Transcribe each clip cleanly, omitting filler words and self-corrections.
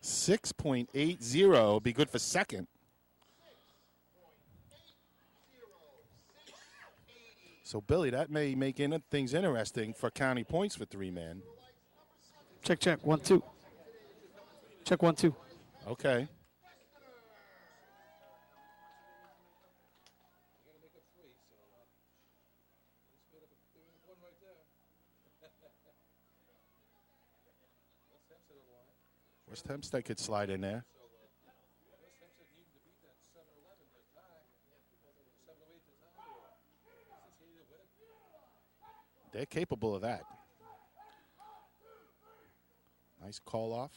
.680 be good for second. So, Billy, that may make things interesting for county points for three-man. Check, check. 1, 2. Check 1, 2. Okay. West Hempstead could slide in there. They're capable of that. Nice call off.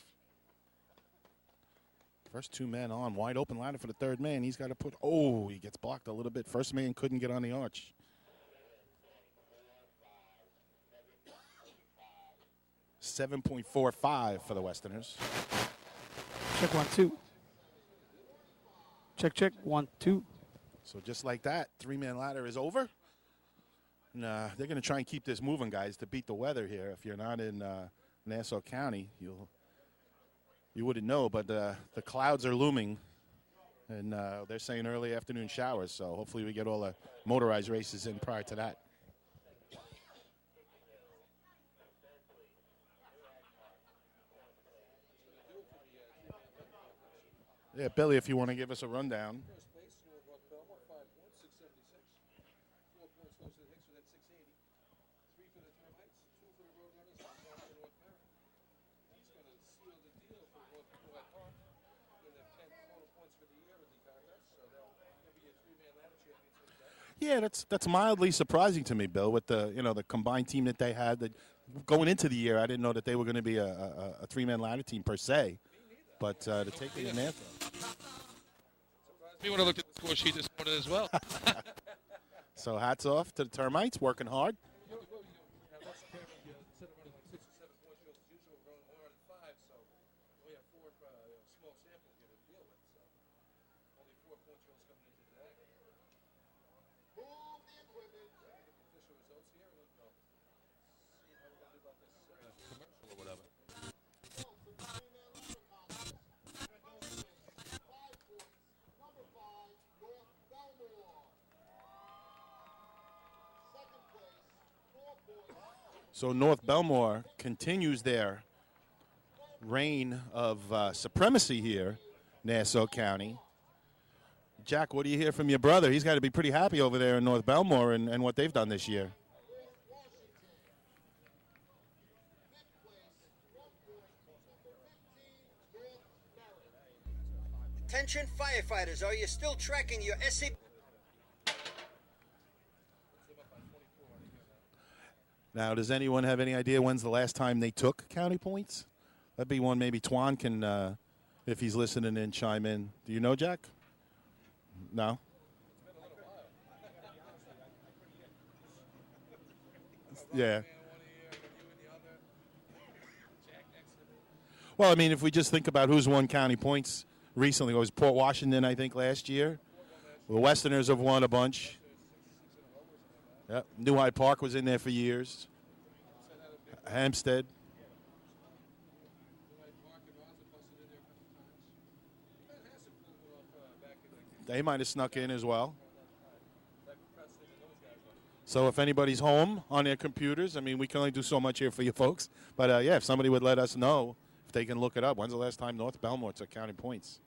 First two men on. Wide open ladder for the third man. He's got to put. Oh, he gets blocked a little bit. First man couldn't get on the arch. .745 for the Westerners. Check 1, 2. Check, check. 1, 2. So just like that, three-man ladder is over. Nah, they're going to try and keep this moving, guys, to beat the weather here. If you're not in Nassau County, you wouldn't know, but the clouds are looming, and they're saying early afternoon showers. So hopefully we get all the motorized races in prior to that. Yeah, Billy, if you want to give us a rundown. Yeah, that's mildly surprising to me, Bill, with the combined team that they had. That going into the year, I didn't know that they were going to be a three-man ladder team per se. But to take it in Nassau. Me when I looked at the score sheet this morning as well. So hats off to the Termites, working hard. So North Belmore continues their reign of supremacy here, Nassau County. Jack, what do you hear from your brother? He's got to be pretty happy over there in North Belmore and what they've done this year. Attention firefighters, are you still tracking your SCP? Now, does anyone have any idea when's the last time they took county points? That'd be one maybe Twan can, if he's listening in, chime in. Do you know, Jack? No? Yeah. Well, I mean, if we just think about who's won county points recently, it was Port Washington, I think, last year. The Westerners have won a bunch. Yep. New Hyde Park was in there for years. Hampstead. They might have snuck in as well. So if anybody's home on their computers, I mean, we can only do so much here for you folks. But, yeah, if somebody would let us know, if they can look it up. When's the last time North Belmore took county points?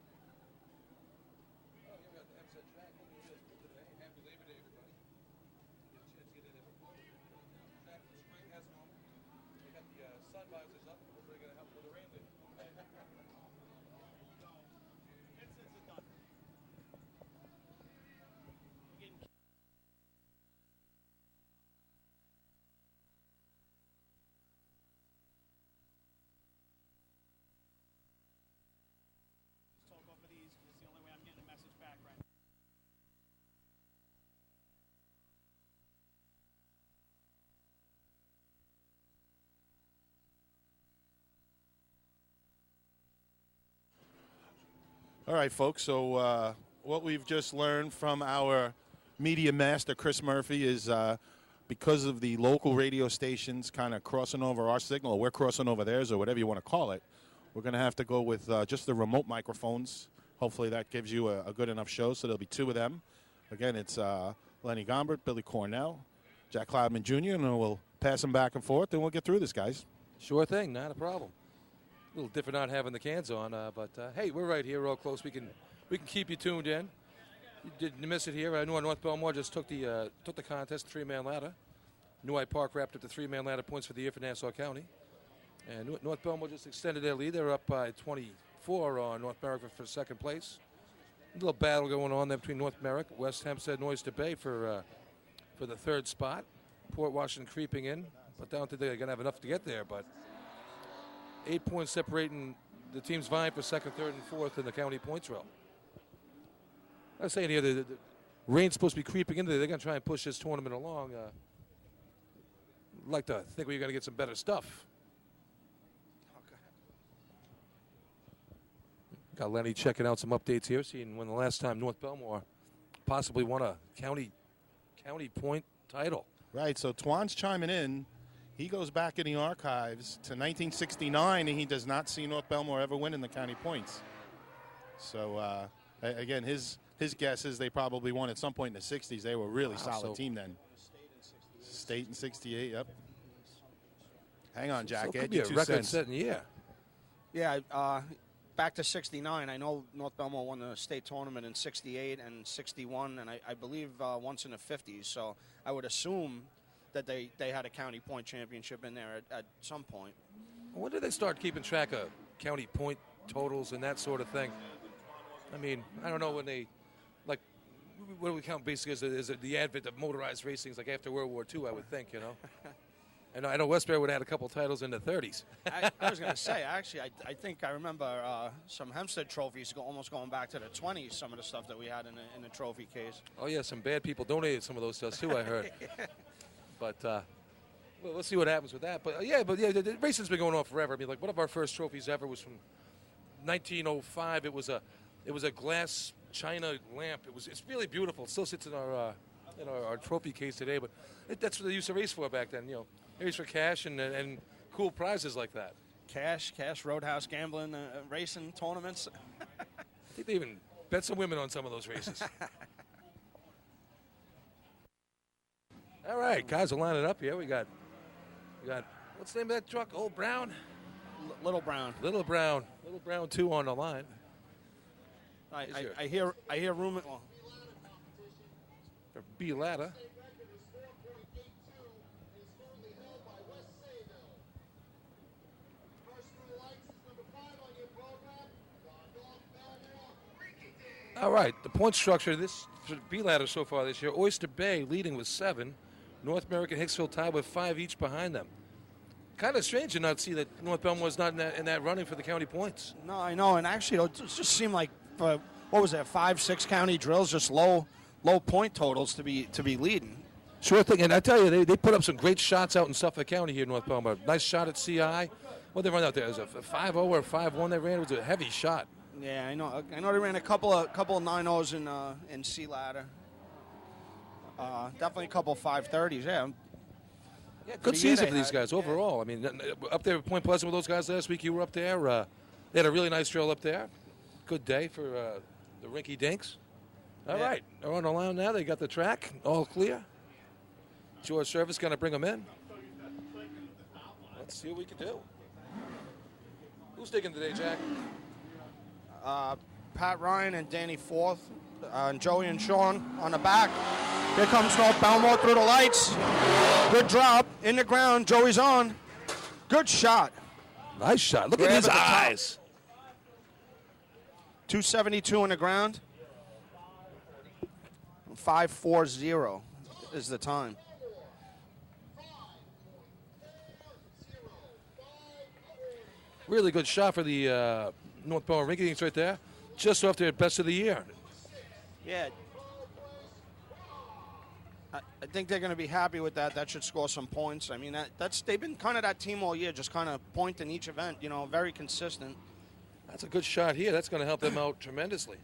All right, folks, so what we've just learned from our media master, Chris Murphy, is because of the local radio stations kind of crossing over our signal, or we're crossing over theirs, or whatever you want to call it, we're going to have to go with just the remote microphones. Hopefully that gives you a good enough show, so there'll be 2 of them. Again, it's Lenny Gombert, Billy Cornell, Jack Cloudman Jr., and we'll pass them back and forth, and we'll get through this, guys. Sure thing, not a problem. A little different not having the cans on, but hey, we're right here, real close. We can keep you tuned in. You didn't miss it here. I know North Belmore just took the contest, 3-man ladder. New Hyde Park wrapped up the 3-man ladder points for the year for Nassau County. And North Belmore just extended their lead. They're up by 24 on North Merrick for second place. A little battle going on there between North Merrick, West Hempstead, and Oyster Bay for the 3rd spot. Port Washington creeping in, but I don't think they're going to have enough to get there. But 8 points separating the teams vying for 2nd, 3rd, and 4th in the county points row. I was saying here, the rain's supposed to be creeping into there. They're going to try and push this tournament along. I'd like to think we're going to get some better stuff. Got Lenny checking out some updates here, seeing when the last time North Belmore possibly won a county point title. Right, so Twan's chiming in. He goes back in the archives to 1969, and he does not see North Belmore ever win in the county points. So, again, his guess is they probably won at some point in the 60s. They were a really solid team then. State in 68, yep. Hang on, Jack. So it could be a record-setting year. Yeah, back to 69. I know North Belmore won the state tournament in 68 and 61, and I believe once in the 50s. So I would assume that they had a county point championship in there at some point. When did they start keeping track of county point totals and that sort of thing? I mean, I don't know when they, like, what do we count basically as the advent of motorized racing, like after World War II, I would think, you know? And I know Westbury would have had a couple titles in the 30s. I was going to say, actually, I think I remember some Hempstead trophies almost going back to the 20s, some of the stuff that we had in the trophy case. Oh, yeah, some bad people donated some of those stuff, too, I heard. But we'll see what happens with that. But, yeah, the racing's been going on forever. I mean, like, one of our first trophies ever was from 1905. It was a glass china lamp. It's really beautiful. It still sits in our trophy case today. But that's what they used to race for back then, you know. Race for cash and cool prizes like that. Cash, roadhouse gambling, racing tournaments. I think they even bet some women on some of those races. All right, guys are lining up here. We got what's the name of that truck? Old Brown? Little Brown. Little Brown 2 on the line. I hear rumor. For B ladder. All right, the point structure this for B ladder so far this year: Oyster Bay leading with 7, North Merrick and Hicksville tied with 5 each behind them. Kind of strange to not see that North Belmore was not in that running for the county points. No, I know, and actually it just seemed like what was that, 5-6 county drills, just low point totals to be leading. Sure thing, and I tell you, they put up some great shots out in Suffolk County here in North Belmore. Nice shot at CI. What they run out there? It was a 5-0 or 5-1 they ran. It was a heavy shot. Yeah, I know they ran a couple of 9-0s in C ladder. Definitely a couple of 5-30s. Yeah, good season for these guys overall. I mean, up there at Point Pleasant with those guys last week. You were up there. They had a really nice drill up there. Good day for the Rinky Dinks. All right, they're on the line now. They got the track all clear. George Service going to bring them in. Let's see what we can do. Who's digging today, Jack? Pat Ryan and Danny Forth, and Joey and Sean on the back. Here comes North Belmore through the lights. Good drop in the ground. Joey's on. Good shot. Nice shot. Look at his eyes. 272 on the ground. 5:40 is the time. Really good shot for the North Belmore Rinky Dinks right there. Just off their best of the year. Yeah. I think they're going to be happy with that. That should score some points. I mean, they've been kind of that team all year, just kind of point in each event, you know, very consistent. That's a good shot here. That's going to help them out tremendously.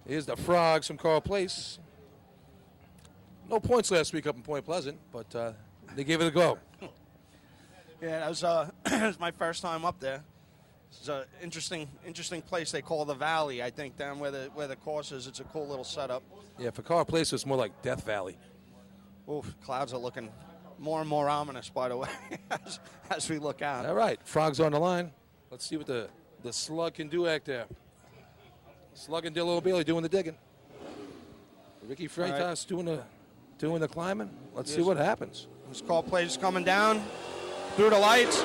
Here's the Frogs from Carl Place. No points last week up in Point Pleasant, but they gave it a go. Yeah, that was, it was my first time up there. It's an interesting place they call the Valley. I think down where the course is, it's a cool little setup. Yeah, for Car Place, it's more like Death Valley. Oof, clouds are looking more and more ominous, by the way, as we look out. All right, Frog's on the line. Let's see what the slug can do out there. Slug and Dillo Bailey doing the digging. Ricky Freitas doing the climbing. Let's see what happens. This call plays coming down through the lights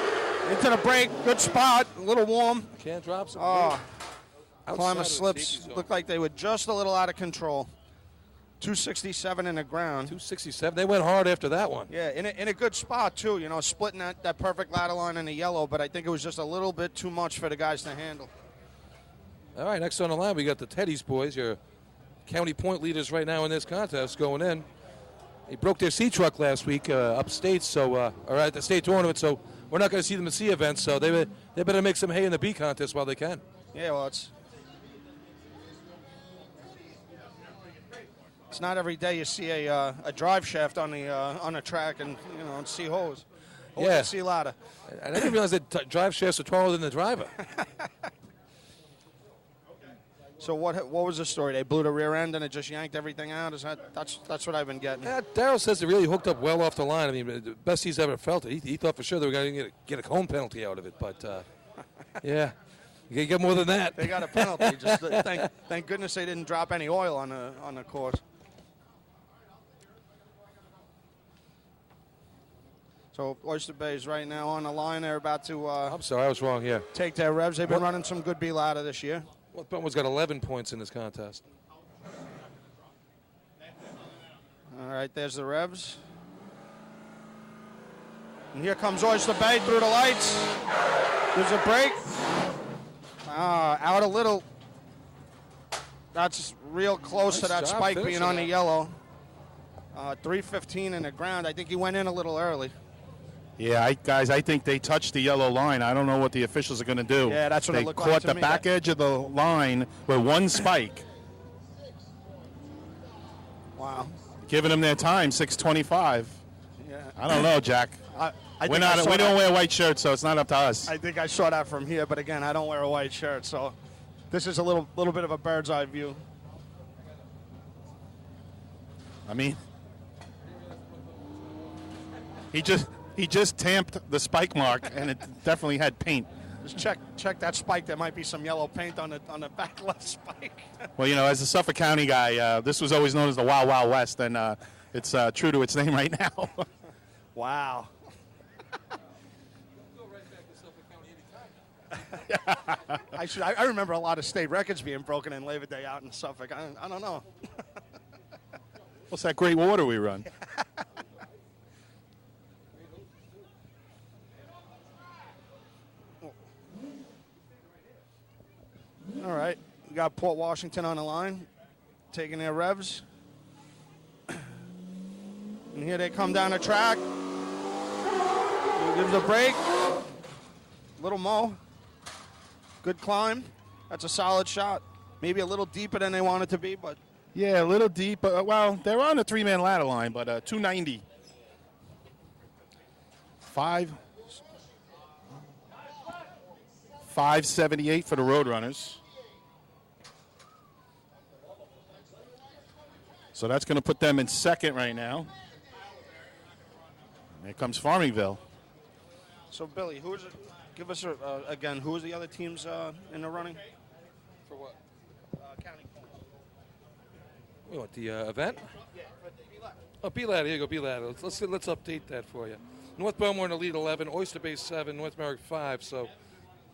into the break. Good spot. A little warm. Can't drop some. Climber slips. Looked like they were just a little out of control. 267 in the ground. 267. They went hard after that one. Yeah, in a good spot, too. You know, splitting that perfect ladder line in the yellow, but I think it was just a little bit too much for the guys to handle. All right, next on the line, we got the Teddy's boys, your county point leaders right now in this contest going in. They broke their C truck last week upstate, or at the state tournament, so we're not going to see them at C events, so they better make some hay in the B contest while they can. Yeah, well, it's not every day you see a drive shaft on a track and see hose. Yeah, see ladder. I didn't realize that drive shafts are taller than the driver. So what was the story? They blew the rear end and it just yanked everything out. That's what I've been getting. Yeah, Darryl says it really hooked up well off the line. I mean, the best he's ever felt it. He thought for sure they were going to get a home penalty out of it, but yeah, you can get more than that. They got a penalty. Just thank goodness they didn't drop any oil on the course. So Oyster Bay is right now on the line. They're about to. I'm sorry, I was wrong here. Take their revs. They've been running some good B ladder this year. Well, Buttonwood's got 11 points in this contest. All right, there's the revs. And here comes Oyster Bay through the lights. There's a break. Out a little. That's real close to that spike being on the yellow. 3:15 in the ground. I think he went in a little early. Yeah, guys, I think they touched the yellow line. I don't know what the officials are going to do. Yeah, that's what it looked like to me. They caught the back edge of the line with one spike. Wow. Giving them their time, 6:25. Yeah. I don't know, Jack. We don't wear white shirts, so it's not up to us. I think I saw that from here, but again, I don't wear a white shirt, so this is a little bit of a bird's eye view. I mean, he just tamped the spike mark, and it definitely had paint. Just check that spike. There might be some yellow paint on the back left spike. Well, as a Suffolk County guy, this was always known as the Wild Wild West, and it's true to its name right now. Wow. I remember a lot of state records being broken in Labor Day out in Suffolk. I don't know. What's that great water we run? All right, we got Port Washington on the line, taking their revs. And here they come down the track. Gives a break. Little Mo. Good climb. That's a solid shot. Maybe a little deeper than they want it to be, but. Yeah, a little deep. Well, they're on a three-man ladder line, but 290. 578 for the Roadrunners. So that's going to put them in second right now. Here comes Farmingville. So, Billy, who is it? Give us, again, who is the other teams in the running? For what? County points. We want the event? Yeah, but B-Ladder. Oh, B-Ladder. Here you go, B-Ladder. Let's update that for you. North Belmore in the lead 11, Oyster Bay 7, North Merrick 5. So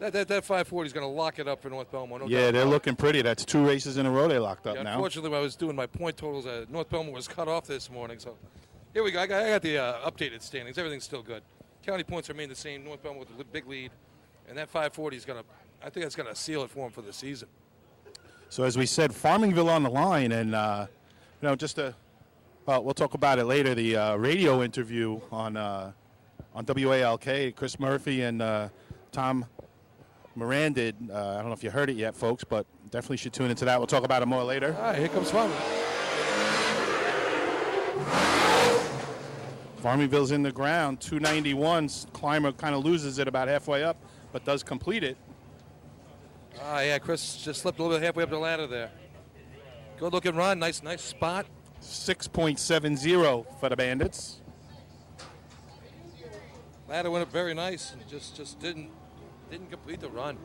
that 540 is going to lock it up for North Belmore. Yeah, they're looking pretty. That's 2 races in a row they locked up now. Unfortunately, when I was doing my point totals, North Belmore was cut off this morning. So here we go. I got the updated standings. Everything's still good. County points remain the same. North Belmore with a big lead. And that 540 is going to, I think that's going to seal it for them for the season. So as we said, Farmingville on the line. And, we'll talk about it later. The radio interview on WALK, Chris Murphy and Tom Moran did. I don't know if you heard it yet, folks, but definitely should tune into that. We'll talk about it more later. All right, here comes Farmingville. Farmingville's in the ground, 291. Climber kind of loses it about halfway up, but does complete it. Yeah, Chris just slipped a little bit halfway up the ladder there. Good looking run, nice spot. 6.70 for the Bandits. Ladder went up very nice and just didn't complete the run.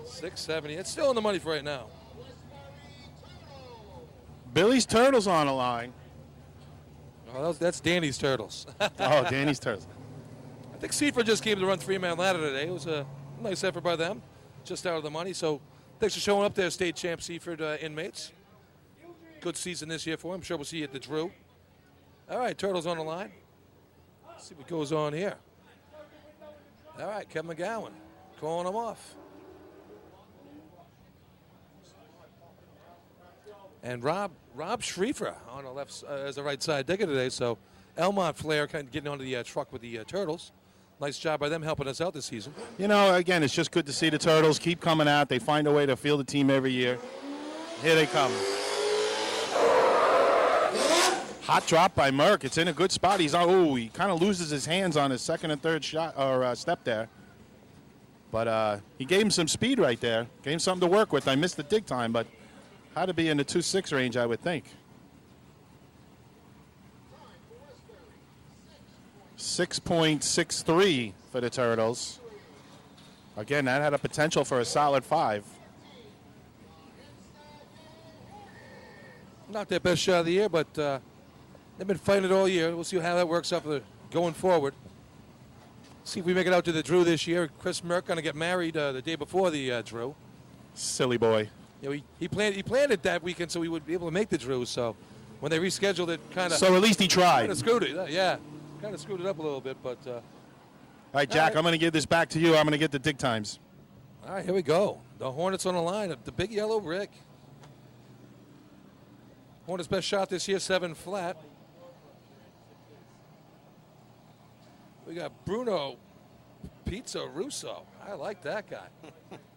670. It's still in the money for right now. Billy's Turtles on the line. Oh, that's Danny's Turtles. Oh, Danny's Turtles. I think Seaford just came to run three-man ladder today. It was a nice effort by them, just out of the money. So thanks for showing up there, state champ Seaford inmates. Good season this year for them. I'm sure we'll see you at the Drew. All right, Turtles on the line. Let's see what goes on here. All right, Kevin McGowan calling them off. And Rob Schriefer on the left as the right side digger today. So Elmont Flair kind of getting onto the truck with the Turtles. Nice job by them helping us out this season. You know, again, it's just good to see the Turtles keep coming out. They find a way to field the team every year. Here they come. Hot drop by Merck. It's in a good spot. He kind of loses his hands on his second and third shot or step there. But he gave him some speed right there. Gave him something to work with. I missed the dig time, but had to be in the 2.6 range, I would think. 6.63 for the Turtles. Again, that had a potential for a solid 5. Not their best shot of the year, but they've been fighting it all year. We'll see how that works out going forward. See if we make it out to the Drew this year. Chris Merck going to get married the day before the Drew. Silly boy. You know, he planned it that weekend so he would be able to make the Drew. So when they rescheduled it, kind of. So at least he tried. Kind of screwed it. Yeah, kind of screwed it up a little bit, but. All right, Jack. All right. I'm going to give this back to you. I'm going to get the dig times. All right, here we go. The Hornets on the line. The big yellow brick. Hornets' best shot this year, 7 flat. We got Bruno Pizza Russo. I like that guy.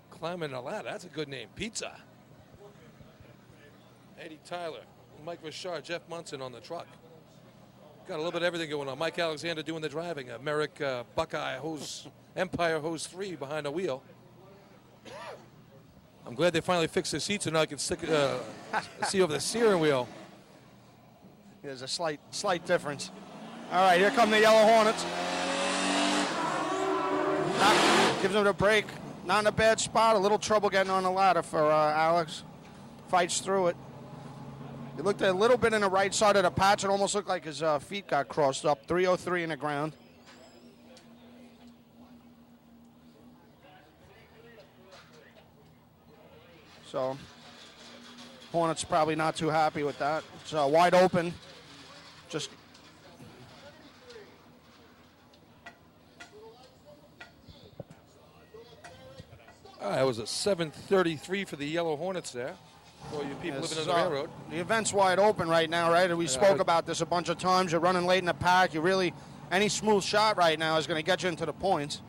Climbing the ladder. That's a good name. Pizza. Eddie Tyler, Mike Richard, Jeff Munson on the truck. Got a little bit of everything going on. Mike Alexander doing the driving. Merrick Buckeye Empire Hose 3 behind the wheel. I'm glad they finally fixed the seats so now I can stick see over the steering wheel. There's a slight difference. All right, here come the Yellow Hornets. Gives them a break. Not in a bad spot. A little trouble getting on the ladder for Alex. Fights through it. He looked a little bit in the right side of the patch. It almost looked like his feet got crossed up. 303 in the ground. So, Hornets probably not too happy with that. It's wide open. Just That was a 7:33 for the Yellow Hornets there. For you people living on the railroad. The event's wide open right now, right? And we spoke about this a bunch of times. You're running late in the pack. Any smooth shot right now is going to get you into the points.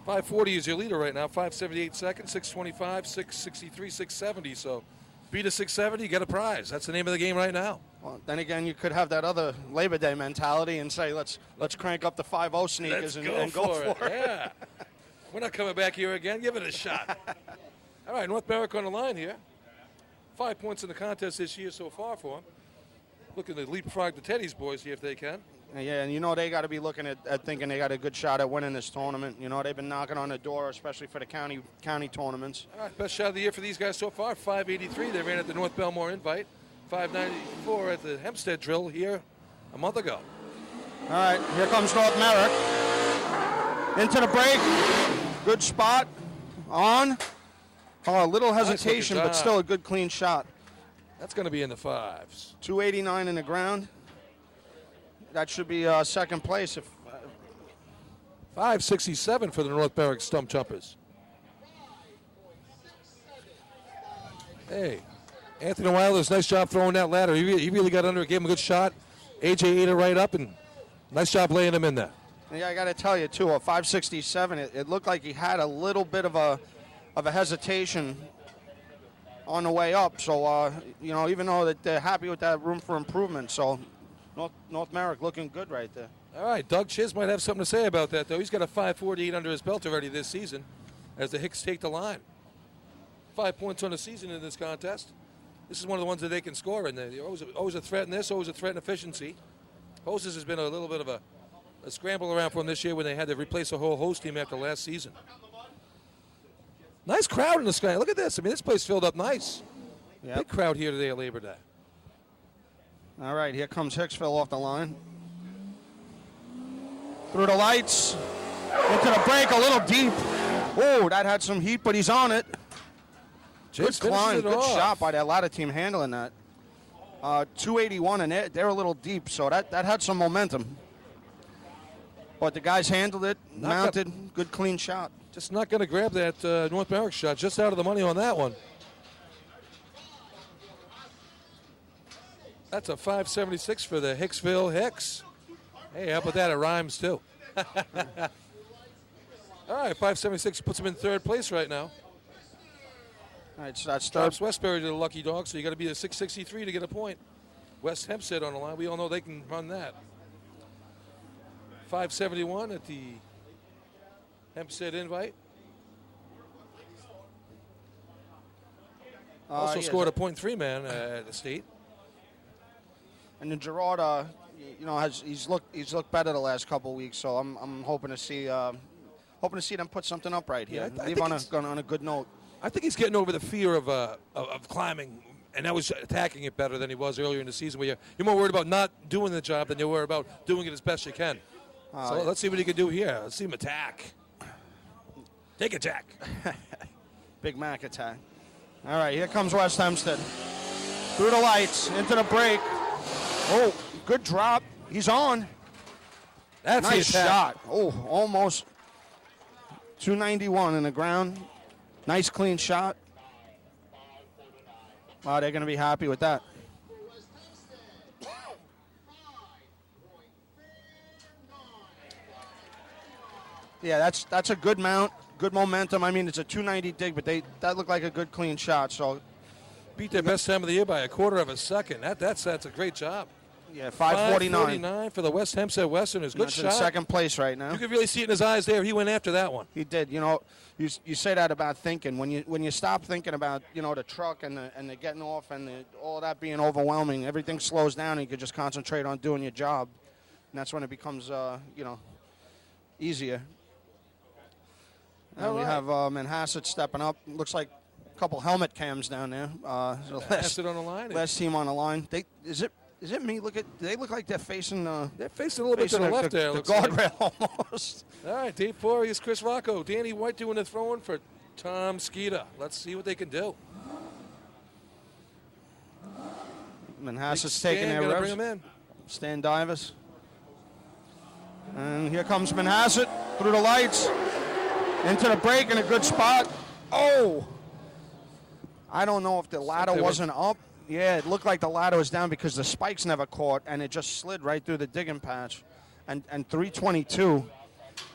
540 is your leader right now. 578 second, 625, 663, 670. So beat a 670, get a prize. That's the name of the game right now. Well, then again, you could have that other Labor Day mentality and say, let's crank up the 5-0 sneakers and go for it. Yeah. We're not coming back here again. Give it a shot. All right, North Berwick on the line here. 5 points in the contest this year so far for them. Looking to leapfrog the Teddy's boys here if they can. Yeah, and they got to be looking at thinking they got a good shot at winning this tournament. They've been knocking on the door, especially for the county tournaments. All right, best shot of the year for these guys so far, 583. They ran at the North Belmore Invite. 594 at the Hempstead Drill here a month ago. All right, here comes North Merrick. Into the break. Good spot. On. Oh, a little hesitation, but still a good, clean shot. That's going to be in the 5s. 289 in the ground. That should be second place. 567 for the North Berwick Stump Jumpers. Hey, Anthony Wilders, nice job throwing that ladder. He really got under it, gave him a good shot. AJ ate it right up, and nice job laying him in there. Yeah, I got to tell you, too, a 567, it looked like he had a little bit of a hesitation on the way up. So, even though that they're happy with that room for improvement. So, North Merrick looking good right there. All right, Doug Chiz might have something to say about that, though. He's got a 548 under his belt already this season as the Hicks take the line. 5 points on the season in this contest. This is one of the ones that they can score in. They're always a threat in this, always a threat in efficiency. Hoses has been a little bit of a scramble around for them this year when they had to replace a whole host team after last season. Nice crowd in the sky. Look at this. I mean, this place filled up nice. Yep. Big crowd here today at Labor Day. All right, here comes Hicksville off the line. Through the lights. Into the break, a little deep. Oh, that had some heat, but he's on it. Good climb, good shot by that ladder team handling that. 281, and they're a little deep, so that had some momentum. But the guys handled it, mounted, good clean shot. Just not going to grab that North Merrick shot, just out of the money on that one. That's a 576 for the Hicksville Hicks. Hey, how about that? It rhymes, too. All right, 576 puts him in third place right now. All right, so that's Stops Westbury to the lucky dog, so you got to be a 663 to get a point. West Hempstead on the line. We all know they can run that. 571 at the Hempstead invite. Also scored a .3 man at the state. And then Gerard, he's looked better the last couple of weeks. So I'm hoping to see them put something up right here. Yeah, leave on a good note. I think he's getting over the fear of climbing, and now he's attacking it better than he was earlier in the season, where you're more worried about not doing the job than you're worried about doing it as best you can. So let's see what he can do here. Let's see him attack. Take attack. Big Mac attack. All right, here comes West Hempstead. Through the lights, into the break. Oh, good drop. He's on. That's nice shot. Oh, almost 291 in the ground. Nice clean shot. Wow, they're going to be happy with that. Yeah, that's a good mount, good momentum. I mean, it's a 290 dig, but that looked like a good clean shot. So beat their best time of the year by a quarter of a second. That's a great job. Yeah, 549. 549 for the West Hempstead Westerners. Good shot. In second place right now. You could really see it in his eyes there. He went after that one. He did. You say that about thinking. When you stop thinking about the truck and the getting off and all of that being overwhelming, everything slows down and you could just concentrate on doing your job. And that's when it becomes easier. And we have Manhasset stepping up. Looks like a couple helmet cams down there. Manhasset on the line. Last team on the line. Is it me? They look like they're facing. They're facing a little bit to the left there. The guardrail almost. All right, Dave Forey is Chris Rocco. Danny White doing the throwing for Tom Skeeta. Let's see what they can do. Manhasset's taking their reps. Bring him in. Stan Divers. And here comes Manhasset through the lights. Into the break in a good spot. Oh! I don't know if the ladder wasn't up. Yeah, it looked like the ladder was down because the spikes never caught, and it just slid right through the digging patch. And 322.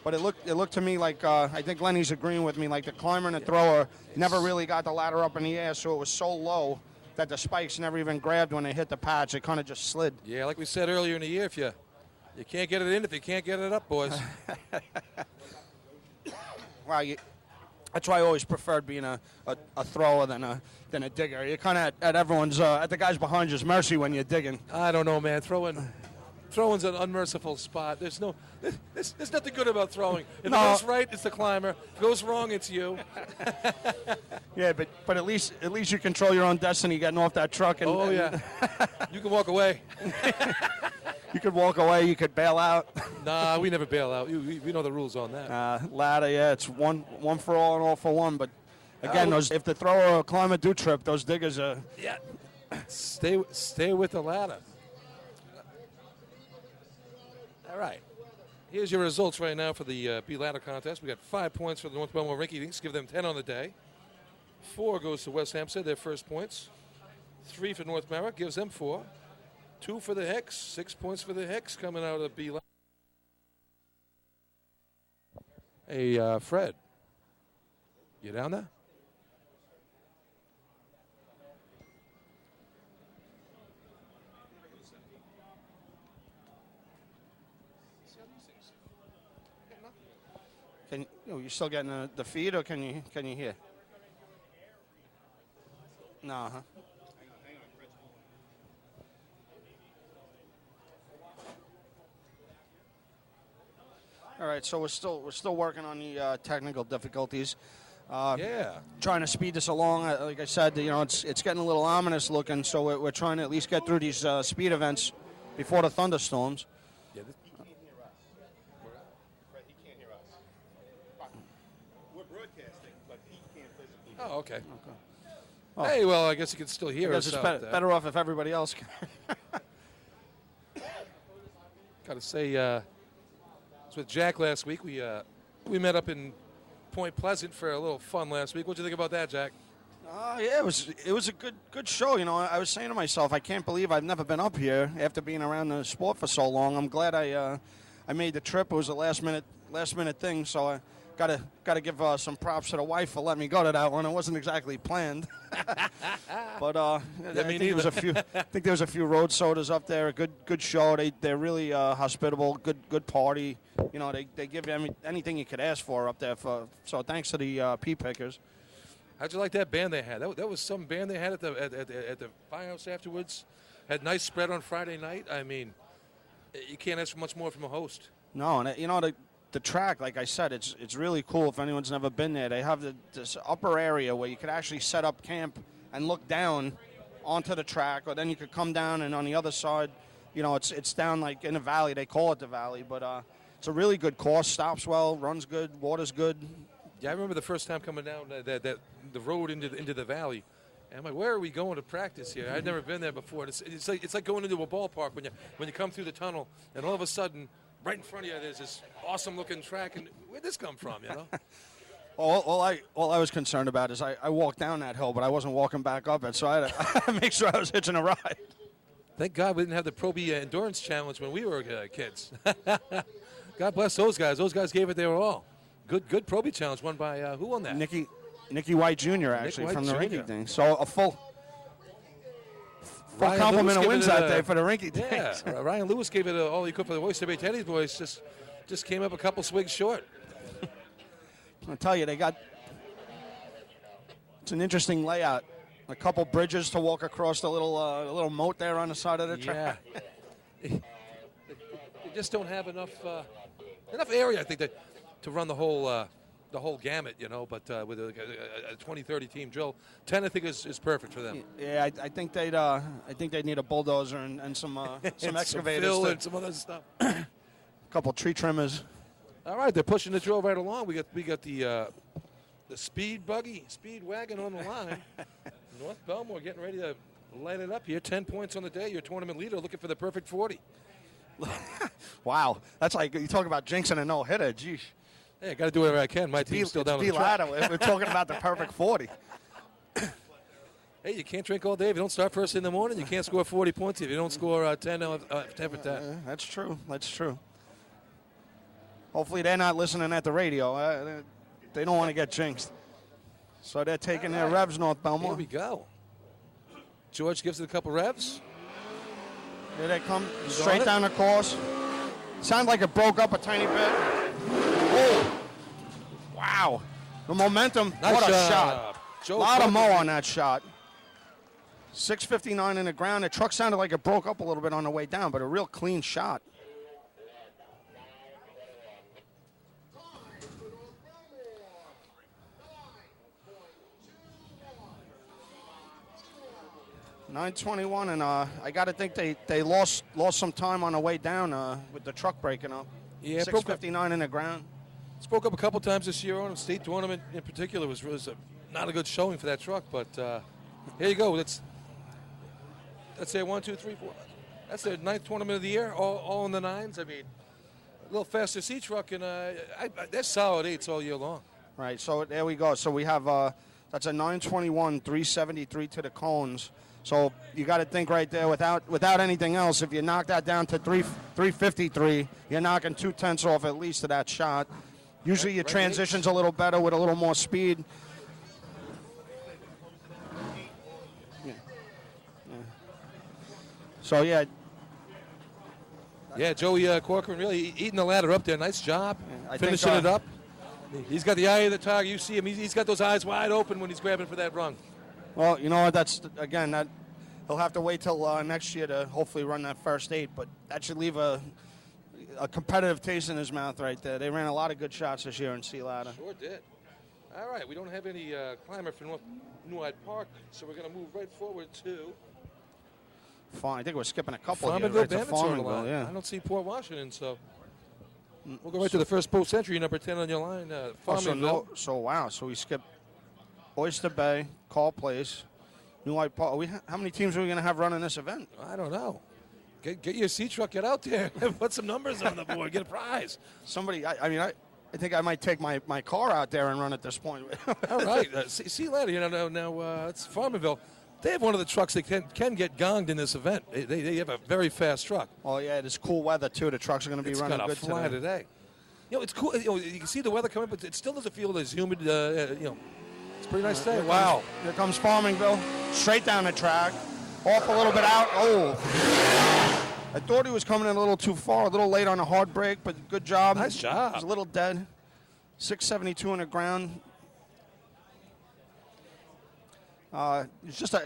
But it looked to me like, I think Lenny's agreeing with me, like the climber and the thrower never really got the ladder up in the air, so it was so low that the spikes never even grabbed when they hit the patch. It kind of just slid. Yeah, like we said earlier in the year, if you can't get it in, if you can't get it up, boys. Wow, that's why I always preferred being a thrower than a digger. You're kind of at everyone's at the guys behind you's mercy when you're digging. I don't know, man. Throwing's an unmerciful spot. There's nothing good about throwing. If it goes right, it's the climber. If it goes wrong, it's you. Yeah, but at least you control your own destiny getting off that truck. Yeah. You can walk away. You could walk away. You could bail out. Nah, we never bail out. We know the rules on that. Ladder, yeah, it's one for all and all for one. But again, if the thrower or climber do trip, those diggers are. Yeah. Stay with the ladder. All right. Here's your results right now for the B ladder contest. We got 5 points for the North Belmont Rinky Dinks. Give them 10 on the day. 4 goes to West Hampstead, their first points. 3 for North Merrick, gives them 4. 2 for the Hicks. 6 points for the Hicks coming out of the B ladder. Hey, Fred, you down there? Can you still getting the feed, or can you hear? No, huh? All right, so we're still working on the technical difficulties. Trying to speed this along. Like I said, it's getting a little ominous looking, so we're trying to at least get through these speed events before the thunderstorms. Yeah, he can't hear us. He can't hear us. We're broadcasting, but he can't physically. Oh, okay. Oh. Hey, well, I guess you can still hear us. It's better off if everybody else can. Got to say, I was with Jack last week. We met up in Point Pleasant for a little fun last week. What'd you think about that, Jack? Yeah, it was a good show. I was saying to myself, I can't believe I've never been up here after being around the sport for so long. I'm glad I made the trip. It was a last minute thing, so I gotta give some props to the wife for letting me go to that one. It wasn't exactly planned, but I think there was a few road sodas up there. A good show. They're really hospitable. Good party. They give you anything you could ask for up there. So thanks to the pea pickers. How'd you like that band they had? That was some band they had at the firehouse afterwards. Had nice spread on Friday night. I mean, you can't ask for much more from a host. No, and the track, like I said, it's really cool. If anyone's never been there, they have this upper area where you could actually set up camp and look down onto the track, or then you could come down and on the other side, it's down like in a valley. They call it the valley, but it's a really good course. Stops well, runs good, water's good. Yeah, I remember the first time coming down the road into the valley. And I'm like, where are we going to practice here? I'd never been there before. It's like going into a ballpark when you come through the tunnel, and all of a sudden, right in front of you, there's this awesome-looking track. And where'd this come from, All I was concerned about is I walked down that hill, but I wasn't walking back up it, so I had to make sure I was hitching a ride. Thank God we didn't have the Pro B Endurance Challenge when we were kids. God bless those guys. Those guys gave it their all. Good Pro B Challenge won by, who won that? Nicky White Jr., actually, from the Jr. Rinky thing. So a full complement of wins that day for the Rinky thing. Yeah, Ryan Lewis gave it all he could for the Oyster Bay Teddy's boys. Just came up a couple swigs short. I'll tell you, it's an interesting layout. A couple bridges to walk across the little moat there on the side of the track. Yeah. They just don't have enough area, I think, to run the whole gamut, but with a 20-30 team drill, 10 I think is perfect for them. Yeah, I think they'd need a bulldozer and some excavators, some fill and some other stuff. A couple tree trimmers. All right, they're pushing the drill right along. We got the speed wagon on the line. North Belmore getting ready to light it up here. 10 points on the day. Your tournament leader looking for the perfect 40. Wow, that's like you talk about jinxing a no-hitter. Geez. Hey, I got to do whatever I can. My team's still down on the track. We're talking about the perfect 40. Hey, you can't drink all day if you don't start first in the morning. You can't score 40 points if you don't score 10 for 10. That's true. Hopefully they're not listening at the radio. They don't want to get jinxed. So they're taking their revs, North Belmore. Here we go. George gives it a couple revs. Here they come, straight down the course. Sounds like it broke up a tiny bit. Oh, wow. The momentum, Nice what a shot. A lot of mo Parker. on that shot. 6:59 in the ground. The truck sounded like it broke up a little bit on the way down, but a real clean shot. .921, and I got to think they lost some time on the way down with the truck breaking up. Yeah, 6:59 in the ground. Spoke up a couple times this year on a state tournament in particular was not a good showing for that truck, but here you go. Let's say 1, 2, 3, 4. That's their 9th tournament of the year, all in the 9s. I mean, a little faster C truck, and they're solid 8s all year long. Right, so there we go. So we have that's a 921, 373 to the cones. So you got to think right there without anything else. If you knock that down to 353, you're knocking 2/10 off at least of that shot. Usually your transition's a little better with a little more speed. Yeah. So yeah, Yeah, Joey Corcoran really eating the ladder up there. Nice job, I finishing think, it up. He's got the eye of the target. You see him. He's got those eyes wide open when he's grabbing for that rung. Well, you know what? That's again that he'll have to wait till next year to hopefully run that first 8. But that should leave a competitive taste in his mouth right there. They ran a lot of good shots this year in Sea Ladder. Sure did. All right, we don't have any climber for New Hyde Park, so we're going to move right forward to I think we're skipping a couple here. Farmingville Right to Bandits on the Farmingville, line. yeah. I don't see Port Washington, so we'll go right to the first post-entry, number 10 on your line, Farmingville. So we skipped Oyster Bay, Call Place, New Hyde Park. How many teams are we going to have running this event? I don't know. Get your sea truck, get out there, put some numbers on the board, get a prize. Somebody, I think I might take my car out there and run at this point. All right, see you later. Now it's Farmingville. They have one of the trucks that can get gonged in this event. They have a very fast truck. Oh yeah, it's cool weather too. The trucks are going to be running good today. It's today. It's cool. You can see the weather coming, but it still doesn't feel as humid. It's a pretty nice day. Wow. Here comes Farmingville, straight down the track, off a little bit out. Oh. I thought he was coming in a little too far, a little late on a hard break, but good job. Nice job. He was a little dead. 672 on the ground. I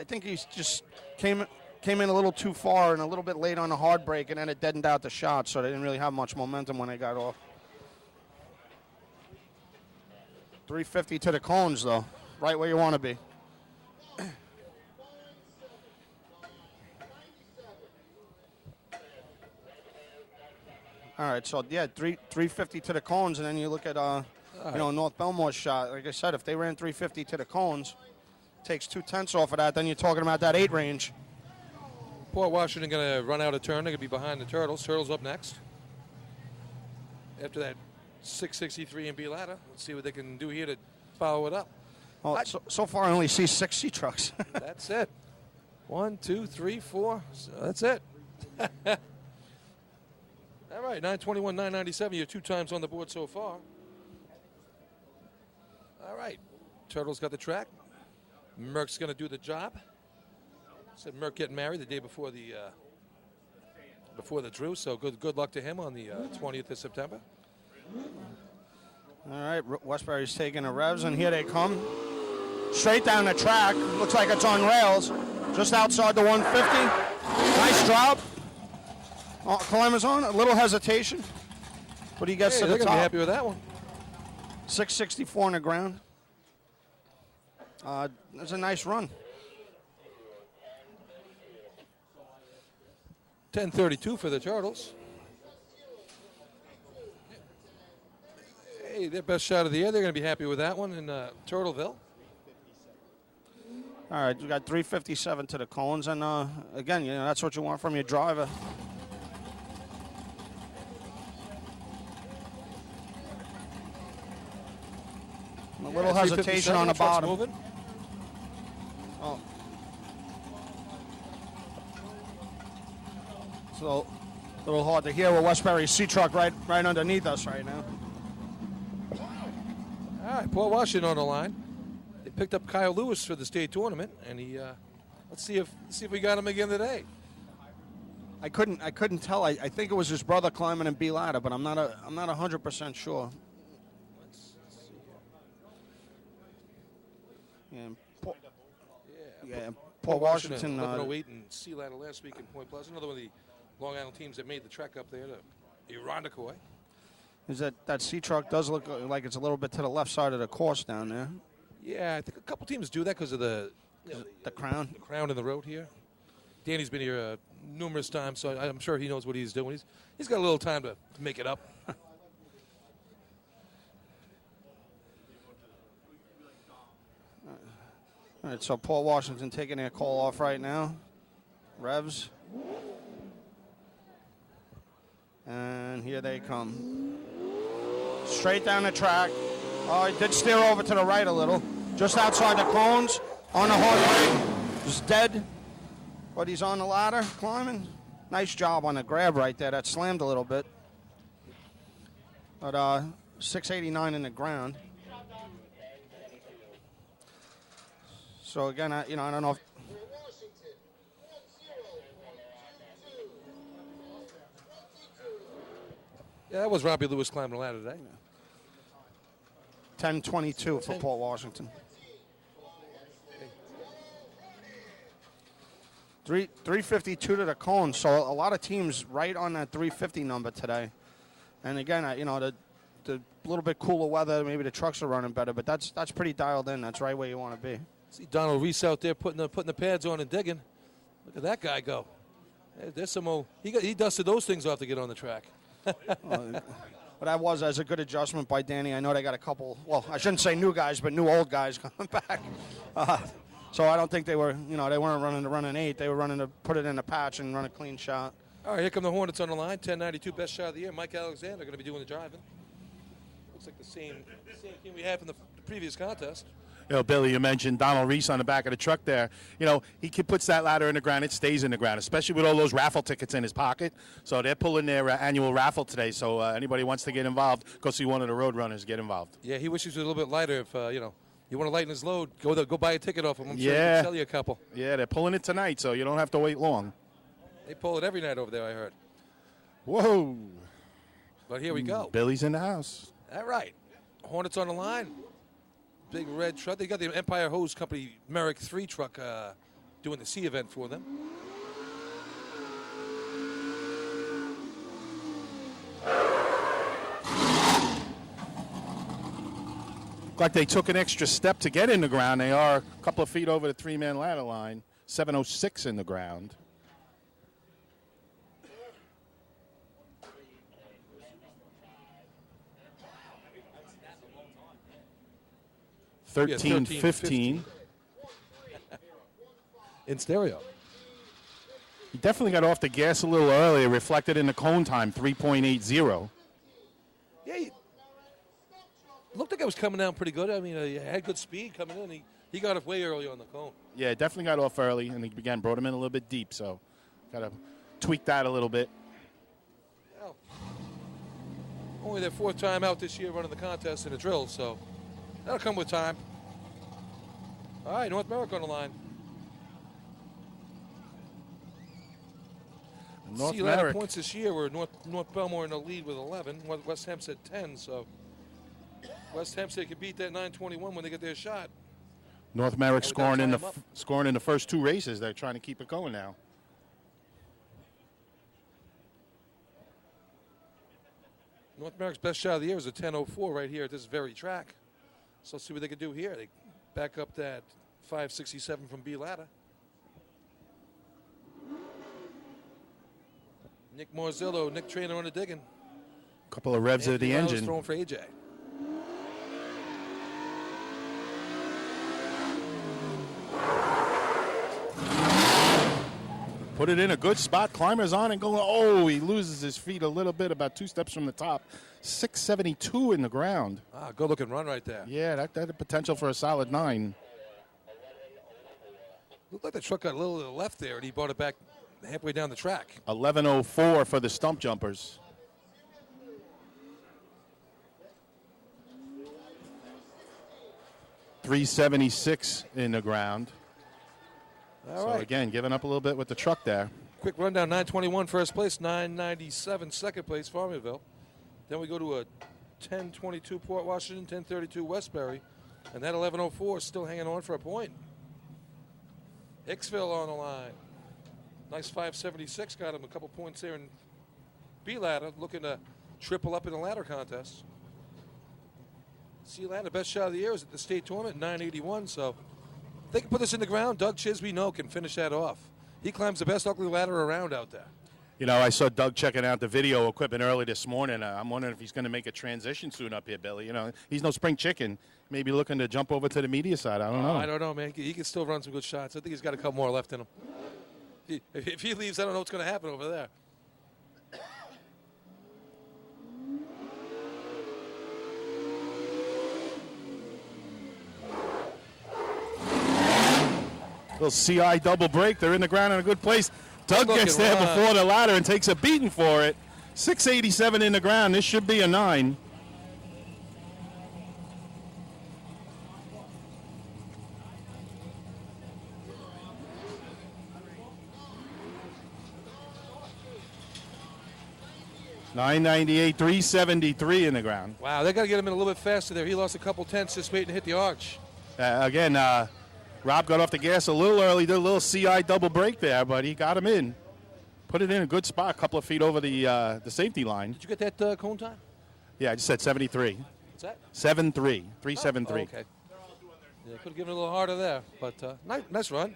think he just came in a little too far and a little bit late on the hard break, and then it deadened out the shot, so they didn't really have much momentum when they got off. 350 to the cones, though. Right where you want to be. All right, so, yeah, 350 to the cones, and then you look at, North Belmore's shot. Like I said, if they ran 350 to the cones, takes 2/10 off of that, then you're talking about that 8 range. Port Washington going to run out a turn. They're going to be behind the Turtles. Turtles up next. After that 663 in B ladder, let's see what they can do here to follow it up. Well, so far I only see 6 sea trucks. That's it. 1, 2, 3, 4. So that's it. All right, 921, 997. You're 2 times on the board so far. All right. Turtles got the track. Merck's going to do the job. Said Merck getting married the day before the Drew, so good luck to him on the 20th of September. All right, Westbury's taking the revs, and here they come. Straight down the track. Looks like it's on rails. Just outside the 150. Nice drop. Climber's on. A little hesitation, but he gets to the they're top. going to be happy with that one. 664 on the ground. That's a nice run. 10:32 for the Turtles. Hey, their best shot of the year. They're going to be happy with that one in Turtleville. All right, we got 357 to the cones, and again, that's what you want from your driver. A little hesitation on the bottom. Moving. Oh. So a little hard to hear with Westbury's sea truck right underneath us right now. All right, Port Washington on the line. They picked up Kyle Lewis for the state tournament, and he. Let's see if we got him again today. I couldn't tell. I think it was his brother climbing in B ladder, but I'm not 100% sure. Port Washington 1108 and Sea Ladder last week in Point Pleasant. Another one of the Long Island teams that made the trek up there to Irondequoit. Is that sea truck does look like it's a little bit to the left side of the course down there? Yeah, I think a couple teams do that because of the crown. The crown in the road here. Danny's been here numerous times, so I'm sure he knows what he's doing. He's got a little time to make it up. All right, so Paul Washington taking their call off right now. Revs. And here they come. Straight down the track. Oh, he did steer over to the right a little. Just outside the cones. On the hard break. Just dead. But he's on the ladder, climbing. Nice job on the grab right there. That slammed a little bit. But 689 in the ground. So again, I don't know if Yeah, that was Robbie Lewis climbing the ladder today. 10:22 for Port Washington. 352 to the cone, so a lot of teams right on that 350 number today. And again, the little bit cooler weather, maybe the trucks are running better, but that's pretty dialed in. That's right where you want to be. See Donald Reese out there putting the pads on and digging. Look at that guy go. There's some old. He dusted those things off to get on the track. But that was as a good adjustment by Danny. I know they got a couple. Well, I shouldn't say new guys, but new old guys coming back. So I don't think they were. They weren't running to run an 8. They were running to put it in a patch and run a clean shot. All right, here come the Hornets on the line. 10:92, best shot of the year. Mike Alexander going to be doing the driving. Looks like the same team we had from the previous contest. Billy, you mentioned Donald Reese on the back of the truck there. He puts that ladder in the ground, it stays in the ground, especially with all those raffle tickets in his pocket. So they're pulling their annual raffle today. So anybody wants to get involved, go see one of the road runners get involved. Yeah, he wishes it was a little bit lighter. If you want to lighten his load, go buy a ticket off him. I'm sure he can sell you a couple. Yeah, they're pulling it tonight, so you don't have to wait long. They pull it every night over there, I heard. Whoa. But here we go. Billy's in the house. All right. Hornets on the line. Big red truck. They got the Empire Hose Company Merrick 3 truck doing the C event for them. Look like they took an extra step to get in the ground. They are a couple of feet over the 3-man ladder line. 7:06 in the ground. Yeah, 13:15. In stereo. He definitely got off the gas a little early. Reflected in the cone time, 3.80. Yeah, he looked like I was coming down pretty good. I mean, he had good speed coming in. He got off way early on the cone. Yeah, definitely got off early, and brought him in a little bit deep. So, got to tweak that a little bit. Well, only their 4th time out this year running the contest in a drill, so that'll come with time. All right, North Merrick on the line. North See, ladder Merrick points this year were North Belmore in the lead with 11. West Hempstead 10. So West Hempstead could beat that 921 when they get their shot. North Merrick scoring in the first 2 races. They're trying to keep it going now. North Merrick's best shot of the year is a 10:04 right here at this very track. So let's see what they can do here. They back up that 567 from B ladder. Nick Morzillo, Nick Trainer on the digging. Couple of revs of the engine. Throwing for AJ. Put it in a good spot. Climbers on and going. Oh, he loses his feet a little bit, about 2 steps from the top. 672 in the ground. Good looking run right there. Yeah, that had the potential for a solid 9. Looked like the truck got a little to the left there, and he brought it back halfway down the track. 11:04 for the stump jumpers. .376 in the ground. All so right. Again, giving up a little bit with the truck there. Quick rundown: 921 first place, 997 second place, Farmingville. Then we go to a 1022 Port Washington, 1032 Westbury, and that 1104 is still hanging on for a point. Hicksville on the line. Nice 576, got him a couple points there in B ladder, looking to triple up in the ladder contest. C ladder, best shot of the year is at the state tournament, 981. So if they can put this in the ground, Doug Chis, we know, can finish that off. He climbs the best ugly ladder around out there. I saw Doug checking out the video equipment early this morning. I'm wondering if he's going to make a transition soon up here, Billy. He's no spring chicken. Maybe looking to jump over to the media side. I don't know. I don't know, man. He can still run some good shots. I think he's got a couple more left in him. If he leaves, I don't know what's going to happen over there. Little CI double break. They're in the ground in a good place. Doug gets there before the ladder and takes a beating for it. 687 in the ground. This should be a 9. 998, 373 in the ground. Wow, they got to get him in a little bit faster there. He lost a couple tenths just waiting to hit the arch. Again, Rob got off the gas a little early, did a little CI double break there, but he got him in. Put it in a good spot, a couple of feet over the safety line. Did you get that cone time? Yeah, I just said 73. What's that? 7-3, 373. Oh, okay. Yeah, could have given it a little harder there, but nice run.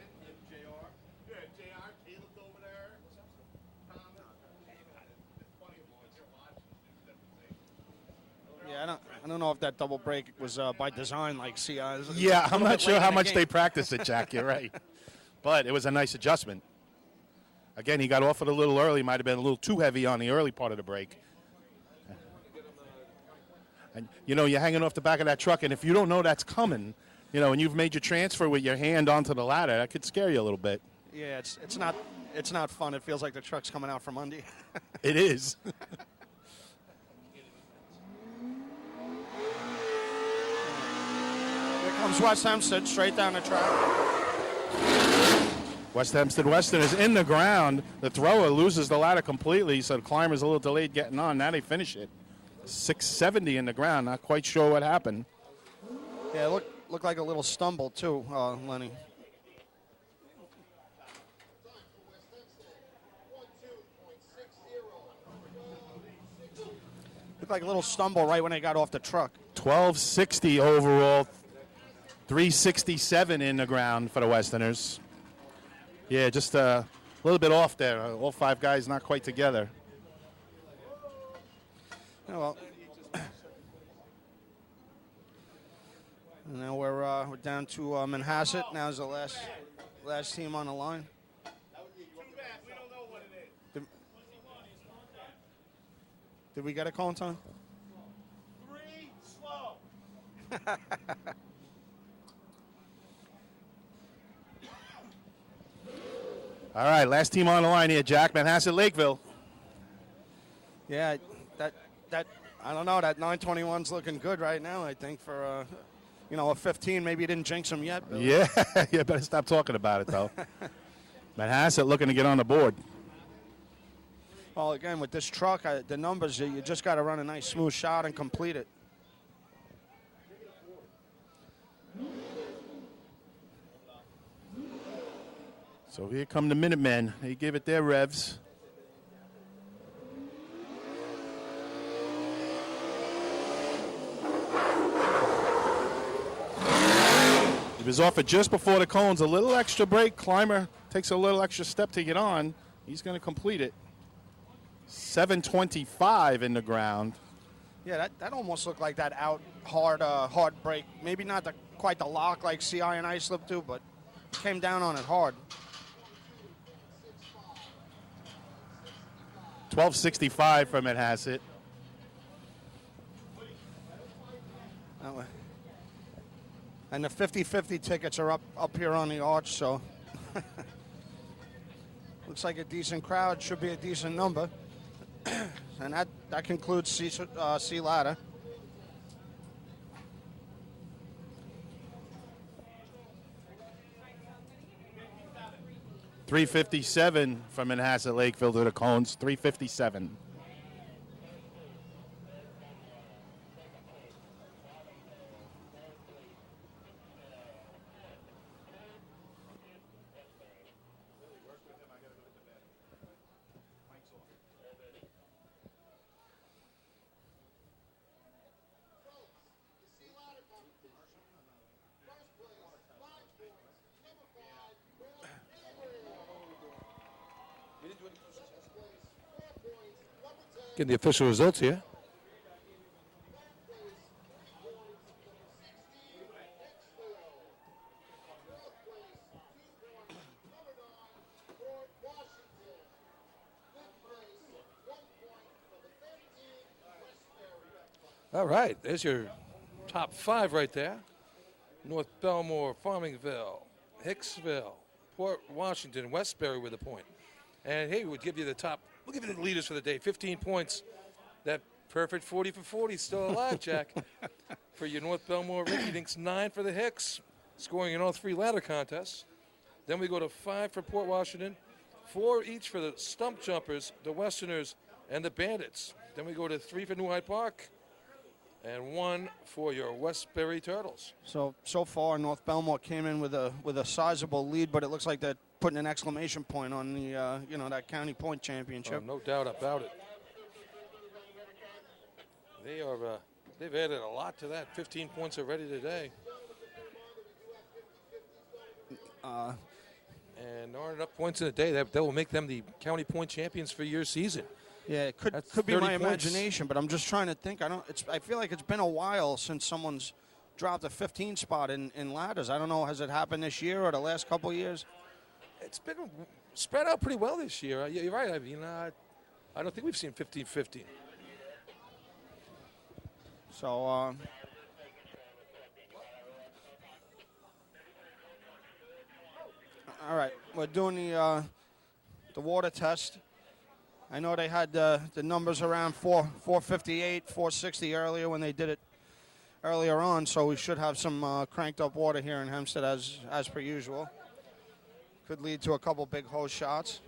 Yeah, I don't know if that double break was by design, like CI's. Yeah, I'm not sure how much they practice it, Jack. You're right. But it was a nice adjustment. Again, he got off it a little early. Might have been a little too heavy on the early part of the break. And, you know, you're hanging off the back of that truck, and if you don't know that's coming, you know, and you've made your transfer with your hand onto the ladder, that could scare you a little bit. Yeah, it's not fun. It feels like the truck's coming out from under you. It is. Here comes West Hempstead straight down the track. West Hempstead Western is in the ground. The thrower loses the ladder completely, so the climber's a little delayed getting on. Now they finish it. 670 in the ground. Not quite sure what happened. Yeah, looked like a little stumble too, Lenny. Looked like a little stumble right when they got off the truck. 1260 overall. 367 in the ground for the Westerners. Yeah, just a little bit off there. All five guys not quite together. Oh, well. And now we're down to Manhasset. Now is the last team on the line. Did we get a cone time? 3 slow. All right, last team on the line here, Jack. Manhasset Lakeville. Yeah, that I don't know. That 921's looking good right now. I think for a 15. Maybe you didn't jinx him yet. Billy. Yeah, you better stop talking about it though. Manhasset looking to get on the board. Well, again with this truck, the numbers you just got to run a nice smooth shot and complete it. So here come the Minutemen. They give it their revs. He was off it just before the cones. A little extra break. Climber takes a little extra step to get on. He's going to complete it. 725 in the ground. Yeah, that almost looked like that out hard break. Maybe not quite the lock like CI and I slipped to, but came down on it hard. 1265 from Manhasset. And the 50-50 tickets are up here on the arch, so looks like a decent crowd. Should be a decent number. And that concludes C ladder. .357 from Manhasset Lakeville to the cones. 357. Getting the official results here. All right, there's your top 5 right there. North Belmore, Farmingville, Hicksville, Port Washington, Westbury with a point. And hey, we'll give you the top. We'll give you the leaders for the day. 15 points. That perfect 40 for 40 still alive, Jack. For your North Belmore Ricky Dinks, 9 for the Hicks, scoring in all 3 ladder contests. Then we go to 5 for Port Washington, 4 each for the Stump Jumpers, the Westerners, and the Bandits. Then we go to 3 for New Hyde Park and 1 for your Westbury Turtles. So far, North Belmore came in with a sizable lead, but it looks like they're putting an exclamation point on the that county point championship. No doubt about it. They are they've added a lot to that. 15 points already today. And not enough points in a day. That will make them the county point champions for your season. Yeah, it could be my imagination, but I'm just trying to think. I feel like it's been a while since someone's dropped a 15 spot in ladders. I don't know, has it happened this year or the last couple of years? It's been spread out pretty well this year. You're right. I mean, I don't think we've seen 15-15. So, all right, we're doing the water test. I know they had the numbers around 458, 460 earlier when they did it earlier on, so we should have some cranked up water here in Hempstead as per usual. Could lead to a couple big hose shots.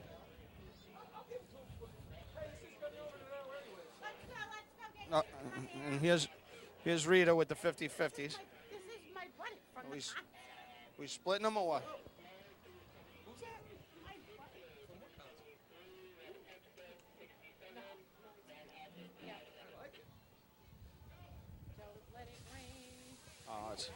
And here's Rita with the 50-50s. This is my buddy from the concert. We splitting them or what? Don't let it rain. Oh, it's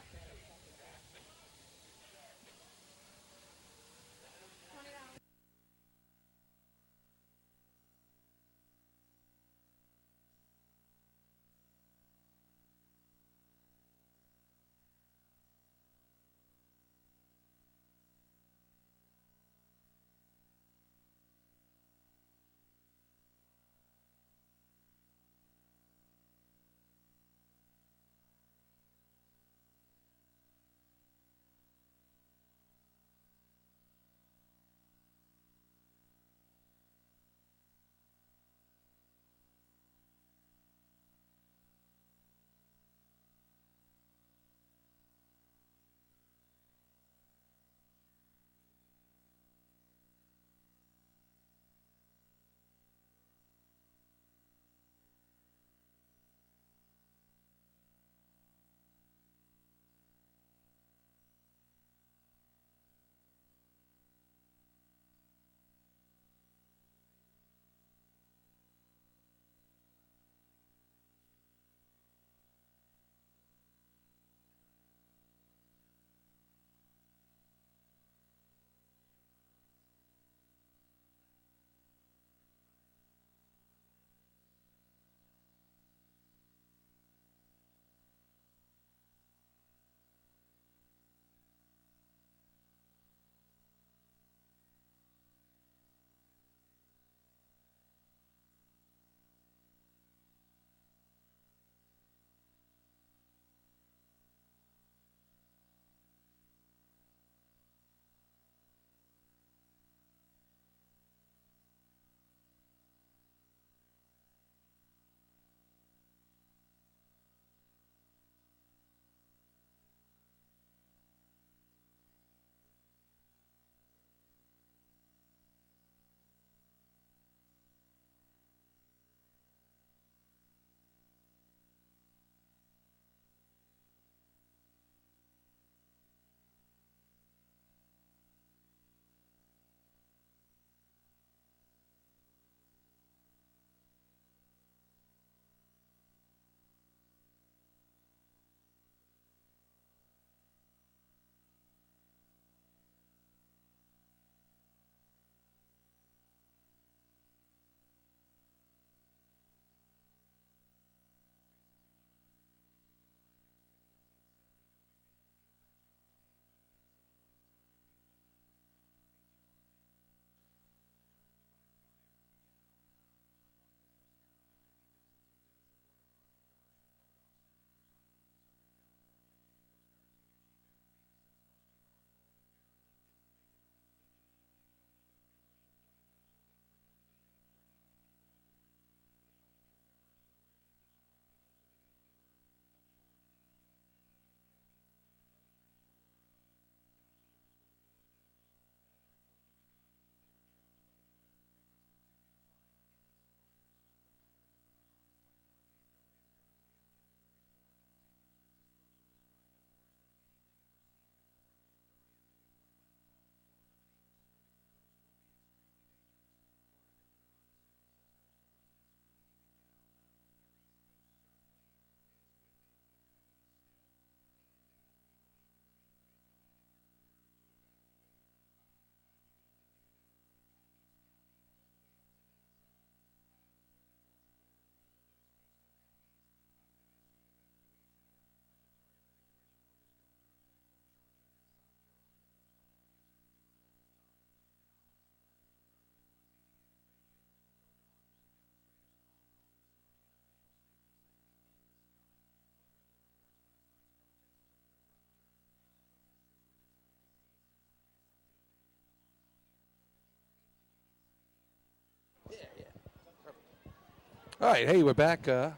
All right, hey, we're back. Hey,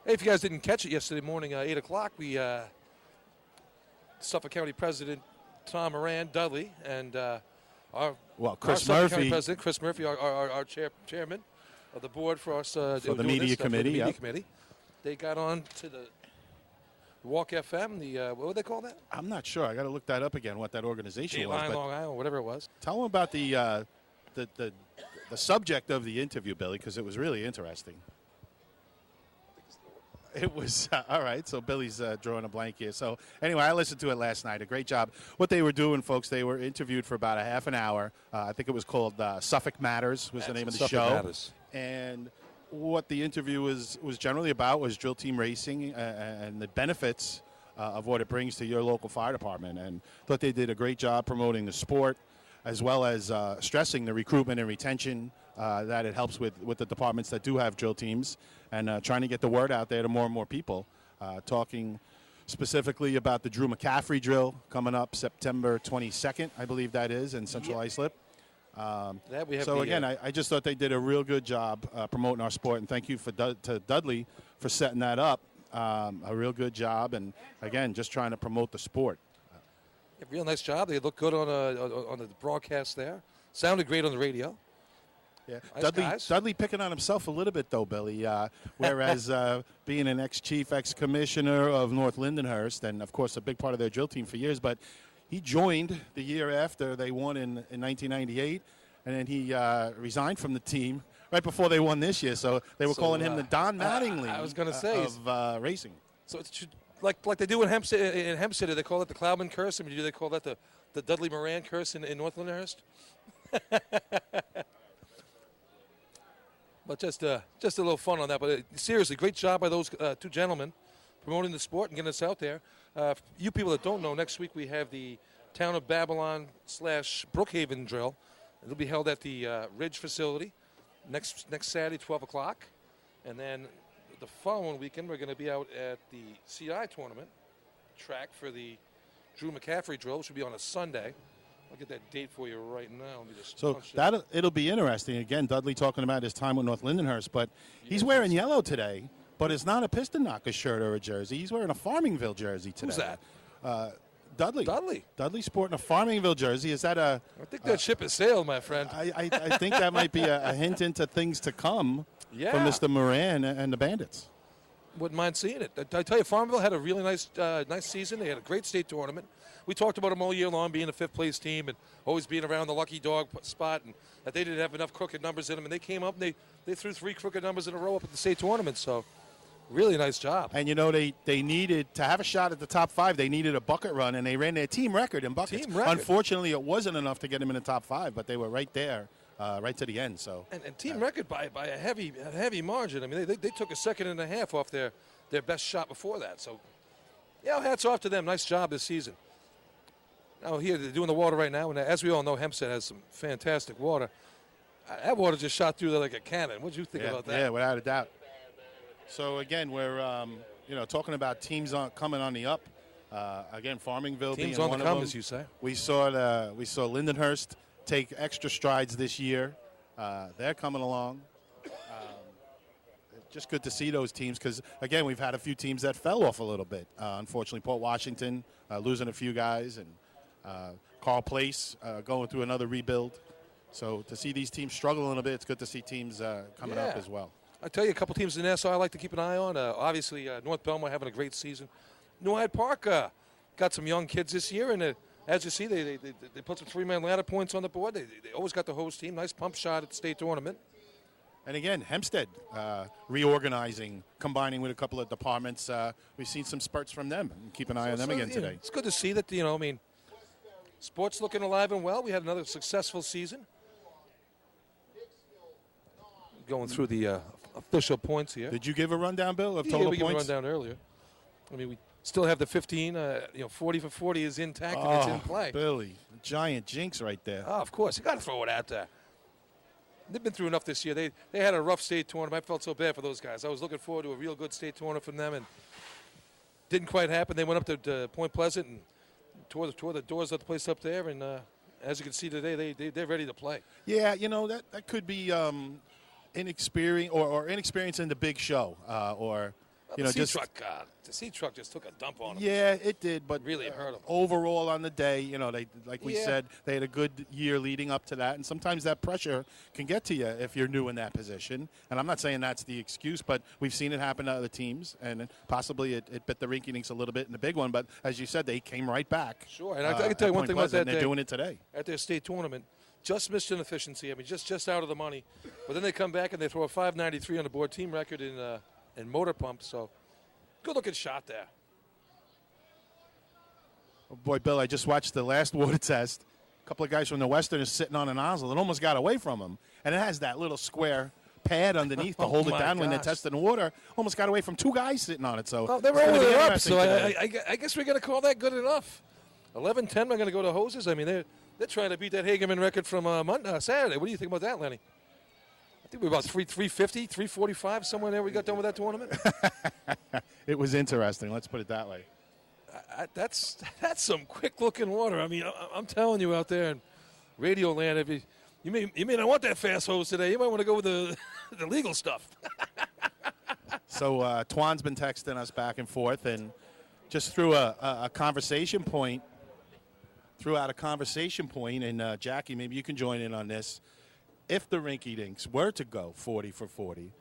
if you guys didn't catch it yesterday morning, 8 o'clock, we Suffolk County President Tom Moran Dudley and Chris our Suffolk Murphy, County President Chris Murphy, our chairman of the board for us for the media committee. Media committee. They got on to the Walk FM. The what would they call that? I'm not sure. I got to look that up again. What that organization was. Dateline, Long Island, whatever it was. Tell them about the subject of the interview, Billy, because it was really interesting. It was all right. So Billy's drawing a blank here. So anyway, I listened to it last night. A great job. What they were doing, folks, they were interviewed for about a half an hour. I think it was called Suffolk Matters was the name of the Suffolk show. Matters. And what the interview was generally about was drill team racing and the benefits of what it brings to your local fire department. And thought they did a great job promoting the sport, as well as stressing the recruitment and retention that it helps with the departments that do have drill teams, and trying to get the word out there to more and more people. Talking specifically about the Drew McCaffrey drill coming up September 22nd, I believe that is, in Central Islip. I just thought they did a real good job promoting our sport, and thank you to Dudley for setting that up. A real good job, and again, just trying to promote the sport. Yeah, real nice job. They looked good on the broadcast there. Sounded great on the radio. Yeah, Nice Dudley picking on himself a little bit though, Billy. Whereas being an ex-chief, ex-commissioner of North Lindenhurst, and of course a big part of their drill team for years, but he joined the year after they won in 1998, and then he resigned from the team right before they won this year. So they were calling him the Don Mattingly. I was going to say of racing. So it's like they do in Hempstead. In Hempstead, they call it the Cloudman curse. I mean, do they call that the Dudley Moran curse in North Lindenhurst? But just a little fun on that. But seriously, great job by those two gentlemen promoting the sport and getting us out there. You people that don't know, next week we have the Town of Babylon / Brookhaven drill. It'll be held at the Ridge facility next Saturday, 12 o'clock. And then the following weekend, we're going to be out at the CI tournament track for the Drew McCaffrey drill, which will be on a Sunday. I'll get that date for you right now. Let me just it'll be interesting. Again, Dudley talking about his time with North Lindenhurst, but he's wearing yellow today, but it's not a Piston Knocker shirt or a jersey. He's wearing a Farmingville jersey today. Who's that? Dudley. Dudley sporting a Farmingville jersey. Is that a... I think that ship has sailed, my friend. I think that might be a hint into things to come from Mr. Moran and the Bandits. Wouldn't mind seeing it. I tell you, Farmville had a really nice season. They had a great state tournament. We talked about them all year long, being a fifth-place team and always being around the lucky dog spot, and that they didn't have enough crooked numbers in them. And they came up and they threw 3 crooked numbers in a row up at the state tournament. So, really nice job. And, you know, they needed to have a shot at the top 5. They needed a bucket run, and they ran their team record in buckets. Unfortunately, it wasn't enough to get them in the top 5, but they were right there. Right to the end, so and team record by a heavy margin. I mean, they took a second and a half off their best shot before that. So, hats off to them. Nice job this season. Now here they're doing the water right now, and as we all know, Hempstead has some fantastic water. That water just shot through there like a cannon. What did you think about that? Yeah, without a doubt. So again, we're talking about teams coming on the up. Again, Farmingville teams being on one the of come, them. as you say. We saw Lindenhurst take extra strides this year. They're coming along. Just good to see those teams because, again, we've had a few teams that fell off a little bit. Unfortunately, Port Washington losing a few guys, and Carl Place going through another rebuild. So to see these teams struggle a little bit, it's good to see teams coming up as well. I tell you, a couple teams in Nassau I like to keep an eye on. Obviously, North Belmont having a great season. New Hyde Park got some young kids this year, and as you see, they put some 3-man ladder points on the board. They always got the host team. Nice pump shot at the state tournament. And again, Hempstead reorganizing, combining with a couple of departments. We've seen some spurts from them. Keep an eye on them again today. It's good to see that, sports looking alive and well. We had another successful season. Going through the official points here. Did you give a rundown, Bill, of total we points? Gave a rundown earlier. We still have the 15. 40 for 40 is intact and it's in play. Billy, giant jinx right there. Oh, of course. You got to throw it out there. They've been through enough this year. They had a rough state tournament. I felt so bad for those guys. I was looking forward to a real good state tournament from them, and didn't quite happen. They went up to Point Pleasant and tore the doors of the place up there, and as you can see today, they're ready to play. Yeah, that could be inexperienced or inexperienced in the big show, or the sea truck just took a dump on him. Yeah, it did, but really it hurt him. Overall on the day, they we Yeah. said, they had a good year leading up to that, and sometimes that pressure can get to you if you're new in that position. And I'm not saying that's the excuse, but we've seen it happen to other teams, and possibly it bit the Rinky-Dinks a little bit in the big one. But as you said, they came right back. Sure, and I can tell you one thing about that. They're doing it today at their state tournament. Just missed an efficiency. I mean, just out of the money. But then they come back and they throw a 593 on the board, team record in motor pump. So good looking shot there. Oh boy, Bill, I just watched the last water test. A couple of guys from the Western is sitting on a nozzle. It almost got away from them. And it has that little square pad underneath to hold it down when they're testing the water. Almost got away from two guys sitting on it. So well, they were only up, so I guess we're going to call that good enough. 11-10, we're going to go to hoses. I mean, they're trying to beat that Hagerman record from Saturday. What do you think about that, Lenny? I think we're about 350, 345, somewhere there we got done with that tournament. It was interesting. Let's put it that way. That's some quick-looking water. I mean, I'm telling you out there in Radio Land, if you may not want that fast hose today. You might want to go with the legal stuff. So Twan's been texting us back and forth, and just threw a conversation point. Threw out a conversation point, and Jackie, maybe you can join in on this. If the Rinky-Dinks were to go 40 for 40,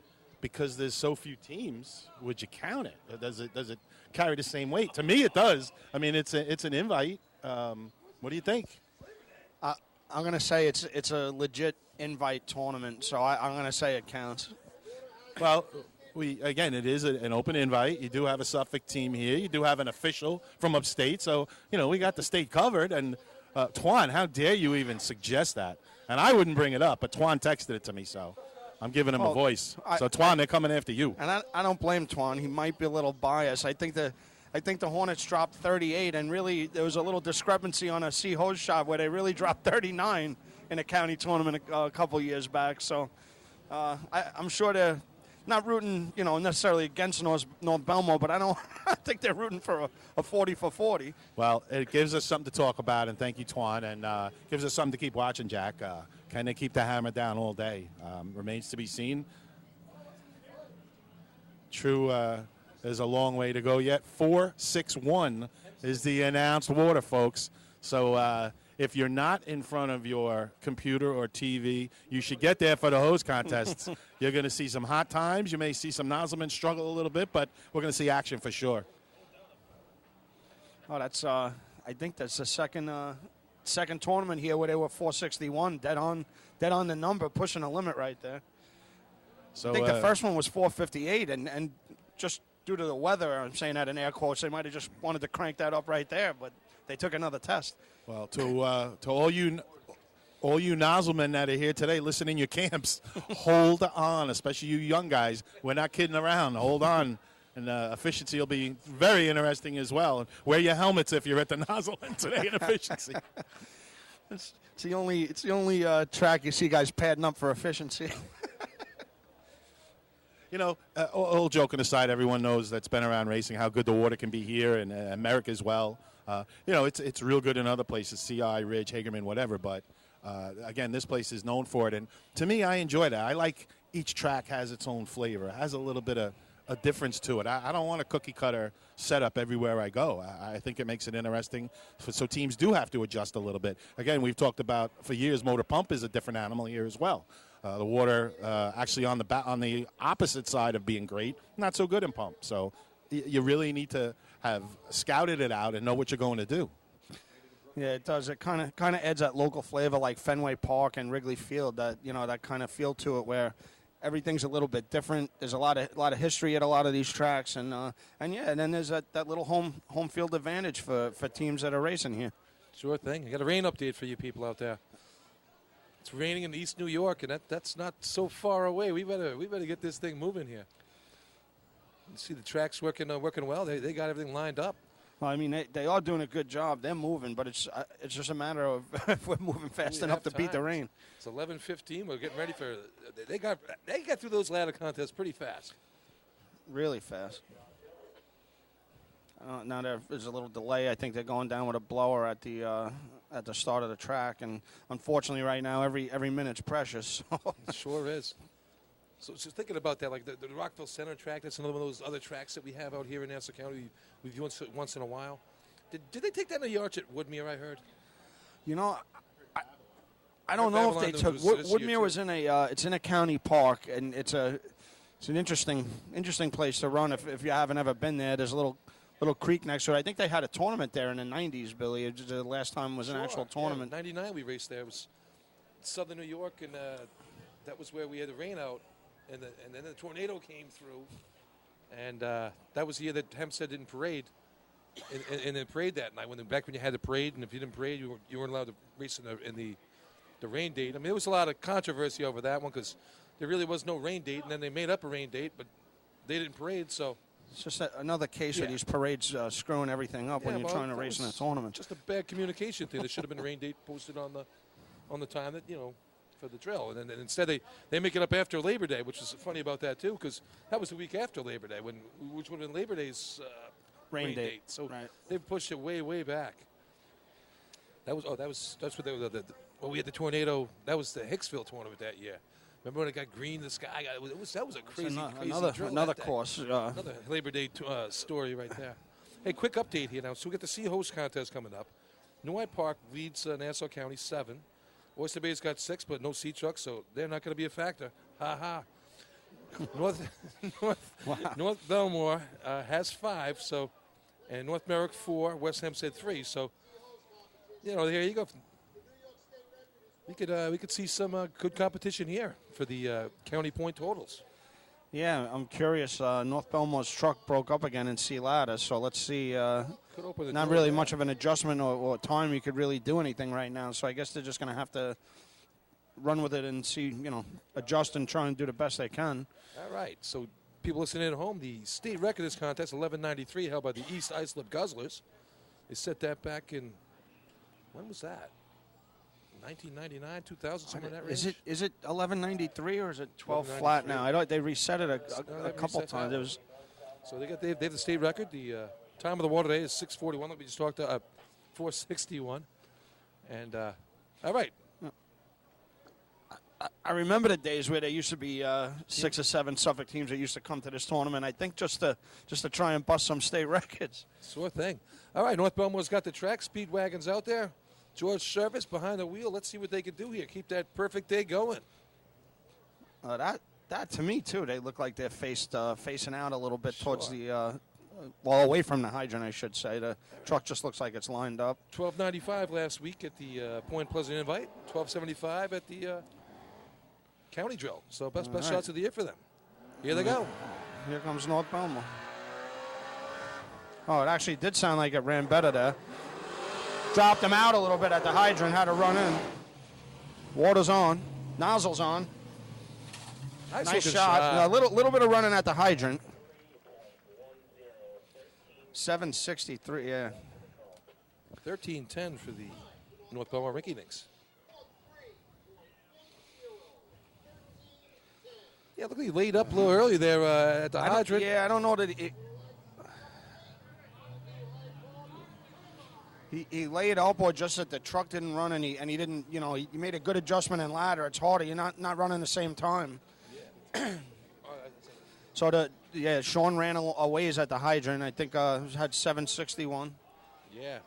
because there's so few teams, would you count it? Does it carry the same weight? To me, it does. I mean, it's an invite. What do you think? I'm going to say it's a legit invite tournament, so I'm going to say it counts. Well, it is an open invite. You do have a Suffolk team here. You do have an official from upstate. So, we got the state covered. And, Twan, how dare you even suggest that? And I wouldn't bring it up, but Twan texted it to me, so I'm giving him a voice. So, Twan, they're coming after you. And I don't blame Twan. He might be a little biased. I think the Hornets dropped 38, and really there was a little discrepancy on a C hose shot where they really dropped 39 in a county tournament a couple years back. So I'm sure they're not rooting, necessarily against North Belmo, but I think they're rooting for a 40 for 40. Well, it gives us something to talk about, and thank you, Twan, and gives us something to keep watching, Jack. Can they keep the hammer down all day? Remains to be seen. True, there's a long way to go yet. 4-6-1 is the announced water, folks. So if you're not in front of your computer or TV, you should get there for the hose contests. You're going to see some hot times. You may see some nozzlemen struggle a little bit, but we're going to see action for sure. Oh, that's I think that's the second tournament here where they were 461, dead on the number, pushing a limit right there. So I think the first one was 458, and just due to the weather, I'm saying that in air quotes, they might have just wanted to crank that up right there, but they took another test. Well, to all you nozzlemen that are here today, listen in your camps, hold on, especially you young guys. We're not kidding around. Hold on. And efficiency will be very interesting as well. And wear your helmets if you're at the nozzle end today in efficiency. It's the only track you see guys padding up for efficiency. All joking aside, everyone knows that's been around racing how good the water can be here in America as well. It's real good in other places, CI, Ridge, Hagerman, whatever. But, again, this place is known for it. And to me, I enjoy that. I like each track has its own flavor. It has a little bit of a difference to it. I don't want a cookie-cutter setup everywhere I go. I think it makes it interesting. So teams do have to adjust a little bit. Again, we've talked about for years motor pump is a different animal here as well. The water actually on the opposite side of being great, not so good in pump. So you really need to have scouted it out and know what you're going to do. Yeah, it does. It kind of adds that local flavor like Fenway Park and Wrigley Field, that kind of feel to it where everything's a little bit different. There's a lot of history at a lot of these tracks, and then there's that little home field advantage for teams that are racing here. Sure thing. I got a rain update for you people out there. It's raining in East New York, and that's not so far away. We better get this thing moving here. You see the tracks working well. They got everything lined up. Well, I mean, they are doing a good job. They're moving, but it's just a matter of if we're moving fast enough to beat the rain. It's 11:15. We're getting ready for. They got through those ladder contests pretty fast. Really fast. Now there's a little delay. I think they're going down with a blower at the start of the track, and unfortunately, right now every minute's precious. It sure is. So just thinking about that, like the Rockville Center track, that's another one of those other tracks that we have out here in Nassau County. We've used once in a while. Did they take that in the arch at Woodmere, I heard? You know, I don't know if they took Woodmere was in a it's in a county park, and it's an interesting place to run if you haven't ever been there. There's a little creek next to it. I think they had a tournament there in the 90s, Billy. The last time was an actual tournament. Yeah, 99 we raced there. It was Southern New York, and that was where we had the rain out, and then the tornado came through, and that was the year that Hempstead didn't parade. And then parade that night back when you had the parade, and if you didn't parade, you weren't allowed to race in the rain date. I mean, there was a lot of controversy over that one because there really was no rain date, and then they made up a rain date, but they didn't parade. So it's just another case of these parades screwing everything up when you're trying to race in a tournament. Just a bad communication thing. There should have been a rain date posted on the time that for the drill, and then instead they make it up after Labor Day, which is funny about that too, because that was the week after Labor Day, which would have been Labor Day's. Rain date. So they've pushed it way back. That's what we had the tornado. That was the Hicksville tournament that year. Remember when it got green? The sky. That was a crazy drill another course. Another Labor Day story right there. Hey, quick update here now. So we got the Sea Host contest coming up. New Park leads Nassau County 7. Oyster Bay's got 6, but no sea trucks, so they're not going to be a factor. Ha ha. North Belmore has 5, so. And North Merrick 4, West Hempstead 3. So, there you go. We could see some good competition here for the county point totals. Yeah, I'm curious. North Belmore's truck broke up again in Sea Ladder, so let's see. Not really much of an adjustment or time you could really do anything right now. So I guess they're just going to have to run with it and see, adjust and try and do the best they can. All right. So. People listening at home, the state record of this contest, 1193, held by the East Islip Guzzlers. They set that back in, when was that? 1999, 2000, somewhere in that range? Is it 1193 or is it 12 flat now? I don't. They reset it a couple times. It was. So they have the state record. The time of the water today is 6:41. Like we just talked about, 4:61. And all right. I remember the days where there used to be 6 or 7 Suffolk teams that used to come to this tournament. I think just to try and bust some state records. Sure thing. All right, North Belmore's got the track. Speed wagons out there. George Service behind the wheel. Let's see what they can do here. Keep that perfect day going. That to me too. They look like they're facing out a little bit towards the away from the hydrant, I should say. The truck just looks like it's lined up. 1295 last week at the Point Pleasant Invite. 1275 at the. County drill. So best shots of the year for them. Here they go. Here comes North Belmore. Oh, it actually did sound like it ran better there. Dropped him out a little bit at the hydrant. Had to run in. Water's on. Nozzle's on. Nice shot. A little bit of running at the hydrant. 763, yeah. 13:10 for the North Belmore Rinky Dinks. Yeah, look, he laid up a little early there at the hydrant. I don't know that he laid up or just that the truck didn't run and he didn't, he made a good adjustment in ladder. It's harder. You're not running the same time. Yeah. So Sean ran a ways at the hydrant. I think had 761. Yeah.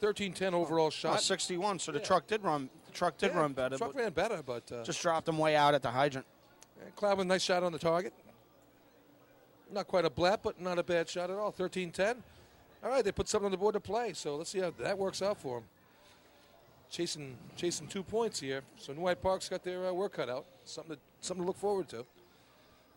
13:10 overall shot. 61. So the truck did run. The truck did run better. The truck ran better, but just dropped him way out at the hydrant. Cloud with a nice shot on the target. Not quite a blat, but not a bad shot at all. 13:10. All right, they put something on the board to play, so let's see how that works out for them. Chasing 2 points here. So New Park's got their work cut out. Something to look forward to.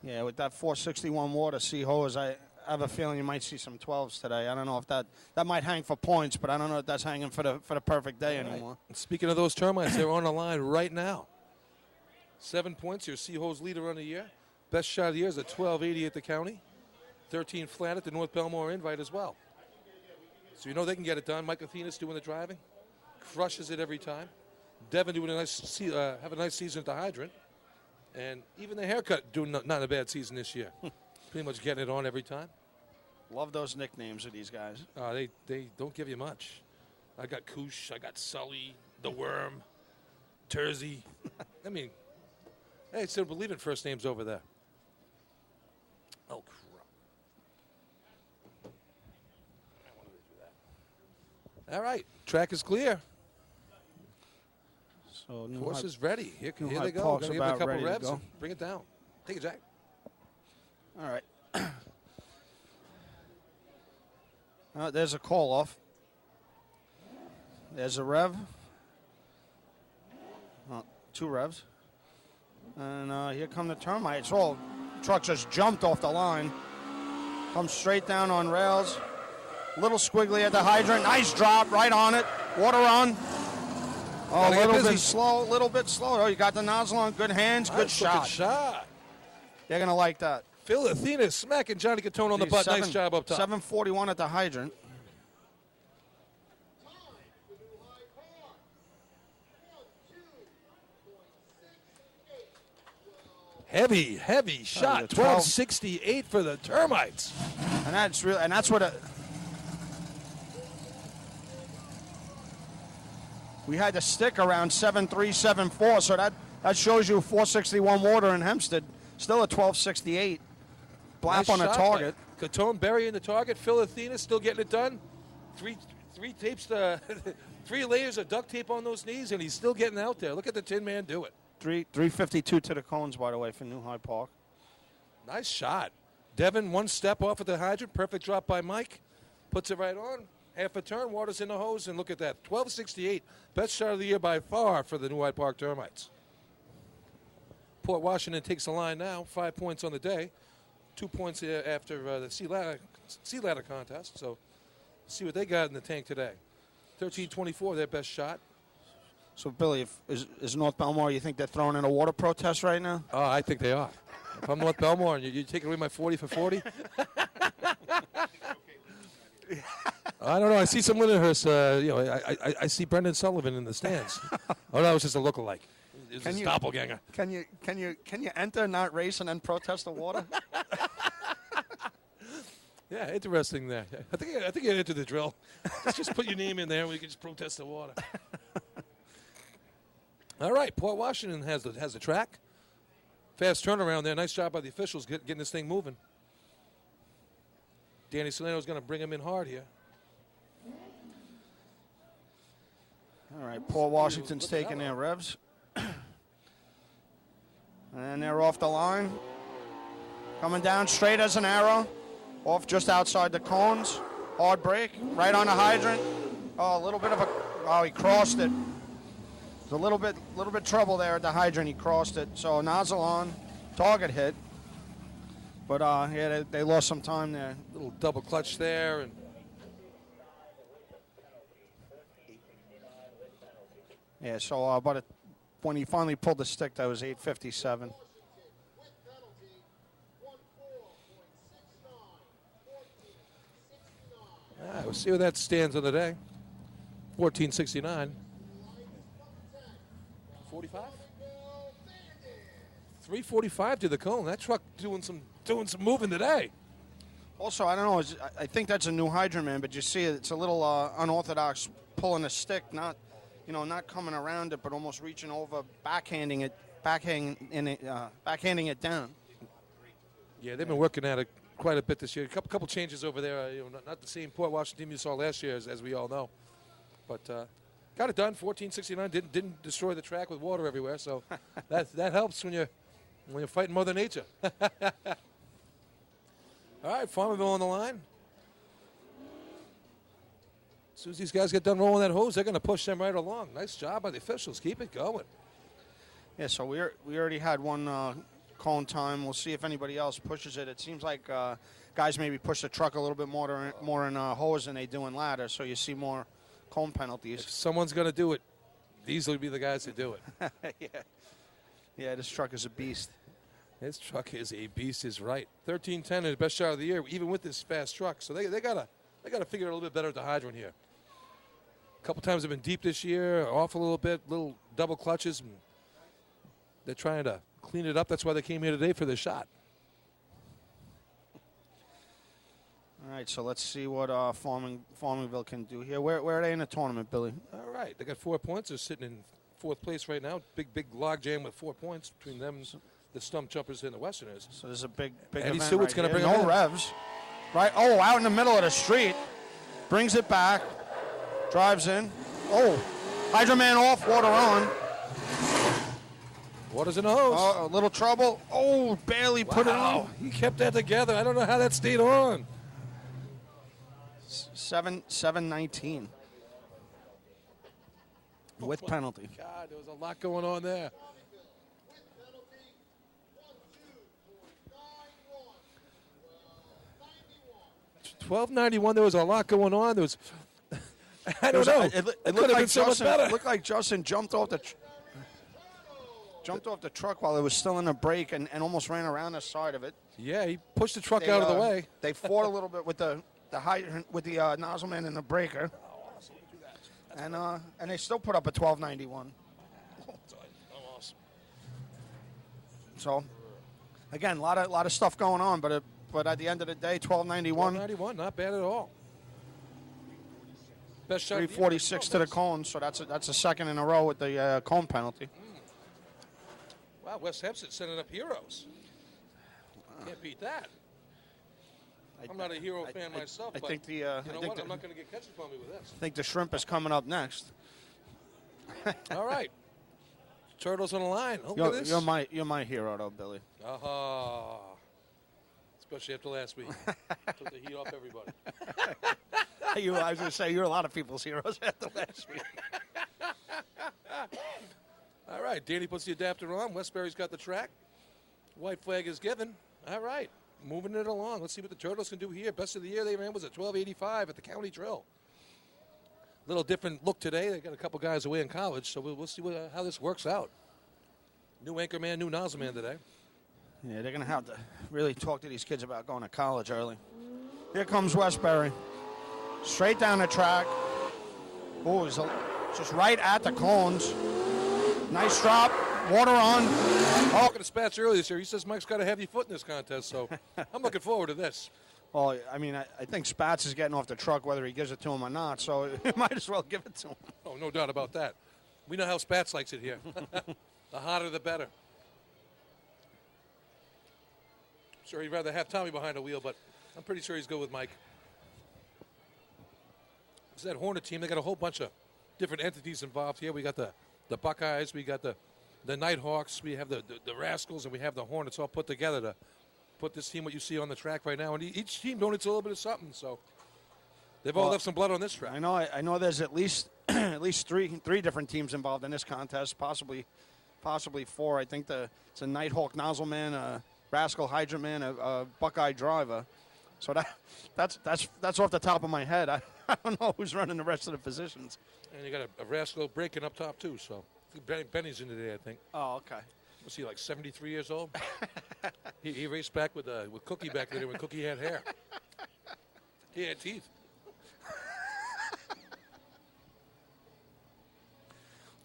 Yeah, with that 461 water, Sea Hose, I have a feeling you might see some 12s today. I don't know if that might hang for points, but I don't know if that's hanging for the perfect day anymore. Right. Speaking of those termites, they're on the line right now. 7 points here. Sea Hose leader on the year. Best shot of the year is a 1280 at the county. 13 flat at the North Belmore Invite as well. So they can get it done. Mike Athena's doing the driving. Crushes it every time. Devin doing have a nice season at the hydrant. And even the haircut doing not a bad season this year. Pretty much getting it on every time. Love those nicknames of these guys. They don't give you much. I got Koosh. I got Sully. The Worm. Tersey. I mean, hey, still believe in first names over there. Oh, crap. All right. Track is clear. So Horse is ready. Here New they Hyde go. Park's Gonna give it a about couple ready to revs go. and bring it down. Take it, Jack. All right. There's a call off. There's a rev. 2 revs. And here come the termites. Oh, truck just jumped off the line. Comes straight down on rails. Little squiggly at the hydrant. Nice drop right on it. Water on. Oh, a little bit slow. Oh, you got the nozzle on. Good hands. Good shot. They're going to like that. Phil Athena smacking Johnny Catone on the butt. Nice job up top. 7:41 at the hydrant. Heavy shot. 1268 for the termites. And that's what we had the stick around 7.374, so that shows you 461 water in Hempstead. Still a 1268. Blap Nice on the shot target. by Catone burying the target. Phil Athena still getting it done. Three tapes, 3 layers of duct tape on those knees, and he's still getting out there. Look at the Tin Man do it. 352 to the cones, by the way, for New Hyde Park. Nice shot. Devin, 1 step off at the hydrant. Perfect drop by Mike. Puts it right on. Half a turn, water's in the hose, and look at that. 1268. Best shot of the year by far for the New Hyde Park Termites. Port Washington takes the line now. 5 points on the day. 2 points after the sea ladder contest. So see what they got in the tank today. 13-24, their best shot. So, Billy, is North Belmore, you think they're throwing in a water protest right now? Oh, I think they are. If I'm North Belmore and you taking away my 40 for 40? I don't know. I see some Lindenhurst. I see Brendan Sullivan in the stands. Oh, no, it was just a lookalike. It was a doppelganger. Can you enter, not race, and then protest the water? Yeah, interesting there. I think you enter the drill. Just put your name in there and we can just protest the water. All right, Port Washington has the track. Fast turnaround there. Nice job by the officials getting this thing moving. Danny Salerno's going to bring him in hard here. All right, Port Washington's taking their revs. And they're off the line. Coming down straight as an arrow. Off just outside the cones. Hard break. Right on the hydrant. Oh, a little bit of a... Oh, he crossed it. There's a little bit trouble there at the hydrant. He crossed it. So nozzle on. Target hit. But, yeah, they lost some time there. Little double clutch there. And yeah, so when he finally pulled the stick, that was 8:57. we'll see where that stands on the day. 14:69. 45? 3:45 to the cone. That truck doing some moving today. Also, I don't know. I think that's a new hydrant, man. But you see, it's a little unorthodox pulling a stick, not coming around it, but almost reaching over, backhanding it down. Yeah, they've been working at it quite a bit this year. A couple changes over there. Not the same Port Washington team you saw last year, as we all know. But got it done. 14:69. Didn't destroy the track with water everywhere. So that helps when you're fighting Mother Nature. All right, Farmerville on the line. As soon as these guys get done rolling that hose, they're going to push them right along. Nice job by the officials. Keep it going. Yeah, so we already had one cone time. We'll see if anybody else pushes it. It seems like guys maybe push the truck a little bit more in hose than they do in ladder, so you see more cone penalties. If someone's going to do it, these will be the guys that do it. Yeah, this truck is a beast. This truck is a beast, is right. 13:10 is the best shot of the year, even with this fast truck. So they gotta figure it a little bit better at the hydrant here. A couple times they've been deep this year, off a little bit, little double clutches. And they're trying to clean it up. That's why they came here today for the shot. All right, so let's see what Farmingville can do here. Where are they in the tournament, Billy? All right, they got 4 points. They're sitting in fourth place right now. Big log jam with 4 points between them. the stump jumpers and the Westerners. So there's a big Eddie event Stewart's right gonna here. bring him no in. revs. Right. Oh, out in the middle of the street. Brings it back. Drives in. Oh, Hydro Man off, water on. Water's in the hose. Oh, a little trouble. Oh, barely put it on. He kept that together. I don't know how that stayed on. 7-19. With penalty. God, there was a lot going on there. $12.91. There was a lot going on. There was. I don't know. It could looked have like been so much Justin. better. It looked like Justin jumped off the truck while it was still in a break and almost ran around the side of it. Yeah, he pushed the truck out of the way. They fought a little bit with the nozzle man and the breaker, and they still put up a 12.91. So, again, a lot of stuff going on, but at the end of the day, 12.91. 12.91, not bad at all. Best shot. 3:46 to the cone, so that's a second in a row with the cone penalty. Wow, West Hempstead sending up heroes. Can't beat that. I'm not a hero fan myself, but think the you know I think what? the, I'm not going to get catches on me with this. I think the shrimp is coming up next. All right. Turtles on the line. Look at this. You're my hero, though, Billy. Uh-huh. Especially after last week. Took the heat off everybody. I was going to say, you're a lot of people's heroes after last week. All right, Danny puts the adapter on. Westbury's got the track. White flag is given. All right, moving it along. Let's see what the Turtles can do here. Best of the year they ran was at 12.85 at the county drill. Little different look today. They got a couple guys away in college, so we'll see how this works out. New anchor man, new nozzle man today. Yeah, they're going to have to really talk to these kids about going to college early. Here comes Westbury. Straight down the track. Oh, he's just right at the cones. Nice drop. Water on. Talking to Spats earlier this year, he says Mike's got a heavy foot in this contest, so I'm looking forward to this. Well, I mean, I think Spats is getting off the truck whether he gives it to him or not, so you might as well give it to him. Oh, no doubt about that. We know how Spats likes it here. The hotter, the better. Sure, he'd rather have Tommy behind the wheel, but I'm pretty sure he's good with Mike. It's that Hornet team. They got a whole bunch of different entities involved here. We got the Buckeyes, we got the Nighthawks, we have the Rascals, and we have the Hornets all put together to put this team, what you see on the track right now. And each team donates a little bit of something, so they've all left some blood on this track. I know there's at least three different teams involved in this contest, possibly four. I think it's a Nighthawk nozzle man, a Rascal hydrant man, a Buckeye driver. So that's off the top of my head. I don't know who's running the rest of the positions. And you got a Rascal breaking up top, too, so Benny's in today, I think. Oh, okay. Was he like 73 years old? he raced back with Cookie back there when Cookie had hair. He had teeth.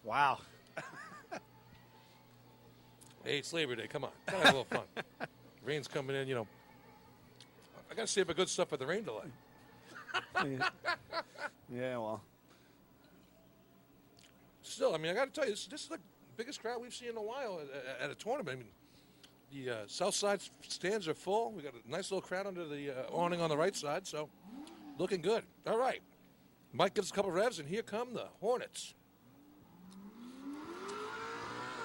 Wow. Hey, it's Labor Day. Come on. Gotta have a little fun. Rain's coming in, I got to save my good stuff for the rain delay. Yeah, well. Still, I mean, I got to tell you, this is the biggest crowd we've seen in a while at a tournament. I mean, the south side stands are full. We got a nice little crowd under the awning on the right side, so looking good. All right. Mike gives a couple revs, and here come the Hornets.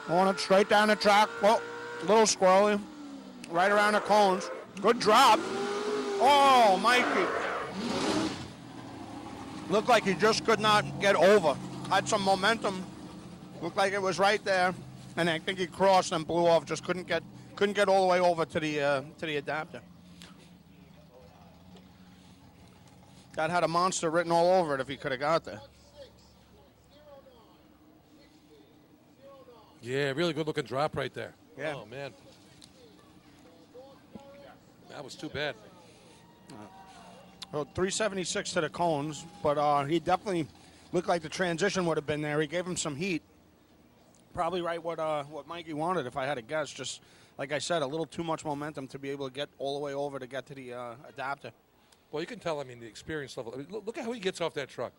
Hornets straight down the track. Well, a little squirrely. Right around the cones. Good drop. Oh, Mikey. Looked like he just could not get over. Had some momentum. Looked like it was right there. And I think he crossed and blew off. Just couldn't get all the way over to the adapter. That had a monster written all over it if he could have got there. Yeah, really good looking drop right there. Yeah. Oh, man. That was too bad. Well, 376 to the cones, but he definitely looked like the transition would have been there. He gave him some heat. Probably right what Mikey wanted, if I had to guess. Just, like I said, a little too much momentum to be able to get all the way over to get to the adapter. Well, you can tell, I mean, the experience level. I mean, look at how he gets off that truck.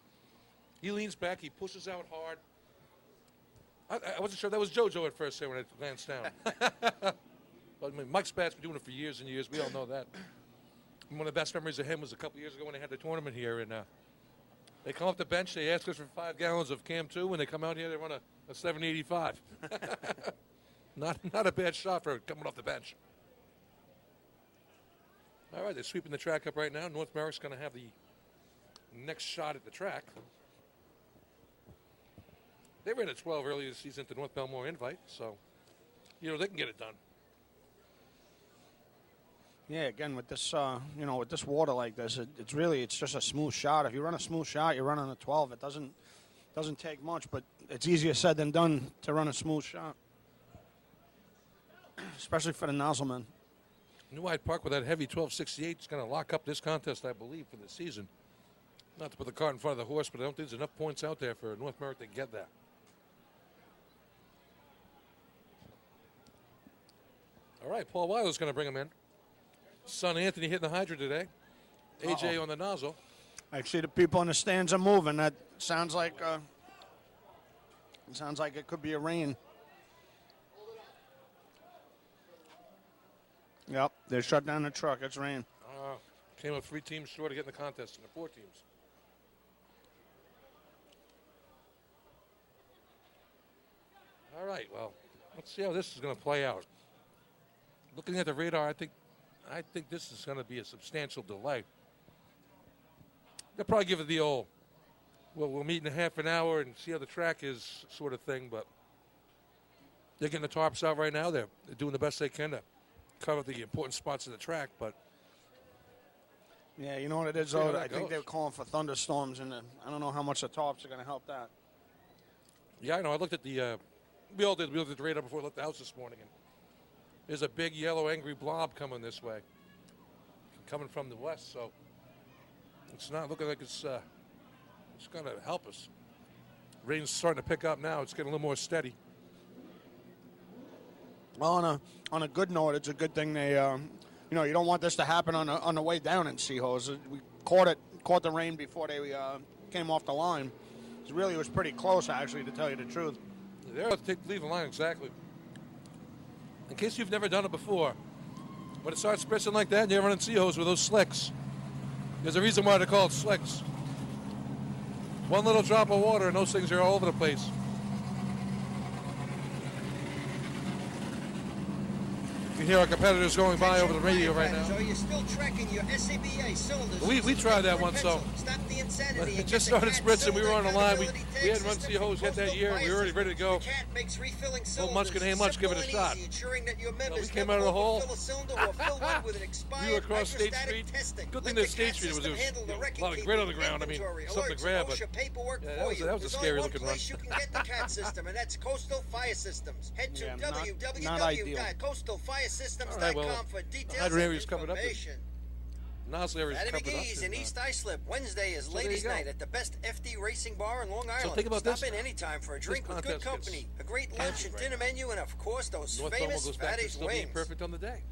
He leans back. He pushes out hard. I wasn't sure. That was JoJo at first there when it glanced down. But, I mean, Mike Spath's been doing it for years and years. We all know that. And one of the best memories of him was a couple years ago when they had the tournament here. And they come off the bench. They ask us for 5 gallons of Cam 2. When they come out here, they run a 785. Not a bad shot for coming off the bench. All right, they're sweeping the track up right now. North Merrick's going to have the next shot at the track. They ran a 12 earlier this season at the North Belmore Invite, so, they can get it done. Yeah, again, with this, with this water like this, it's just a smooth shot. If you run a smooth shot, you're running a 12. It doesn't take much, but it's easier said than done to run a smooth shot, especially for the nozzlemen. New Hyde Park with that heavy 1268 is going to lock up this contest, I believe, for the season. Not to put the cart in front of the horse, but I don't think there's enough points out there for North Merrick to get that. All right, Paul Weiler's going to bring him in. Son Anthony hitting the hydrant today. AJ on the nozzle. I see the people in the stands are moving. That sounds like it could be a rain. Yep, they shut down the truck. It's rain. Came up 3 teams short of getting the contest, and the 4 teams. All right, well, let's see how this is going to play out. Looking at the radar, I think this is going to be a substantial delay. They'll probably give it the old, we'll meet in a half an hour and see how the track is sort of thing, but they're getting the tarps out right now. They're doing the best they can to cover the important spots of the track, but... Yeah, you know what it is, though? I think they're calling for thunderstorms, and I don't know how much the tarps are going to help that. Yeah, I know. I looked at the... We all did. We looked at the radar before we left the house this morning, and there's a big yellow angry blob coming this way, coming from the west, so it's not looking like it's going to help us. Rain's starting to pick up now. It's getting a little more steady. Well, on a good note, it's a good thing they, you don't want this to happen on the way down in Seahose. We caught the rain before they came off the line. It was pretty close, actually, to tell you the truth. They're going to leave the line, exactly. In case you've never done it before, when it starts spritzing like that and you're running Seahose with those slicks, there's a reason why they're called slicks. One little drop of water and those things are all over the place. You can hear our competitors going by over the radio right now. Are you still tracking your SCBA cylinders? We tried that one, so it just started spritzing. We were on the line. We hadn't run Seahose yet that year. We were already ready to go. Well, Munchkin, hey, Munch, give it a shot. We came out of the hole. We were across State Street. Good thing that State Street was a lot of grit on the ground. I mean, something to grab, but that was a scary looking run. You can get the CAT system, and that's Coastal Fire Systems. Head to www.coastalfiresystems.com for details and information. Nozzle area's Patty covered up. McGee's in East Islip. Wednesday is ladies' night at the best FD racing bar in Long Island. So think about Stop this. in anytime for a drink with good company, a great lunch and dinner menu, and of course those North famous goes back to Fatty's still being wings. perfect on the day.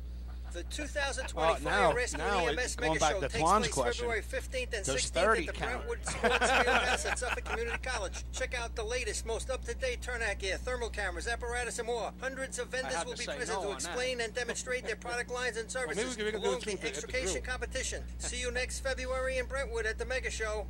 The 2020 now Fire Rescue it's EMS going Mega back Show to takes Twan's place question. February 15th and Does 16th 30 at the count? Brentwood Sports Fieldhouse at Suffolk Community College. Check out the latest, most up-to-date turnout gear, thermal cameras, apparatus, and more. Hundreds of vendors will be present to explain and demonstrate their product lines and services, we can do along it with at the the extrication grill. competition. See you next February in Brentwood at the Mega Show.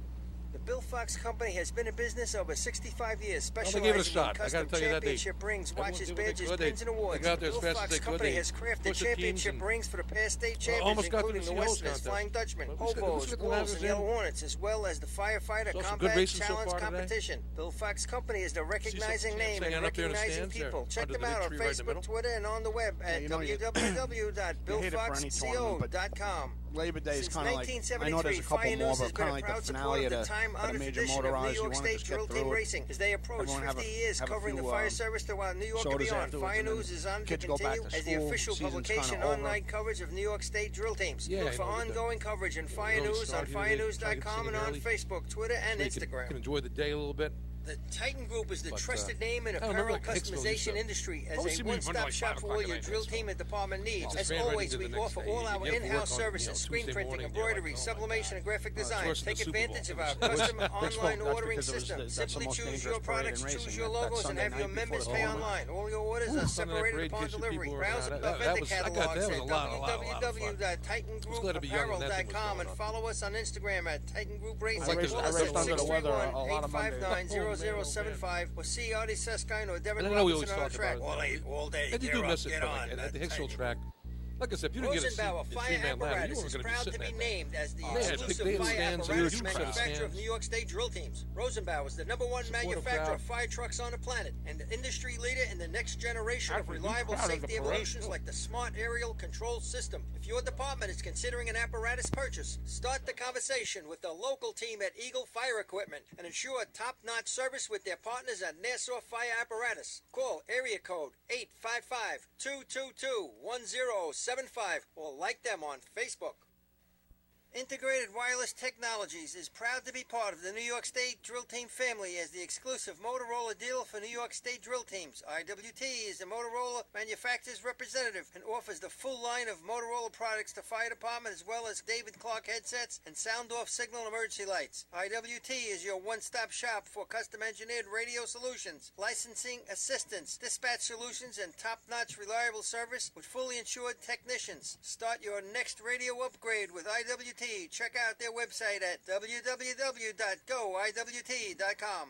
The Bill Fox Company has been in business over 65 years, they gave it a specializing in shot. I custom gotta tell you that they- championship rings, everyone watches, did what they badges, could. pins, and They awards. got out there The as Bill fast as Fox they could. Company They has crafted pushed the teams championship and rings for the past state almost champions, got to including the the COs Westerners, contest. Flying Dutchmen, Well, let's Hobos, get the Wolves, ladders and in. Yellow Hornets, as well as the Firefighter Saw some good Combat racing so Challenge far today. competition. Bill Fox Company is the recognizing some name champs and hanging up there in the recognizing stands there, people. Check under them the big out on tree right in the Facebook, middle. Twitter, and on the web at you know, you hit it for any tournament, but www.billfoxco.com. Labor Day is Since kind of like, I know there's a 1973, couple Fire more, News but has kind been of a like the proud finale supporter of of the time-honored major tradition of New motorized. You York want to State just Drill get Team through it. Racing. As they approach Everyone 50 years have a covering the few, fire service throughout New York and sodas beyond, afterwards, Fire and then News is honored to kids go back continue to as the school, official season's publication kinda over. online coverage of New York State drill teams. Yeah, Look I for know, but ongoing coverage in Fire early News on start here, they try to get firenews.com and singing on early. Facebook, Twitter, and So you can Instagram. enjoy the day a little bit. The Titan Group is the But, trusted name in I don't remember, apparel like, Hicksville used customization to- industry as Always a seemed to be run one-stop like shop 5 for o'clock all at your night, drill so. team and department needs. Just As ran right always, into we the next offer day. all You our get to work in-house on, services, screen Tuesday printing, morning, you're like, embroidery, oh, my sublimation, God. and graphic It's design. worse than Take the Super advantage Bowl. of our It was- custom That's online that's ordering because it was system. that's the Simply most choose dangerous your parade in products, racing, choose your that logos, and Sunday have your night before members the pay tournament. online. All your orders Ooh, are Sunday night separated parade upon gets you delivery. people Browse around. the That vendor was- I got catalogs that was at a lot of fun. www.titangroup Glad to be young when that thing was apparel.com going and on. follow us on Instagram at Titan Group Racing. I raced Call us under at the weather a lot of Mondays. 631-859-0075 or see Artie Seskine or Devin And I know we Robinson always on the talk track. about it. All day. And you Gear do up, miss it, get but on. like, at the Hicksville Titan track. Like I said, if you didn't get a seat, Rosenbauer the Fire three-man ladder, you Apparatus weren't is going to be proud to sitting be at that. named as the They had exclusive big fire stands, apparatus huge manufacturer of stands. New York State drill teams. Rosenbauer is the #1 manufacturer crowd. of fire trucks on the planet and the industry leader in the next generation of Actually, who's reliable proud of the safety parade? evolutions like the smart aerial control system. If your department is considering an apparatus purchase, start the conversation with the local team at Eagle Fire Equipment and ensure top-notch service with their partners at Nassau Fire Apparatus. Call area code 855-222-1075 or like them on Facebook. Integrated Wireless Technologies is proud to be part of the New York State Drill Team family as the exclusive Motorola dealer for New York State drill teams. IWT is the Motorola manufacturer's representative and offers the full line of Motorola products to fire department as well as David Clark headsets and sound-off signal emergency lights. IWT is your one-stop shop for custom-engineered radio solutions, licensing assistance, dispatch solutions, and top-notch reliable service with fully insured technicians. Start your next radio upgrade with IWT. Check out their website at www.goiwt.com.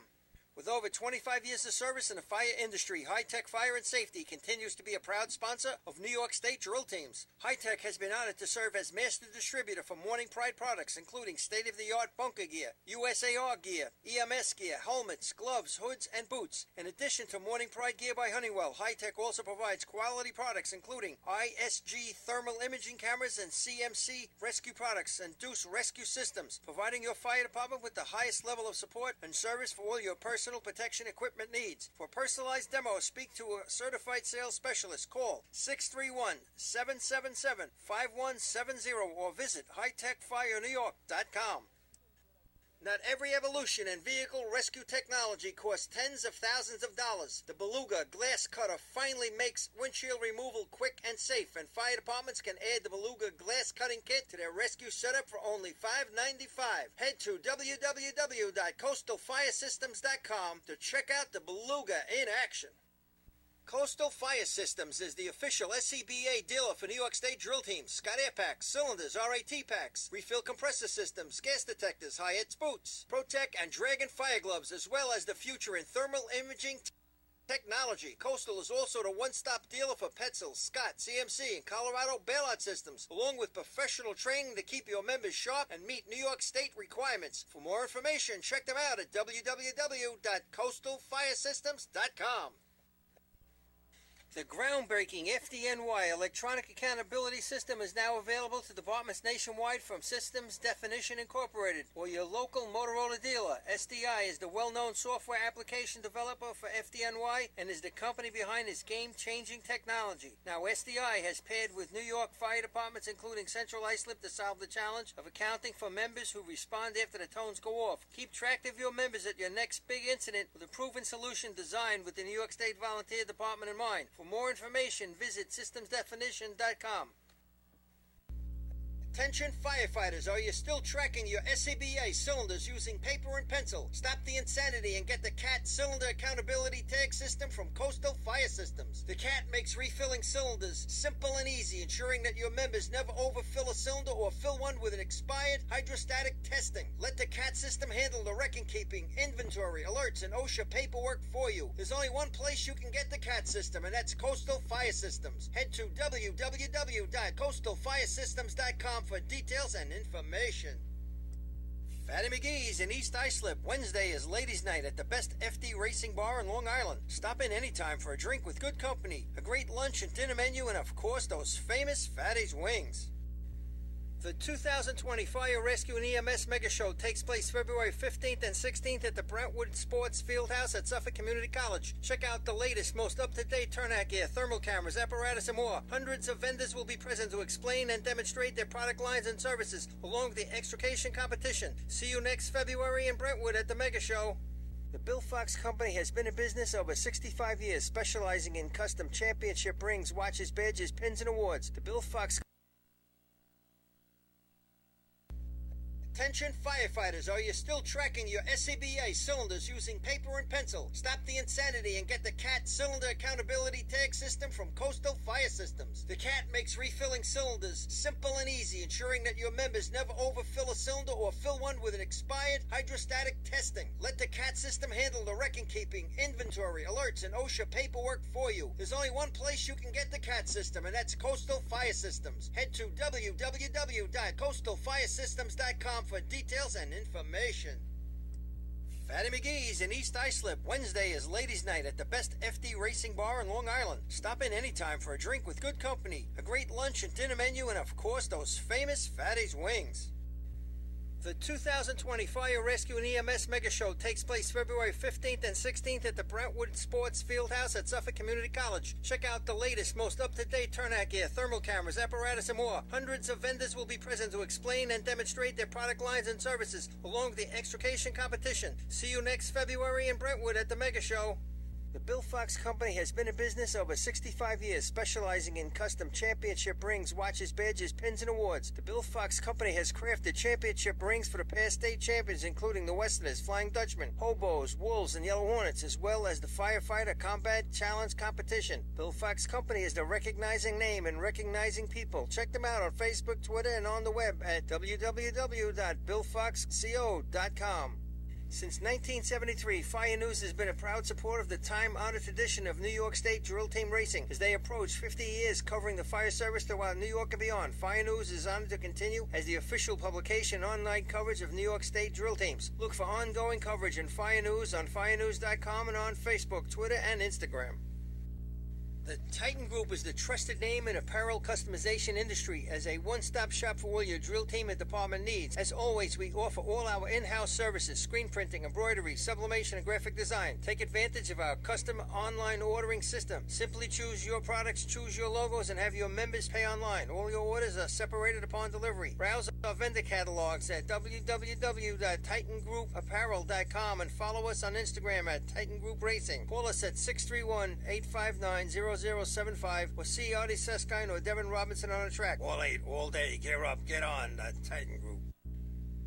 With over 25 years of service in the fire industry, High Tech Fire and Safety continues to be a proud sponsor of New York State drill teams. High Tech has been honored to serve as master distributor for Morning Pride products, including state-of-the-art bunker gear, USAR gear, EMS gear, helmets, gloves, hoods, and boots. In addition to Morning Pride gear by Honeywell, High Tech also provides quality products, including ISG thermal imaging cameras and CMC rescue products and Deuce rescue systems, providing your fire department with the highest level of support and service for all your personal protection equipment needs. For personalized demos, speak to a certified sales specialist. Call 631-777-5170 or visit hightechfirenewyork.com. Not every evolution in vehicle rescue technology costs tens of thousands of dollars. The Beluga Glass Cutter finally makes windshield removal quick and safe, and fire departments can add the Beluga Glass Cutting Kit to their rescue setup for only $5.95. Head to www.coastalfiresystems.com to check out the Beluga in action. Coastal Fire Systems is the official SCBA dealer for New York State drill teams. Scott Air Packs, cylinders, RAT packs, refill compressor systems, gas detectors, Hyatt's boots, Protec and Dragon fire gloves, as well as the future in thermal imaging technology. Coastal is also the one-stop dealer for Petzl, Scott, CMC, and Colorado bailout systems, along with professional training to keep your members sharp and meet New York State requirements. For more information, check them out at www.coastalfiresystems.com. The groundbreaking FDNY electronic accountability system is now available to departments nationwide from Systems Definition Incorporated or your local Motorola dealer. SDI is the well-known software application developer for FDNY and is the company behind this game-changing technology. Now, SDI has paired with New York fire departments, including Central Islip, to solve the challenge of accounting for members who respond after the tones go off. Keep track of your members at your next big incident with a proven solution designed with the New York State Volunteer Department in mind. For more information, visit systemsdefinition.com. Attention firefighters, are you still tracking your SCBA cylinders using paper and pencil? Stop the insanity and get the CAT Cylinder Accountability Tag System from Coastal Fire Systems. The CAT makes refilling cylinders simple and easy, ensuring that your members never overfill a cylinder or fill one with an expired hydrostatic testing. Let the CAT system handle the record-keeping, inventory, alerts, and OSHA paperwork for you. There's only one place you can get the CAT system, and that's Coastal Fire Systems. Head to www.coastalfiresystems.com for details and information. Fatty McGee's in East Islip. Wednesday is Ladies' Night at the best FD Racing Bar in Long Island. Stop in anytime for a drink with good company, a great lunch and dinner menu, and of course those famous Fatty's wings. The 2020 Fire Rescue and EMS Mega Show takes place February 15th and 16th at the Brentwood Sports Fieldhouse at Suffolk Community College. Check out the latest, most up-to-date turnout gear, thermal cameras, apparatus, and more. Hundreds of vendors will be present to explain and demonstrate their product lines and services, along with the extrication competition. See you next February in Brentwood at the Mega Show. The Bill Fox Company has been in business over 65 years, specializing in custom championship rings, watches, badges, pins, and awards. The Bill Fox. Attention firefighters, are you still tracking your SCBA cylinders using paper and pencil? Stop the insanity and get the CAT Cylinder Accountability Tag System from Coastal Fire Systems. The CAT makes refilling cylinders simple and easy, ensuring that your members never overfill a cylinder or fill one with an expired hydrostatic testing. Let the CAT system handle the record keeping, inventory, alerts, and OSHA paperwork for you. There's only one place you can get the CAT system, and that's Coastal Fire Systems. Head to www.coastalfiresystems.com for details and information. Fatty McGee's in East Islip. Wednesday is ladies' night at the best FD Racing Bar in Long Island. Stop in anytime for a drink with good company, a great lunch and dinner menu, and of course those famous Fatty's wings. The 2020 Fire Rescue and EMS Mega Show takes place February 15th and 16th at the Brentwood Sports Fieldhouse at Suffolk Community College. Check out the latest, most up-to-date turnout gear, thermal cameras, apparatus, and more. Hundreds of vendors will be present to explain and demonstrate their product lines and services, along with the extrication competition. See you next February in Brentwood at the Mega Show. The Bill Fox Company has been in business over 65 years, specializing in custom championship rings, watches, badges, pins, and awards. The Bill Fox Company has crafted championship rings for the past state champions, including the Westerners, Flying Dutchmen, Hobos, Wolves, and Yellow Hornets, as well as the Firefighter Combat Challenge Competition. Bill Fox Company is the recognizing name and recognizing people. Check them out on Facebook, Twitter, and on the web at www.billfoxco.com. Since 1973, Fire News has been a proud supporter of the time-honored tradition of New York State drill team racing. As they approach 50 years covering the fire service throughout New York and beyond, Fire News is honored to continue as the official publication and online coverage of New York State drill teams. Look for ongoing coverage in Fire News on firenews.com and on Facebook, Twitter, and Instagram. The Titan Group is the trusted name in apparel customization industry as a one-stop shop for all your drill team and department needs. As always, we offer all our in-house services, screen printing, embroidery, sublimation, and graphic design. Take advantage of our custom online ordering system. Simply choose your products, choose your logos, and have your members pay online. All your orders are separated upon delivery. Browse our vendor catalogs at www.titangrouapparel.com and follow us on Instagram at Titan Group Racing. Call us at 631-859-0075 or see Artie Seskine or Devin Robinson on the track. All 8, all day. Get up, get on. The Titan Group.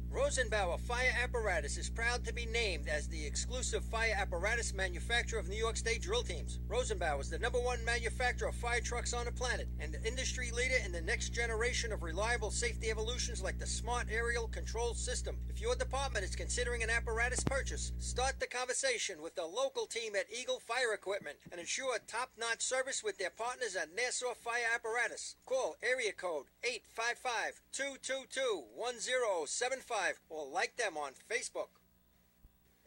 Rosenbauer Fire Apparatus is proud to be named as the exclusive fire apparatus manufacturer of New York State drill teams. Rosenbauer is the #1 manufacturer of fire trucks on the planet and the industry leader in the next generation of reliable safety evolutions like the Smart Aerial Control System. If your department is considering an apparatus purchase, start the conversation with the local team at Eagle Fire Equipment and ensure top-notch service with their partners at Nassau Fire Apparatus. Call area code 855-222-1075 or like them on Facebook.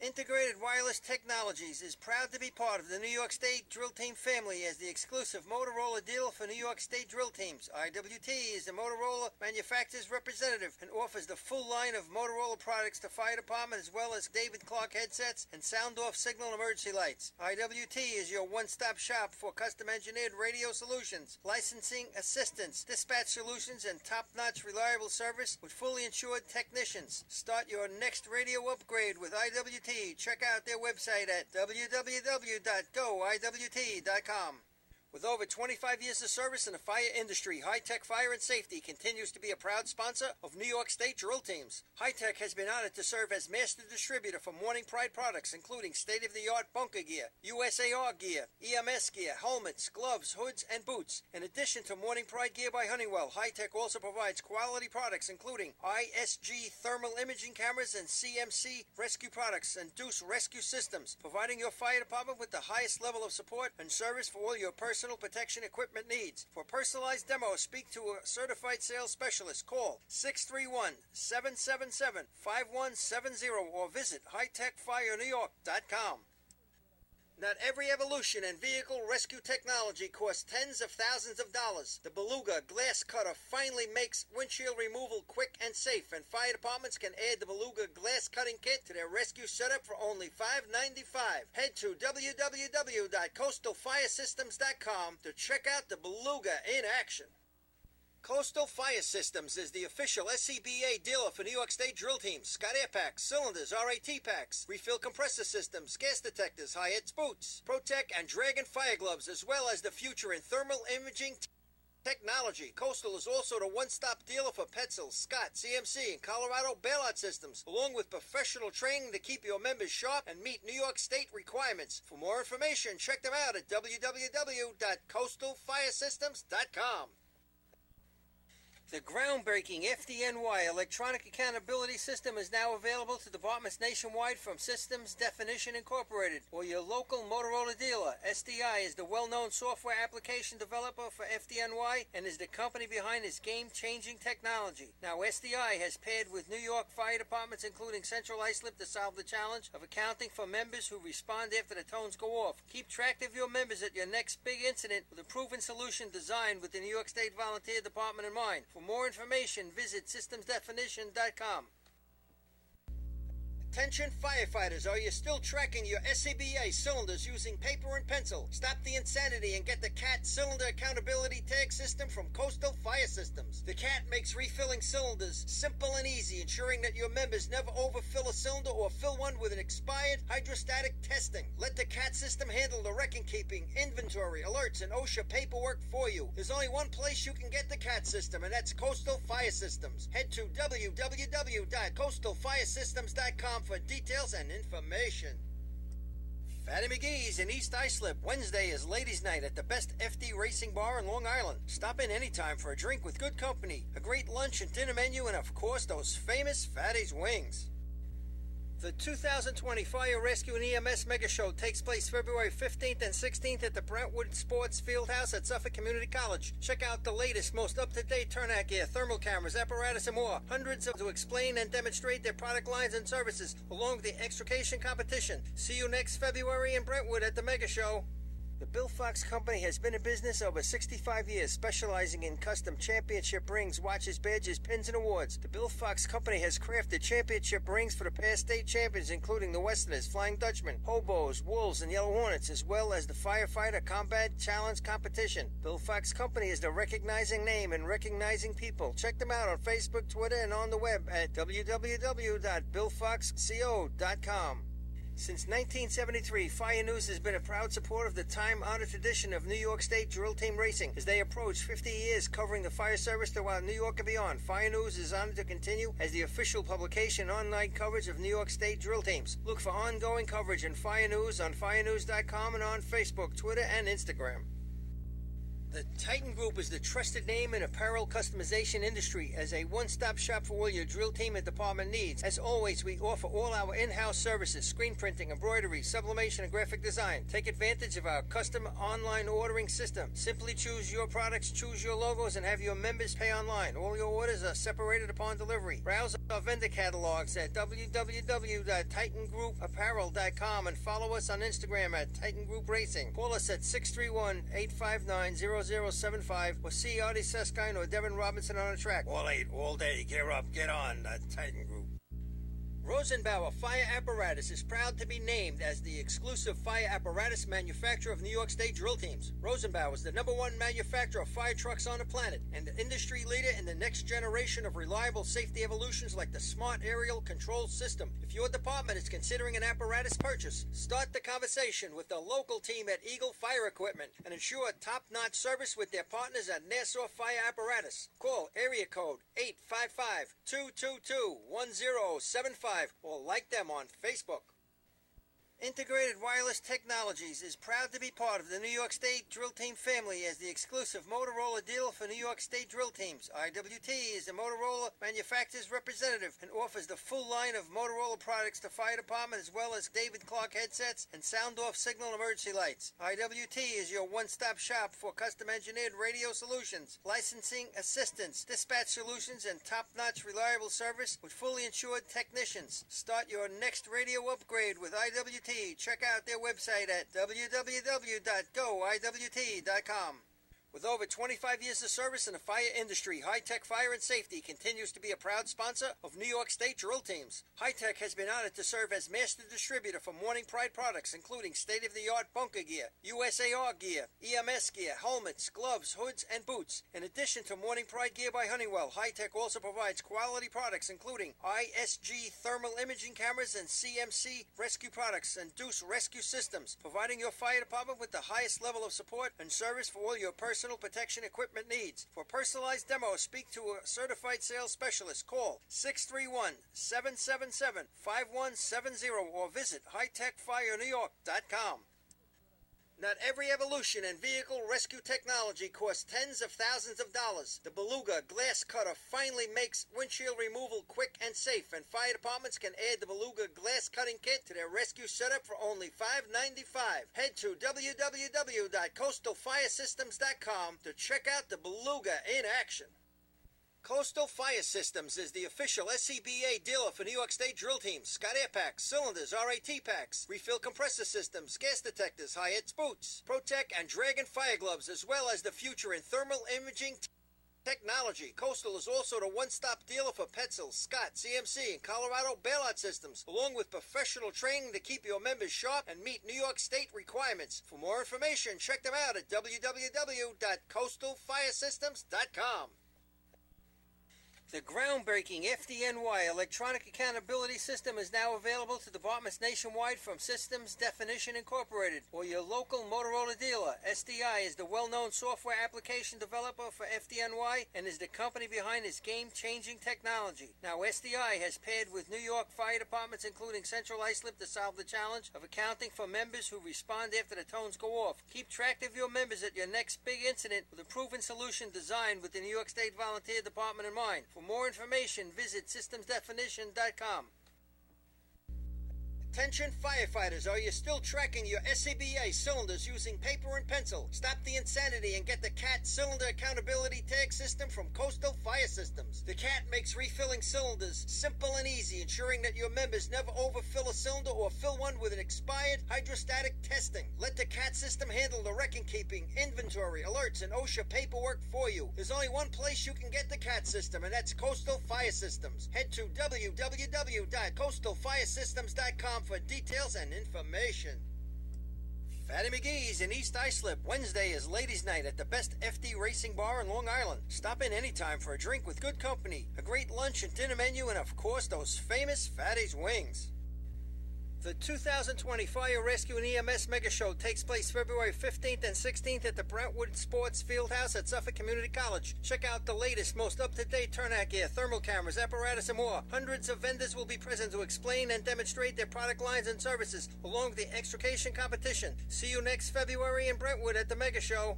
Integrated Wireless Technologies is proud to be part of the New York State Drill Team family as the exclusive Motorola dealer for New York State drill teams. IWT is the Motorola manufacturer's representative and offers the full line of Motorola products to fire department as well as David Clark headsets and sound-off signal emergency lights. IWT is your one-stop shop for custom-engineered radio solutions, licensing assistance, dispatch solutions, and top-notch reliable service with fully insured technicians. Start your next radio upgrade with IWT. Check out their website at www.goiwt.com. With over 25 years of service in the fire industry, High Tech Fire and Safety continues to be a proud sponsor of New York State drill teams. High Tech has been honored to serve as master distributor for Morning Pride products, including state-of-the-art bunker gear, USAR gear, EMS gear, helmets, gloves, hoods, and boots. In addition to Morning Pride gear by Honeywell, High Tech also provides quality products, including ISG thermal imaging cameras and CMC rescue products and Deuce rescue systems, providing your fire department with the highest level of support and service for all your personal protection equipment needs. For personalized demos, speak to a certified sales specialist. Call 631-777-5170 or visit hightechfirenewyork.com. Not every evolution in vehicle rescue technology costs tens of thousands of dollars. The Beluga Glass Cutter finally makes windshield removal quick and safe, and fire departments can add the Beluga Glass Cutting Kit to their rescue setup for only $5.95. Head to www.coastalfiresystems.com to check out the Beluga in action. Coastal Fire Systems is the official SCBA dealer for New York State drill teams. Scott air packs, cylinders, RAT packs, refill compressor systems, gas detectors, high-ed boots, Protec and Dragon fire gloves, as well as the future in thermal imaging technology. Coastal is also the one-stop dealer for Petzl, Scott, CMC, and Colorado bailout systems, along with professional training to keep your members sharp and meet New York State requirements. For more information, check them out at www.coastalfiresystems.com. The groundbreaking FDNY electronic accountability system is now available to departments nationwide from Systems Definition Incorporated or your local Motorola dealer. SDI is the well-known software application developer for FDNY and is the company behind this game-changing technology. Now, SDI has paired with New York fire departments, including Central Islip, to solve the challenge of accounting for members who respond after the tones go off. Keep track of your members at your next big incident with a proven solution designed with the New York State Volunteer Department in mind. For more information, visit systemsdefinition.com. Attention firefighters, are you still tracking your SCBA cylinders using paper and pencil? Stop the insanity and get the CAT Cylinder Accountability Tag System from Coastal Fire Systems. The CAT makes refilling cylinders simple and easy, ensuring that your members never overfill a cylinder or fill one with an expired hydrostatic testing. Let the CAT system handle the record-keeping, inventory, alerts, and OSHA paperwork for you. There's only one place you can get the CAT system, and that's Coastal Fire Systems. Head to www.coastalfiresystems.com for details and information. Fatty McGee's in East Islip. Wednesday is ladies' night at the best FD racing bar in Long Island. Stop in anytime for a drink with good company, a great lunch and dinner menu, and of course those famous Fatty's wings. The 2020 Fire Rescue and EMS Mega Show takes place February 15th and 16th at the Brentwood Sports Fieldhouse at Suffolk Community College. Check out the latest, most up-to-date turnout gear, thermal cameras, apparatus, and more. Hundreds to explain and demonstrate their product lines and services, along with the extrication competition. See you next February in Brentwood at the Mega Show. The Bill Fox Company has been in business over 65 years, specializing in custom championship rings, watches, badges, pins, and awards. The Bill Fox Company has crafted championship rings for the past state champions, including the Westerners, Flying Dutchmen, Hobos, Wolves, and Yellow Hornets, as well as the Firefighter Combat Challenge Competition. Bill Fox Company is the recognizing name and recognizing people. Check them out on Facebook, Twitter, and on the web at www.billfoxco.com. Since 1973, Fire News has been a proud supporter of the time-honored tradition of New York State drill team racing. As they approach 50 years covering the fire service throughout New York and beyond, Fire News is honored to continue as the official publication online coverage of New York State drill teams. Look for ongoing coverage in Fire News on firenews.com and on Facebook, Twitter, and Instagram. The Titan Group is the trusted name in apparel customization industry as a one-stop shop for all your drill team and department needs. As always, we offer all our in-house services, screen printing, embroidery, sublimation, and graphic design. Take advantage of our custom online ordering system. Simply choose your products, choose your logos, and have your members pay online. All your orders are separated upon delivery. Browse our vendor catalogs at www.titangrouapparel.com and follow us on Instagram at Titan Group Racing. Call us at 631-859-0075 or see Artie Seskine or Devin Robinson on a track. All 8, all day. Gear up, get on, the Titan Group. Rosenbauer Fire Apparatus is proud to be named as the exclusive fire apparatus manufacturer of New York State drill teams. Rosenbauer is the #1 manufacturer of fire trucks on the planet and the industry leader in the next generation of reliable safety evolutions like the Smart Aerial Control System. If your department is considering an apparatus purchase, start the conversation with the local team at Eagle Fire Equipment and ensure top-notch service with their partners at Nassau Fire Apparatus. Call area code 855-222-1075 or like them on Facebook. Integrated Wireless Technologies is proud to be part of the New York State Drill Team family as the exclusive Motorola dealer for New York State drill teams. IWT is the Motorola manufacturer's representative and offers the full line of Motorola products to fire department as well as David Clark headsets and sound-off signal emergency lights. IWT is your one-stop shop for custom-engineered radio solutions, licensing assistance, dispatch solutions, and top-notch reliable service with fully insured technicians. Start your next radio upgrade with IWT. Check out their website at www.goiwt.com. With over 25 years of service in the fire industry, High Tech Fire and Safety continues to be a proud sponsor of New York State drill teams. High Tech has been honored to serve as master distributor for Morning Pride products, including state-of-the-art bunker gear, USAR gear, EMS gear, helmets, gloves, hoods, and boots. In addition to Morning Pride gear by Honeywell, High Tech also provides quality products, including ISG thermal imaging cameras and CMC rescue products and Deuce rescue systems, providing your fire department with the highest level of support and service for all your personal protection equipment needs. For personalized demos, speak to a certified sales specialist. Call 631-777-5170 or visit hightechfirenewyork.com. Not every evolution in vehicle rescue technology costs tens of thousands of dollars. The Beluga Glass Cutter finally makes windshield removal quick and safe, and fire departments can add the Beluga Glass Cutting Kit to their rescue setup for only $5.95. Head to www.coastalfiresystems.com to check out the Beluga in action. Coastal Fire Systems is the official SCBA dealer for New York State drill teams. Scott Air Packs, cylinders, RAT packs, refill compressor systems, gas detectors, Hyatt's boots, Protec and Dragon fire gloves, as well as the future in thermal imaging technology. Coastal is also the one-stop dealer for Petzl, Scott, CMC, and Colorado bailout systems, along with professional training to keep your members sharp and meet New York State requirements. For more information, check them out at www.coastalfiresystems.com. The groundbreaking FDNY electronic accountability system is now available to departments nationwide from Systems Definition Incorporated or your local Motorola dealer. SDI is the well-known software application developer for FDNY and is the company behind this game-changing technology. Now, SDI has paired with New York fire departments, including Central Islip, to solve the challenge of accounting for members who respond after the tones go off. Keep track of your members at your next big incident with a proven solution designed with the New York State Volunteer Department in mind. For more information, visit systemsdefinition.com. Attention firefighters, are you still tracking your SCBA cylinders using paper and pencil? Stop the insanity and get the CAT Cylinder Accountability Tag System from Coastal Fire Systems. The CAT makes refilling cylinders simple and easy, ensuring that your members never overfill a cylinder or fill one with an expired hydrostatic testing. Let the CAT system handle the record-keeping, inventory, alerts, and OSHA paperwork for you. There's only one place you can get the CAT system, and that's Coastal Fire Systems. Head to www.coastalfiresystems.com for details and information. Fatty McGee's in East Islip. Wednesday is ladies' night at the best FD Racing Bar in Long Island. Stop in anytime for a drink with good company, a great lunch and dinner menu, and of course those famous Fatty's wings. The 2020 Fire Rescue and EMS Mega Show takes place February 15th and 16th at the Brentwood Sports Fieldhouse at Suffolk Community College. Check out the latest, most up-to-date turnout gear, thermal cameras, apparatus, and more. Hundreds of vendors will be present to explain and demonstrate their product lines and services, along with the extrication competition. See you next February in Brentwood at the Mega Show.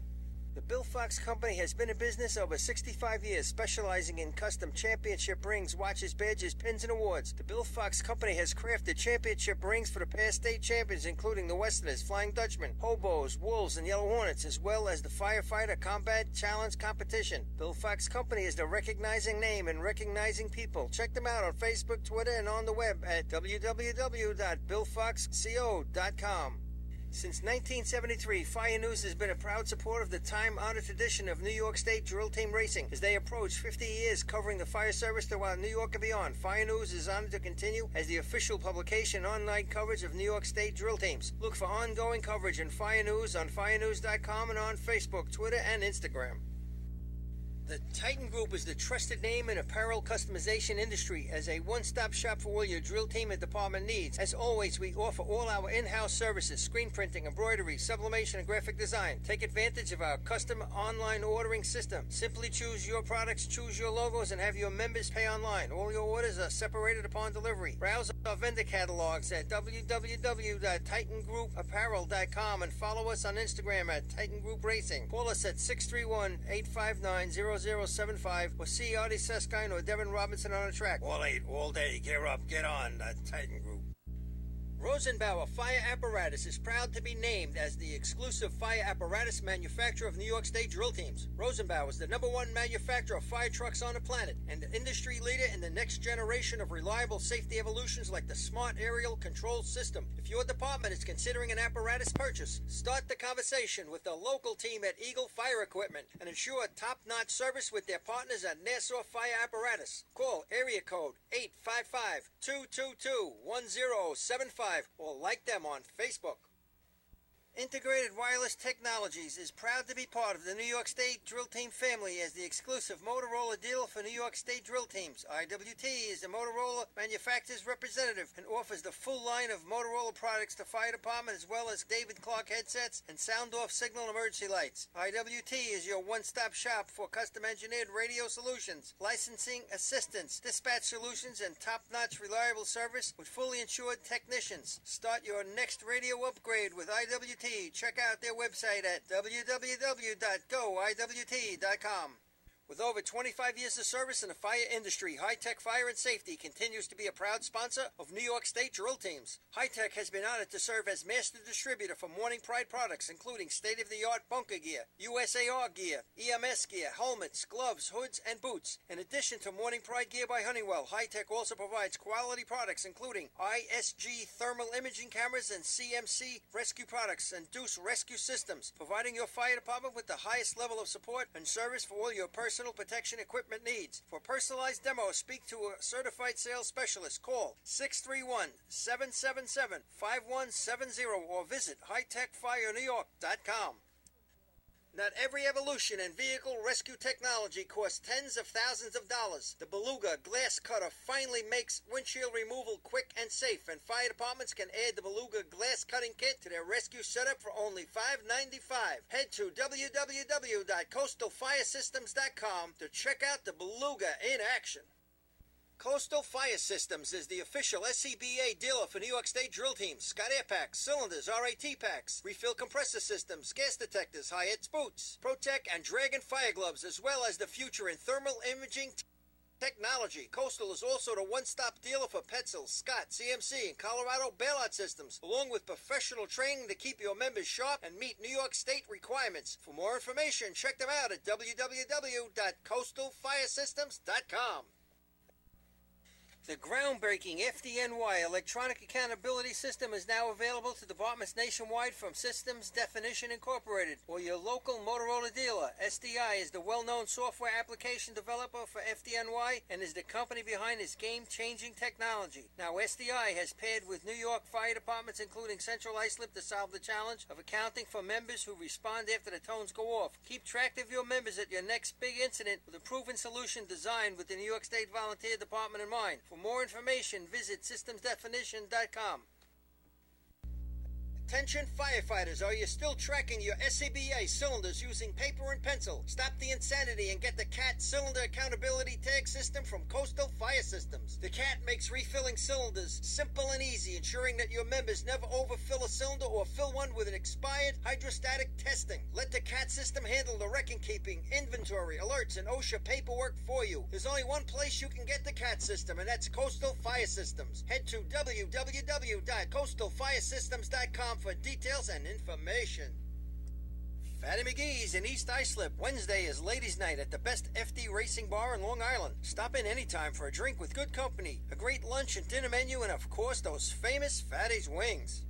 The Bill Fox Company has been in business over 65 years, specializing in custom championship rings, watches, badges, pins, and awards. The Bill Fox Company has crafted championship rings for the past state champions, including the Westerners, Flying Dutchman, Hobos, Wolves, and Yellow Hornets, as well as the Firefighter Combat Challenge Competition. Bill Fox Company is the recognizing name and recognizing people. Check them out on Facebook, Twitter, and on the web at www.billfoxco.com. Since 1973, Fire News has been a proud supporter of the time-honored tradition of New York State drill team racing. As they approach 50 years covering the fire service throughout New York and beyond, Fire News is honored to continue as the official publication and online coverage of New York State drill teams. Look for ongoing coverage in Fire News on firenews.com and on Facebook, Twitter, and Instagram. The Titan Group is the trusted name in apparel customization industry as a one-stop shop for all your drill team and department needs. As always, we offer all our in-house services, screen printing, embroidery, sublimation, and graphic design. Take advantage of our custom online ordering system. Simply choose your products, choose your logos, and have your members pay online. All your orders are separated upon delivery. Browse our vendor catalogs at www.titangrouapparel.com and follow us on Instagram at Titan Group Racing. Call us at 631-859-0075 or see Artie Seskine or Devin Robinson on the track. All 8, all day. Gear up, get on. The Titan Group. Rosenbauer Fire Apparatus is proud to be named as the exclusive fire apparatus manufacturer of New York State drill teams. Rosenbauer is the #1 manufacturer of fire trucks on the planet and the industry leader in the next generation of reliable safety evolutions like the Smart Aerial Control System. If your department is considering an apparatus purchase, start the conversation with the local team at Eagle Fire Equipment and ensure top-notch service with their partners at Nassau Fire Apparatus. Call area code 855-222-1075 or like them on Facebook. Integrated Wireless Technologies is proud to be part of the New York State Drill Team family as the exclusive Motorola dealer for New York State Drill Teams. IWT is the Motorola manufacturer's representative and offers the full line of Motorola products to fire department as well as David Clark headsets and sound-off signal emergency lights. IWT is your one-stop shop for custom-engineered radio solutions, licensing assistance, dispatch solutions, and top-notch reliable service with fully insured technicians. Start your next radio upgrade with IWT. Check out their website at www.goiwt.com. With over 25 years of service in the fire industry, High-Tech Fire and Safety continues to be a proud sponsor of New York State drill teams. High-Tech has been honored to serve as master distributor for Morning Pride products, including state-of-the-art bunker gear, USAR gear, EMS gear, helmets, gloves, hoods, and boots. In addition to Morning Pride gear by Honeywell, High-Tech also provides quality products, including ISG thermal imaging cameras and CMC rescue products and Deuce rescue systems, providing your fire department with the highest level of support and service for all your personal protection equipment needs. For personalized demos, speak to a certified sales specialist. Call 631-777-5170 or visit hightechfirenewyork.com. Not every evolution in vehicle rescue technology costs tens of thousands of dollars. The Beluga Glass Cutter finally makes windshield removal quick and safe, and fire departments can add the Beluga Glass Cutting Kit to their rescue setup for only $5.95. Head to www.coastalfiresystems.com to check out the Beluga in action. Coastal Fire Systems is the official SCBA dealer for New York State drill teams. Scott Air Packs, cylinders, RAT packs, refill compressor systems, gas detectors, Hyatt's boots, Protec and Dragon fire gloves, as well as the future in thermal imaging technology. Coastal is also the one-stop dealer for Petzl, Scott, CMC, and Colorado bailout systems, along with professional training to keep your members sharp and meet New York State requirements. For more information, check them out at www.coastalfiresystems.com. The groundbreaking FDNY electronic accountability system is now available to departments nationwide from Systems Definition Incorporated or your local Motorola dealer. SDI is the well-known software application developer for FDNY and is the company behind this game-changing technology. Now, SDI has paired with New York fire departments, including Central Islip, to solve the challenge of accounting for members who respond after the tones go off. Keep track of your members at your next big incident with a proven solution designed with the New York State Volunteer Department in mind. For more information, visit systemsdefinition.com. Attention firefighters, are you still tracking your SCBA cylinders using paper and pencil? Stop the insanity and get the CAT Cylinder Accountability Tag System from Coastal Fire Systems. The CAT makes refilling cylinders simple and easy, ensuring that your members never overfill a cylinder or fill one with an expired hydrostatic testing. Let the CAT system handle the record-keeping, inventory, alerts, and OSHA paperwork for you. There's only one place you can get the CAT system, and that's Coastal Fire Systems. Head to www.coastalfiresystems.com for details and information. Fatty McGee's in East Islip. Wednesday is ladies' night at the best FD Racing Bar in Long Island. Stop in anytime for a drink with good company, a great lunch and dinner menu, and of course those famous Fatty's wings.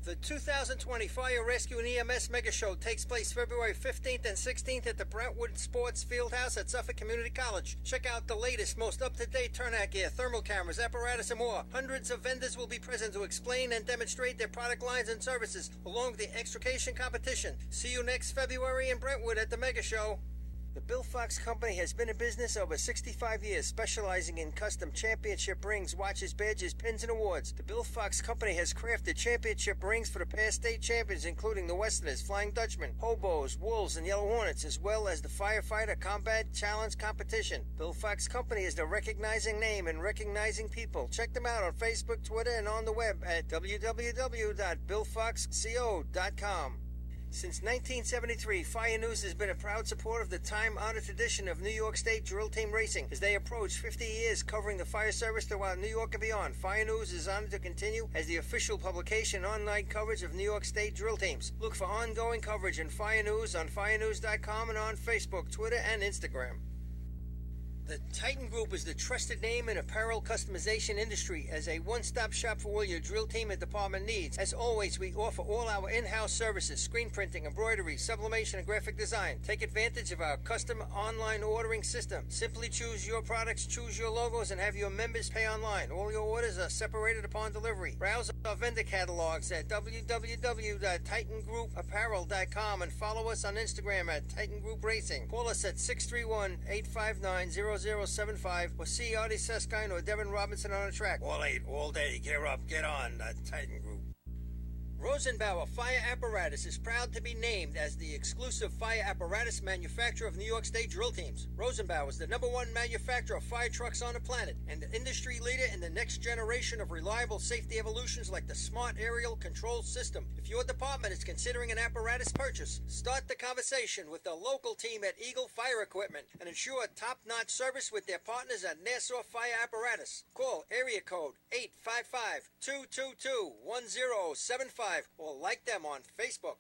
The 2020 Fire Rescue and EMS Mega Show takes place February 15th and 16th at the Brentwood Sports Fieldhouse at Suffolk Community College. Check out the latest, most up-to-date turnout gear, thermal cameras, apparatus, and more. Hundreds of vendors will be present to explain and demonstrate their product lines and services, along with the extrication competition. See you next February in Brentwood at the Mega Show. The Bill Fox Company has been in business over 65 years, specializing in custom championship rings, watches, badges, pins, and awards. The Bill Fox Company has crafted championship rings for the past state champions, including the Westerners, Flying Dutchman, Hobos, Wolves, and Yellow Hornets, as well as the Firefighter Combat Challenge Competition. Bill Fox Company is the recognizing name and recognizing people. Check them out on Facebook, Twitter, and on the web at www.billfoxco.com. Since 1973, Fire News has been a proud supporter of the time-honored tradition of New York State drill team racing. As they approach 50 years covering the fire service throughout New York and beyond, Fire News is honored to continue as the official publication and online coverage of New York State drill teams. Look for ongoing coverage in Fire News on firenews.com and on Facebook, Twitter, and Instagram. The Titan Group is the trusted name in apparel customization industry as a one-stop shop for all your drill team and department needs. As always, we offer all our in-house services, screen printing, embroidery, sublimation, and graphic design. Take advantage of our custom online ordering system. Simply choose your products, choose your logos, and have your members pay online. All your orders are separated upon delivery. Browse our vendor catalogs at www.titangrouapparel.com and follow us on Instagram at Titan Group Racing. Call us at 631-859-0075 or see Artie Seskine or Devin Robinson on a track. All 8, all day. Gear up, get on. The Titan Group. Rosenbauer Fire Apparatus is proud to be named as the exclusive fire apparatus manufacturer of New York State drill teams. Rosenbauer is the #1 manufacturer of fire trucks on the planet and the industry leader in the next generation of reliable safety evolutions like the Smart Aerial Control System. If your department is considering an apparatus purchase, start the conversation with the local team at Eagle Fire Equipment and ensure top-notch service with their partners at Nassau Fire Apparatus. Call area code 855-222-1075 or like them on Facebook.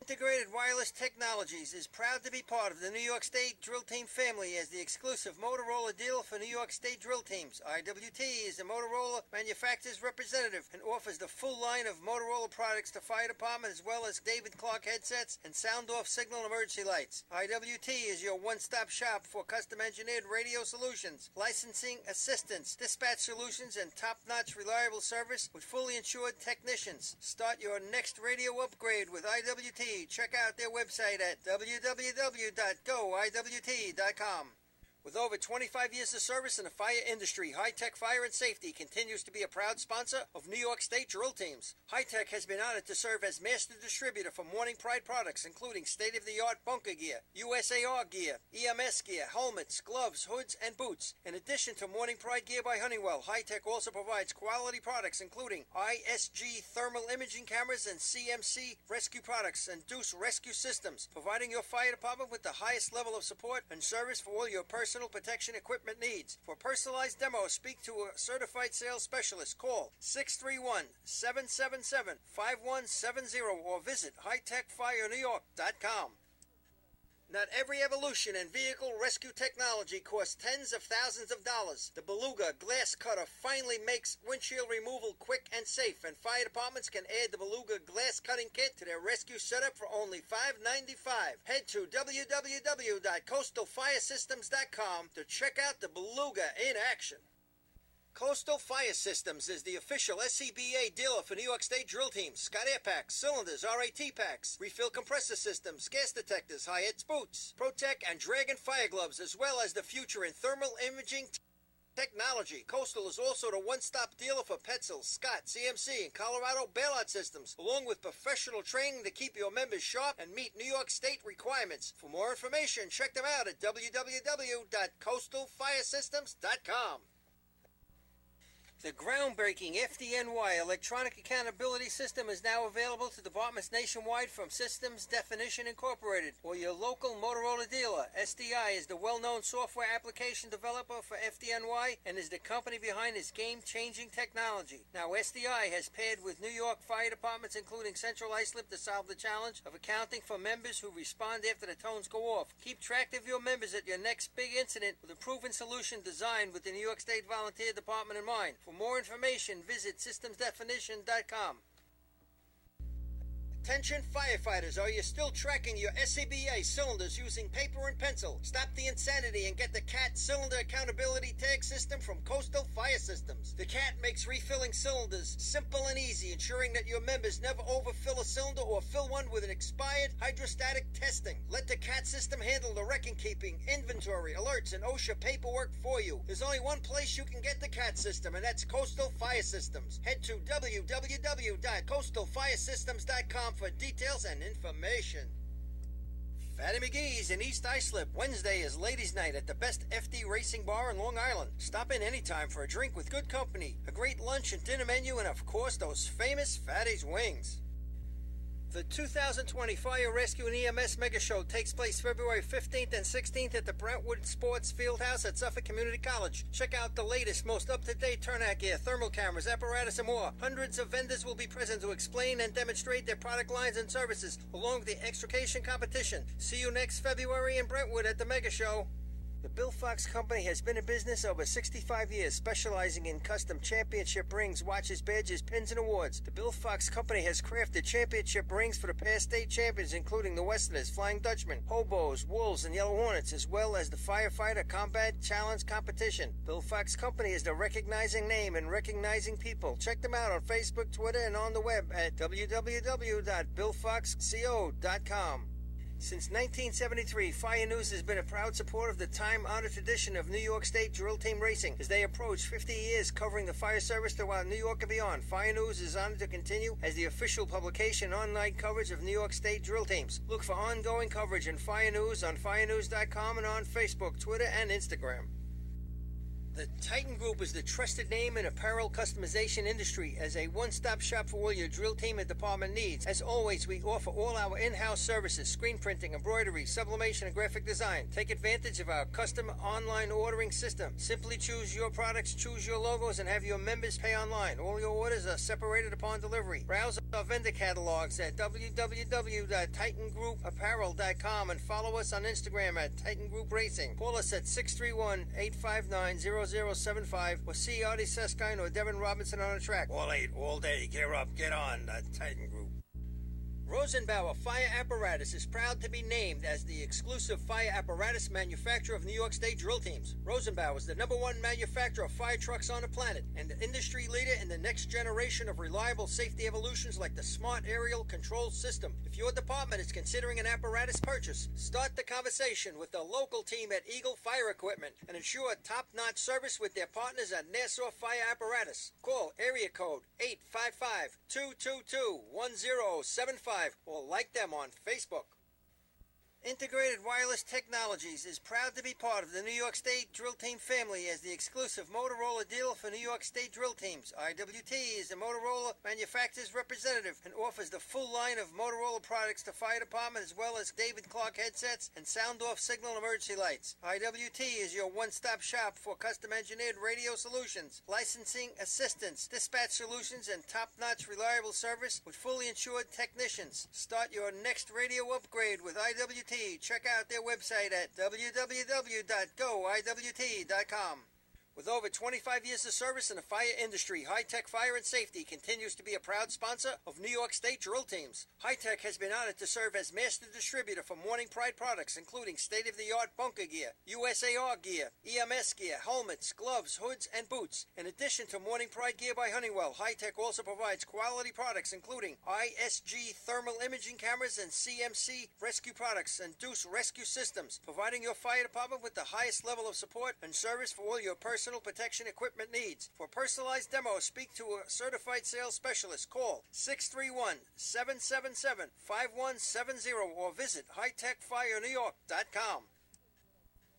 Integrated Wireless Technologies is proud to be part of the New York State Drill Team family as the exclusive Motorola dealer for New York State drill teams. IWT is the Motorola manufacturer's representative and offers the full line of Motorola products to fire department as well as David Clark headsets and sound-off signal emergency lights. IWT is your one-stop shop for custom-engineered radio solutions, licensing assistance, dispatch solutions, and top-notch reliable service with fully insured technicians. Start your next radio upgrade with IWT. Check out their website at www.goiwt.com. With over 25 years of service in the fire industry, High-Tech Fire and Safety continues to be a proud sponsor of New York State drill teams. High-Tech has been honored to serve as master distributor for Morning Pride products, including state-of-the-art bunker gear, USAR gear, EMS gear, helmets, gloves, hoods, and boots. In addition to Morning Pride gear by Honeywell, High-Tech also provides quality products, including ISG thermal imaging cameras and CMC rescue products and Deuce rescue systems, providing your fire department with the highest level of support and service for all your personal protection equipment needs. For personalized demos, speak to a certified sales specialist. Call 631-777-5170 or visit hightechfirenewyork.com. Not every evolution in vehicle rescue technology costs tens of thousands of dollars. The Beluga Glass Cutter finally makes windshield removal quick and safe, and fire departments can add the Beluga Glass Cutting Kit to their rescue setup for only $5.95. Head to www.coastalfiresystems.com to check out the Beluga in action. Coastal Fire Systems is the official SCBA dealer for New York State drill teams. Scott Air Packs, cylinders, RAT packs, refill compressor systems, gas detectors, Hyatt's boots, Protec and Dragon fire gloves, as well as the future in thermal imaging technology. Coastal is also the one-stop dealer for Petzl, Scott, CMC, and Colorado bailout systems, along with professional training to keep your members sharp and meet New York State requirements. For more information, check them out at www.coastalfiresystems.com. The groundbreaking FDNY electronic accountability system is now available to departments nationwide from Systems Definition Incorporated or your local Motorola dealer. SDI is the well-known software application developer for FDNY and is the company behind this game-changing technology. Now, SDI has paired with New York fire departments, including Central Islip, to solve the challenge of accounting for members who respond after the tones go off. Keep track of your members at your next big incident with a proven solution designed with the New York State Volunteer Department in mind. For more information, visit systemsdefinition.com. Attention firefighters, are you still tracking your SCBA cylinders using paper and pencil? Stop the insanity and get the CAT Cylinder Accountability Tag System from Coastal Fire Systems. The CAT makes refilling cylinders simple and easy, ensuring that your members never overfill a cylinder or fill one with an expired hydrostatic testing. Let the CAT system handle the record-keeping, inventory, alerts, and OSHA paperwork for you. There's only one place you can get the CAT system, and that's Coastal Fire Systems. Head to www.coastalfiresystems.com for details and information. Fatty McGee's in East Islip. Wednesday is ladies' night at the best FD Racing Bar in Long Island. Stop in anytime for a drink with good company, a great lunch and dinner menu, and of course those famous Fatty's wings. The 2020 Fire Rescue and EMS Mega Show takes place February 15th and 16th at the Brentwood Sports Fieldhouse at Suffolk Community College. Check out the latest, most up-to-date turnout gear, thermal cameras, apparatus, and more. Hundreds of vendors will be present to explain and demonstrate their product lines and services, along with the extrication competition. See you next February in Brentwood at the Mega Show. The Bill Fox Company has been in business over 65 years, specializing in custom championship rings, watches, badges, pins, and awards. The Bill Fox Company has crafted championship rings for the past state champions, including the Westerners, Flying Dutchmen, Hobos, Wolves, and Yellow Hornets, as well as the Firefighter Combat Challenge Competition. Bill Fox Company is the recognizing name and recognizing people. Check them out on Facebook, Twitter, and on the web at www.billfoxco.com. Since 1973, Fire News has been a proud supporter of the time-honored tradition of New York State drill team racing. As they approach 50 years covering the fire service throughout New York and beyond, Fire News is honored to continue as the official publication and online coverage of New York State drill teams. Look for ongoing coverage in Fire News on firenews.com and on Facebook, Twitter, and Instagram. The Titan Group is the trusted name in apparel customization industry as a one-stop shop for all your drill team and department needs. As always, we offer all our in-house services, screen printing, embroidery, sublimation, and graphic design. Take advantage of our custom online ordering system. Simply choose your products, choose your logos, and have your members pay online. All your orders are separated upon delivery. Browse our vendor catalogs at www.titangrouapparel.com and follow us on Instagram at Titan Group Racing. Call us at 631-859-0075 or see Artie Seskine or Devin Robinson on the track. All 8, all day. Gear up, get on, the Titan Group. Rosenbauer Fire Apparatus is proud to be named as the exclusive fire apparatus manufacturer of New York State drill teams. Rosenbauer is the #1 manufacturer of fire trucks on the planet and the industry leader in the next generation of reliable safety evolutions like the Smart Aerial Control System. If your department is considering an apparatus purchase, start the conversation with the local team at Eagle Fire Equipment and ensure top-notch service with their partners at Nassau Fire Apparatus. Call area code 855-222-1075 or like them on Facebook. Integrated Wireless Technologies is proud to be part of the New York State Drill Team family as the exclusive Motorola dealer for New York State drill teams. IWT is the Motorola manufacturer's representative and offers the full line of Motorola products to fire department as well as David Clark headsets and sound-off signal emergency lights. IWT is your one-stop shop for custom-engineered radio solutions, licensing assistance, dispatch solutions, and top-notch reliable service with fully insured technicians. Start your next radio upgrade with IWT. Check out their website at www.goiwt.com. With over 25 years of service in the fire industry, High-Tech Fire and Safety continues to be a proud sponsor of New York State drill teams. High-Tech has been honored to serve as master distributor for Morning Pride products, including state-of-the-art bunker gear, USAR gear, EMS gear, helmets, gloves, hoods, and boots. In addition to Morning Pride gear by Honeywell, High-Tech also provides quality products, including ISG thermal imaging cameras and CMC rescue products and Deuce rescue systems, providing your fire department with the highest level of support and service for all your personal protection equipment needs. For personalized demos, speak to a certified sales specialist. Call 631-777-5170 or visit hightechfirenewyork.com.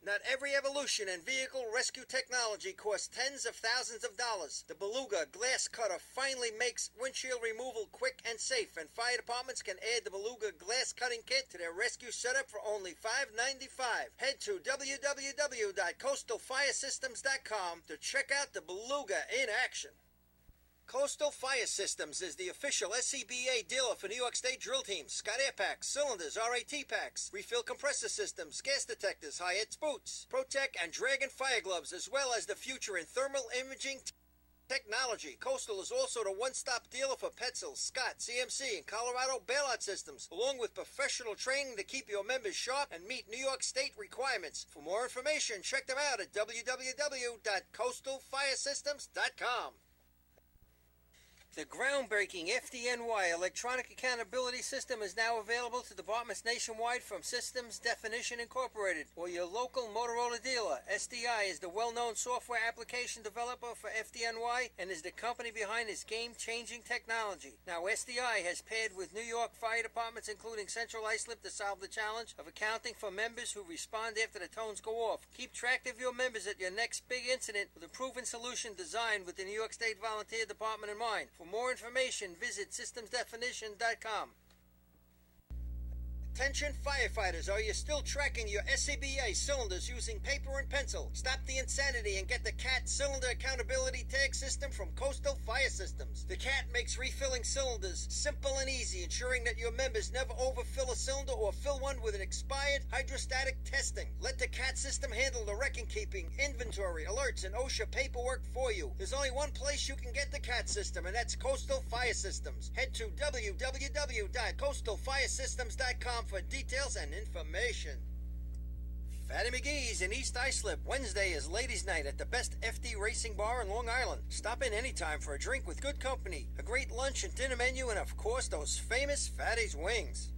Not every evolution in vehicle rescue technology costs tens of thousands of dollars. The Beluga Glass Cutter finally makes windshield removal quick and safe, and fire departments can add the Beluga Glass Cutting Kit to their rescue setup for only $5.95. Head to www.coastalfiresystems.com to check out the Beluga in action. Coastal Fire Systems is the official SCBA dealer for New York State drill teams. Scott Air Packs, cylinders, RAT packs, refill compressor systems, gas detectors, Hyatt's boots, Protec and Dragon fire gloves, as well as the future in thermal imaging technology. Coastal is also the one-stop dealer for Petzl, Scott, CMC, and Colorado bailout systems, along with professional training to keep your members sharp and meet New York State requirements. For more information, check them out at www.coastalfiresystems.com. The groundbreaking FDNY electronic accountability system is now available to departments nationwide from Systems Definition Incorporated or your local Motorola dealer. SDI is the well-known software application developer for FDNY and is the company behind this game-changing technology. Now, SDI has paired with New York fire departments, including Central Islip, to solve the challenge of accounting for members who respond after the tones go off. Keep track of your members at your next big incident with a proven solution designed with the New York State Volunteer Department in mind. For more information, visit systemsdefinition.com. Attention firefighters, are you still tracking your SCBA cylinders using paper and pencil? Stop the insanity and get the CAT Cylinder Accountability Tag System from Coastal Fire Systems. The CAT makes refilling cylinders simple and easy, ensuring that your members never overfill a cylinder or fill one with an expired hydrostatic testing. Let the CAT system handle the record-keeping, inventory, alerts, and OSHA paperwork for you. There's only one place you can get the CAT system, and that's Coastal Fire Systems. Head to www.coastalfiresystems.com for details and information. Fatty McGee's in East Islip. Wednesday is ladies' night at the best FD Racing Bar in Long Island. Stop in anytime for a drink with good company, a great lunch and dinner menu, and of course those famous Fatty's wings.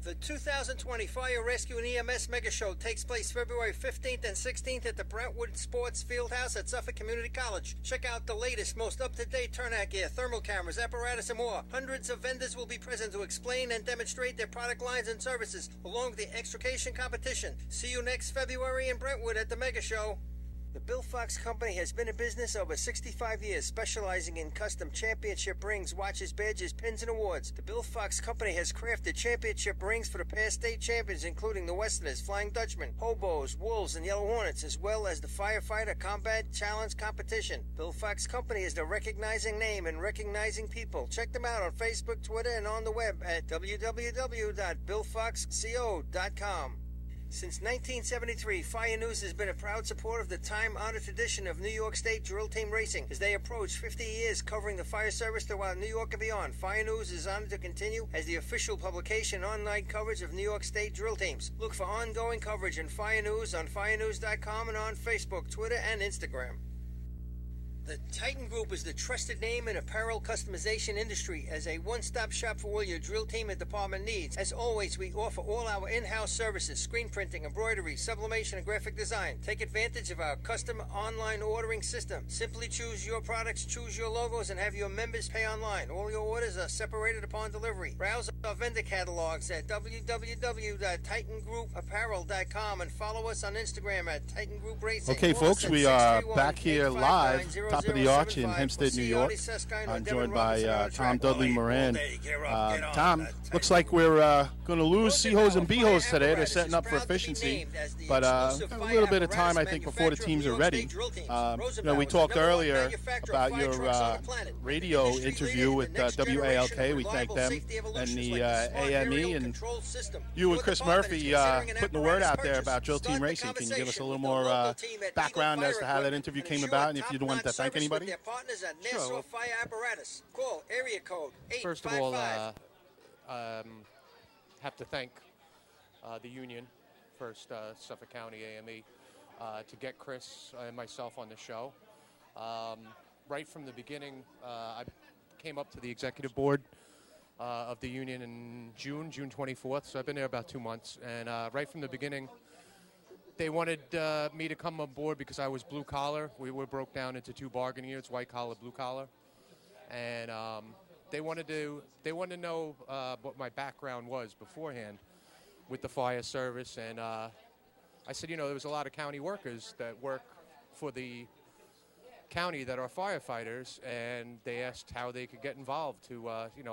The 2020 Fire Rescue and EMS Mega Show takes place February 15th and 16th at the Brentwood Sports Fieldhouse at Suffolk Community College. Check out the latest, most up-to-date turnout gear, thermal cameras, apparatus, and more. Hundreds of vendors will be present to explain and demonstrate their product lines and services, along with the extrication competition. See you next February in Brentwood at the Mega Show. The Bill Fox Company has been in business over 65 years, specializing in custom championship rings, watches, badges, pins, and awards. The Bill Fox Company has crafted championship rings for the past state champions, including the Westerners, Flying Dutchman, Hobos, Wolves, and Yellow Hornets, as well as the Firefighter Combat Challenge Competition. Bill Fox Company is the recognizing name and recognizing people. Check them out on Facebook, Twitter, and on the web at www.billfoxco.com. Since 1973, Fire News has been a proud supporter of the time-honored tradition of New York State drill team racing. As they approach 50 years covering the fire service throughout New York and beyond, Fire News is honored to continue as the official publication and online coverage of New York State drill teams. Look for ongoing coverage in Fire News on firenews.com and on Facebook, Twitter, and Instagram. The Titan Group is the trusted name in apparel customization industry as a one-stop shop for all your drill team and department needs. As always, we offer all our in-house services, screen printing, embroidery, sublimation, and graphic design. Take advantage of our custom online ordering system. Simply choose your products, choose your logos, and have your members pay online. All your orders are separated upon delivery. Browse our vendor catalogs at www.titangrouapparel.com and follow us on Instagram at Titan Group Racing. Okay, folks, we are back here live, top of the arch in Hempstead, New York. I'm joined by Tom Dudley Moran. Tom, looks like we're going to lose C-Hose and B-Hose today. They're setting up for efficiency, but a little bit of time, I think, before the teams are ready. We talked earlier about your radio interview with WALK. We thank them and the AME, and you and Chris Murphy putting the word out there about drill team racing. Can you give us a little more background as to how that interview came about, and if you want to thank anybody? Sure. First of all, have to thank the union, first Suffolk County AME, to get Chris and myself on the show. Right from the beginning, I came up to the executive board of the union in June 24th, so I've been there about 2 months. And right from the beginning, they wanted me to come on board because I was blue collar. We were broke down into two bargaining units, white collar, blue collar, and they wanted to know what my background was beforehand with the fire service. And I said, there was a lot of county workers that work for the county that are firefighters, and they asked how they could get involved to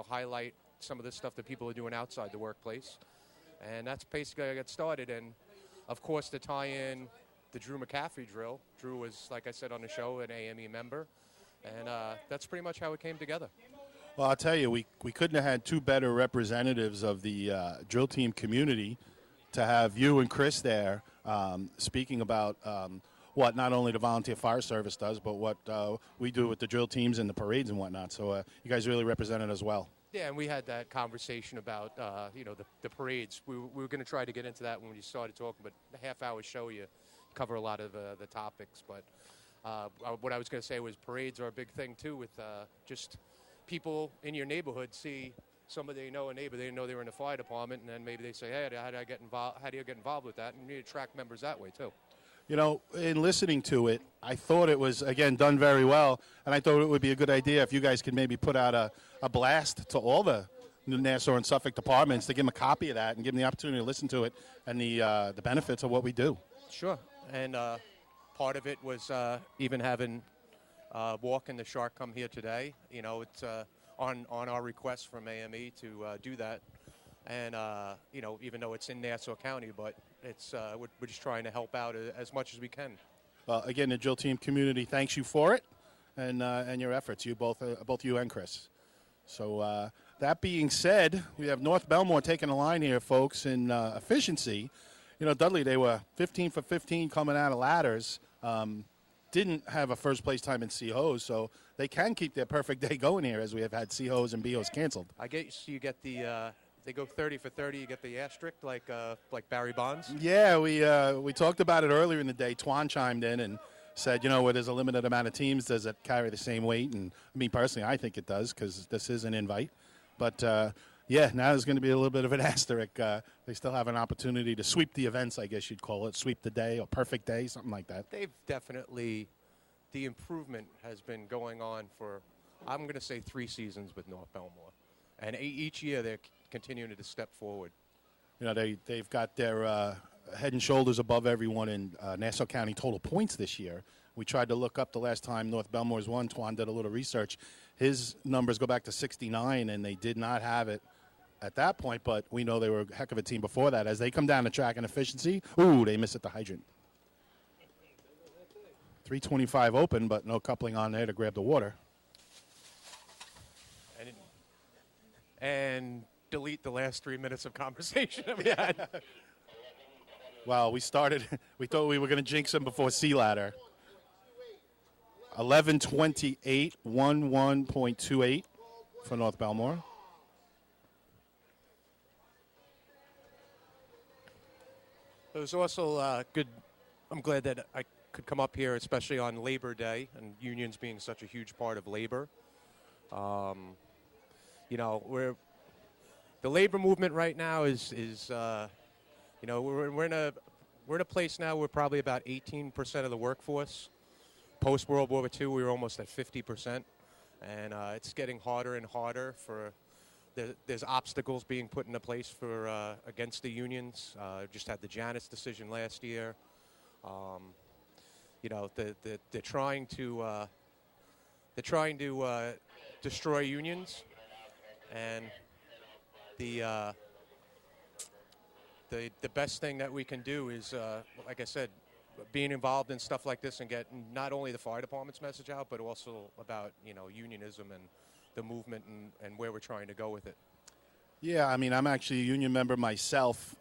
highlight some of the stuff that people are doing outside the workplace. And that's basically how I got started. And of course, to tie in the Drew McCaffrey drill. Drew was, like I said on the show, an AME member, and that's pretty much how it came together. Well, I'll tell you, we couldn't have had two better representatives of the drill team community to have you and Chris there speaking about what not only the volunteer fire service does, but what we do with the drill teams and the parades and whatnot. So you guys really represented as well. Yeah, and we had that conversation about, the parades. We were going to try to get into that when we started talking, but a half-hour show, you cover a lot of the topics. But what I was going to say was parades are a big thing, too, with just people in your neighborhood see somebody they know, a neighbor, they didn't know they were in the fire department, and then maybe they say, hey, how do I get involved? How do you get involved with that? And you need to attract members that way, too. In listening to it, I thought it was, again, done very well, and I thought it would be a good idea if you guys could maybe put out a blast to all the Nassau and Suffolk departments to give them a copy of that and give them the opportunity to listen to it and the benefits of what we do. Sure. And part of it was even having Walk and the Shark come here today. It's on our request from AME to do that. And, even though it's in Nassau County, but it's we're just trying to help out as much as we can. Well, again, the drill team community thanks you for it and your efforts, you both you and Chris. So that being said, we have North Belmore taking the line here, folks, in efficiency. Dudley, they were 15 for 15 coming out of ladders. Didn't have a first-place time in CHOs, so they can keep their perfect day going here as we have had CHOs and BOs canceled. I guess you get the they go 30 for 30, you get the asterisk like Barry Bonds. Yeah, we talked about it earlier in the day. Twan chimed in and said, where there's a limited amount of teams, does it carry the same weight? And me personally, I think it does because this is an invite. But, now there's going to be a little bit of an asterisk. They still have an opportunity to sweep the events, I guess you'd call it, sweep the day or perfect day, something like that. They've definitely, the improvement has been going on for, I'm going to say 3 seasons with North Belmore. And each year they're continuing to step forward. They've got their head and shoulders above everyone in Nassau County total points this year. We tried to look up the last time North Belmore's won. Twan did a little research. His numbers go back to 69, and they did not have it at that point, but we know they were a heck of a team before that. As they come down the track in efficiency, they miss at the hydrant. 325 open, but no coupling on there to grab the water. And delete the last 3 minutes of conversation that we had. Well, we thought we were going to jinx them before Sea Ladder. 11:28, 11.28 for North Belmore. It was also good. I'm glad that I could come up here, especially on Labor Day, and unions being such a huge part of labor. The labor movement right now is we're in a place now where probably about 18% of the workforce. Post World War II, we were almost at 50%, and it's getting harder and harder for. There's obstacles being put into place for against the unions. Just had the Janus decision last year. They're trying to destroy unions, and the best thing that we can do is, like I said, being involved in stuff like this and get not only the fire department's message out, but also about unionism and the movement and where we're trying to go with it. Yeah, I'm actually a union member myself.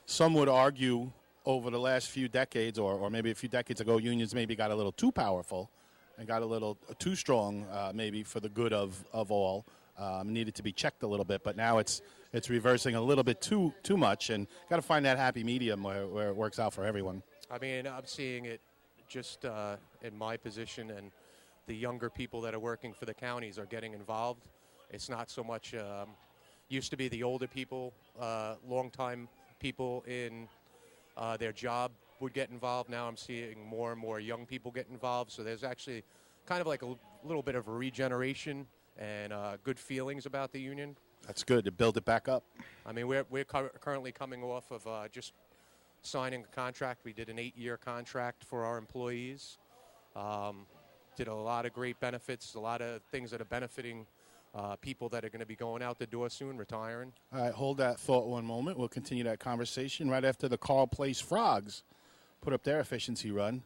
Some would argue over the last few decades, or maybe a few decades ago, unions maybe got a little too powerful and got a little too strong, maybe for the good of all. Needed to be checked a little bit, but now it's reversing a little bit too much, and got to find that happy medium where it works out for everyone. I'm seeing it just in my position, and the younger people that are working for the counties are getting involved. It's not so much, used to be the older people, long-time people in their job would get involved. Now I'm seeing more and more young people get involved. So there's actually kind of like a little bit of a regeneration and good feelings about the union. That's good to build it back up. We're currently coming off of just signing a contract. We did an 8-year contract for our employees. Did a lot of great benefits, a lot of things that are benefiting people that are going to be going out the door soon, retiring. All right, hold that thought one moment. We'll continue that conversation right after the Carl Place Frogs put up their efficiency run.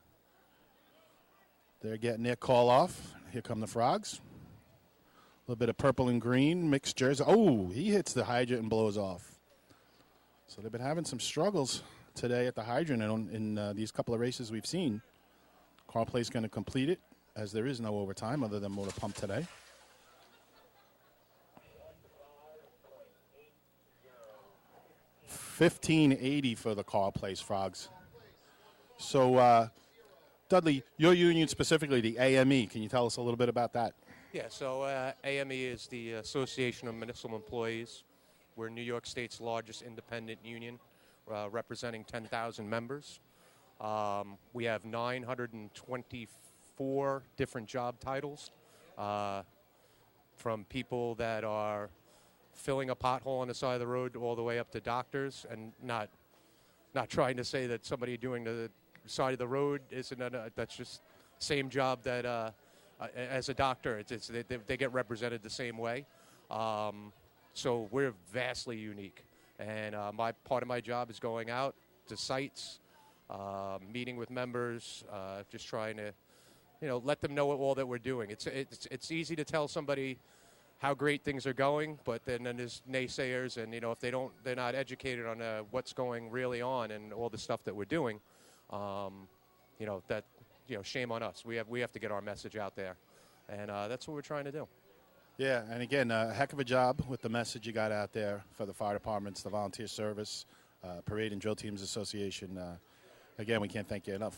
They're getting their call off. Here come the Frogs. A little bit of purple and green mixtures. Oh, he hits the hydrant and blows off. So they've been having some struggles today at the hydrant in these couple of races we've seen. Carl Place going to complete it, as there is no overtime other than motor pump today. $15.80 for the Carl Place Frogs. So, Dudley, your union specifically, the AME, can you tell us a little bit about that? Yeah, so AME is the Association of Municipal Employees. We're New York State's largest independent union, representing 10,000 members. We have 924 different job titles, from people that are filling a pothole on the side of the road all the way up to doctors, and not trying to say that somebody doing the side of the road isn't that's just same job that as a doctor. They get represented the same way. So we're vastly unique. And part of my job is going out to sites, meeting with members, just trying to, let them know all that we're doing. It's easy to tell somebody how great things are going, but then there's naysayers, and if they're not educated on what's going really on and all the stuff that we're doing, shame on us. We have to get our message out there, and that's what we're trying to do. Yeah, and again, a heck of a job with the message you got out there for the fire departments, the volunteer service, Parade and Drill Teams Association. Again, we can't thank you enough.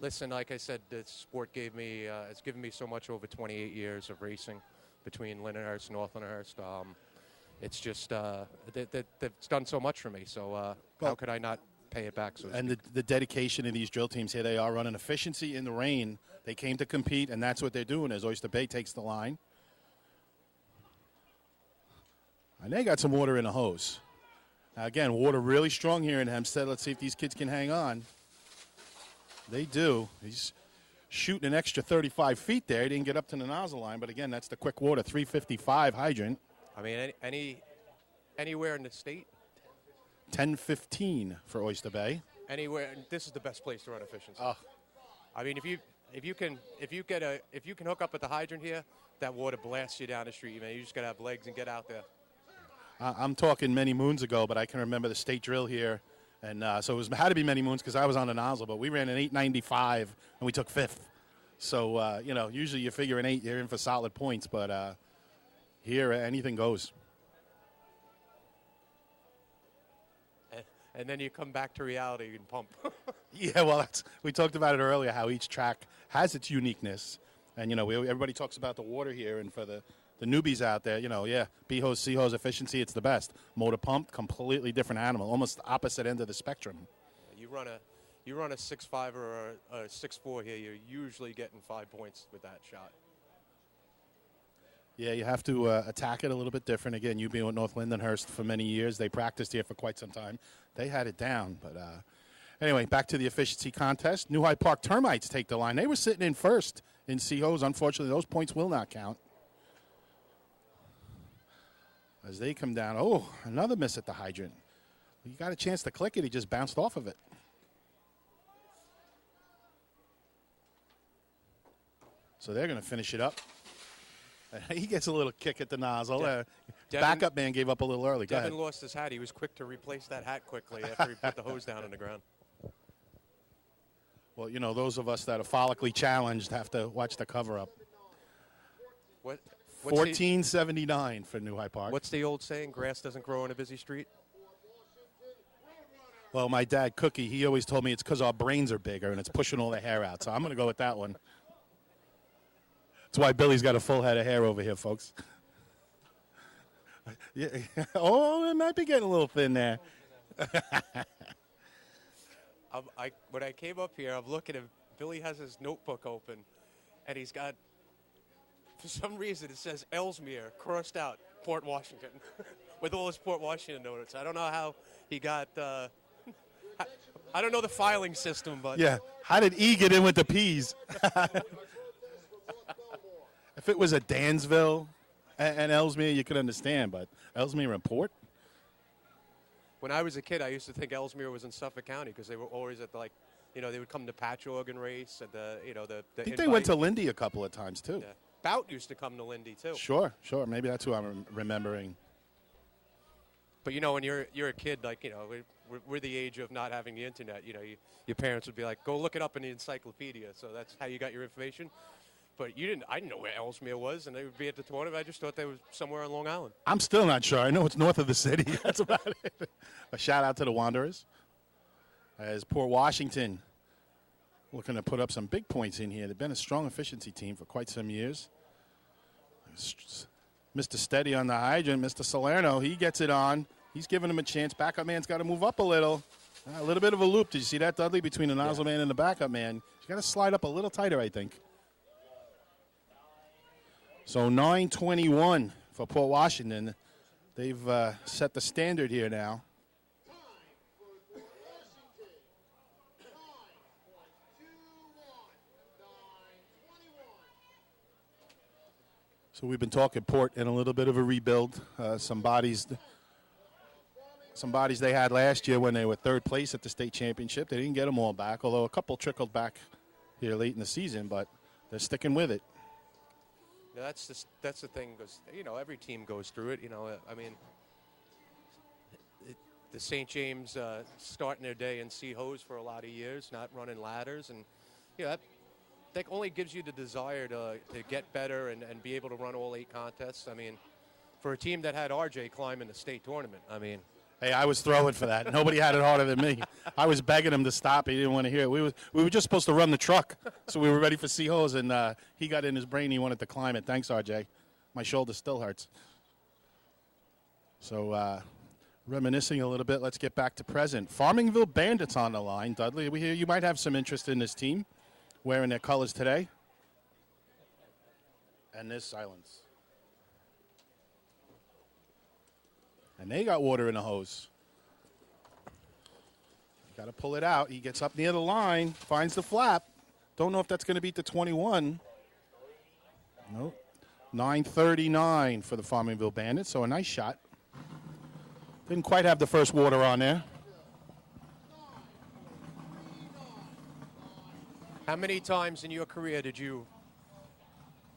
Listen, like I said, this sport it's given me so much over 28 years of racing between Lindenhurst and North Lindenhurst. It's just, it's done so much for me, so how could I not pay it back? And the dedication of these drill teams, here they are running efficiency in the rain. They came to compete, and that's what they're doing as Oyster Bay takes the line. And they got some water in the hose. Now, again, water really strong here in Hempstead. Let's see if these kids can hang on. They do. He's shooting an extra 35 feet there. He didn't get up to the nozzle line, but again, that's the quick water, 355 hydrant. I mean, anywhere in the state? 10-15 for Oyster Bay. Anywhere. This is the best place to run efficiency. Oh. I mean, if you can hook up at the hydrant here, that water blasts you down the street, man. You just gotta have legs and get out there. I'm talking many moons ago, but I can remember the state drill here. And so it had to be many moons because I was on the nozzle, but we ran an 8.95 and we took 5th. So, usually you figure an 8, you're in for solid points, but here anything goes. And then you come back to reality and pump. Yeah, well, we talked about it earlier, how each track has its uniqueness. And, everybody talks about the water here, and for the newbies out there, B-hose, C-hose efficiency, it's the best. Motor pump, completely different animal, almost the opposite end of the spectrum. You run a 6.5 or a 6.4 here, you're usually getting 5 points with that shot. Yeah, you have to attack it a little bit different. Again, you being with North Lindenhurst for many years, they practiced here for quite some time. They had it down, but anyway, back to the efficiency contest. New Hyde Park Termites take the line. They were sitting in first in C-hose. Unfortunately, those points will not count. As they come down, another miss at the hydrant. You got a chance to click it. He just bounced off of it. So they're going to finish it up. He gets a little kick at the nozzle. Backup man gave up a little early. Devin lost his hat. He was quick to replace that hat quickly after he put the hose down on the ground. Well, those of us that are follically challenged have to watch the cover-up. 1479 for New Hyde Park. What's the old saying? Grass doesn't grow on a busy street? Well, my dad, Cookie, he always told me it's because our brains are bigger and it's pushing all the hair out. So I'm going to go with that one. That's why Billy's got a full head of hair over here, folks. Yeah. Oh, it might be getting a little thin there. When I came up here, I'm looking at Billy has his notebook open, and he's got, for some reason, it says Ellesmere crossed out Port Washington with all his Port Washington notes. I don't know how he got. I don't know the filing system, but yeah. How did E get in with the P's? If it was a Dansville and Ellesmere, you could understand, but Ellesmere and Port. When I was a kid, I used to think Ellesmere was in Suffolk County because they were always at they would come to Patchogue and race at the I think they went to Lindy a couple of times too. Yeah. Bout used to come to Lindy too. Sure. Maybe that's who I'm remembering. But when you're a kid, we're the age of not having the internet. Your parents would be like, go look it up in the encyclopedia. So that's how you got your information. But I didn't know where Ellesmere was, and they would be at the tournament. I just thought they were somewhere on Long Island. I'm still not sure. I know it's north of the city. That's about it. A shout out to the Wanderers. As Port Washington looking to put up some big points in here. They've been a strong efficiency team for quite some years. Mr. Steady on the hydrant, Mr. Salerno, he gets it on. He's giving him a chance. Backup man's got to move up a little. A little bit of a loop. Did you see that, Dudley, between the nozzle man and the backup man? He's got to slide up a little tighter, I think. So 9:21 for Port Washington. They've set the standard here now. So So we've been talking Port in a little bit of a rebuild. Some bodies they had last year when they were third place at the state championship. They didn't get them all back, although a couple trickled back here late in the season, but they're sticking with it. Yeah, that's the thing, because every team goes through it. I mean, the St. James starting their day in sea hose for a lot of years, not running ladders, and that only gives you the desire to get better and be able to run all 8 contests. I mean, for a team that had RJ climbing the state tournament, I mean. Hey, I was throwing for that. Nobody had it harder than me. I was begging him to stop. He didn't want to hear it. We were just supposed to run the truck, so we were ready for Seahos, and he got in his brain he wanted to climb it. Thanks, RJ. My shoulder still hurts. So reminiscing a little bit, let's get back to present. Farmingville Bandits on the line. Dudley, we hear you might have some interest in this team, wearing their colors today. And there's silence. And they got water in the hose. Got to pull it out. He gets up near the line, finds the flap. Don't know if that's going to beat the 21. Nope. 9:39 for the Farmingville Bandits, so a nice shot. Didn't quite have the first water on there. How many times in your career did you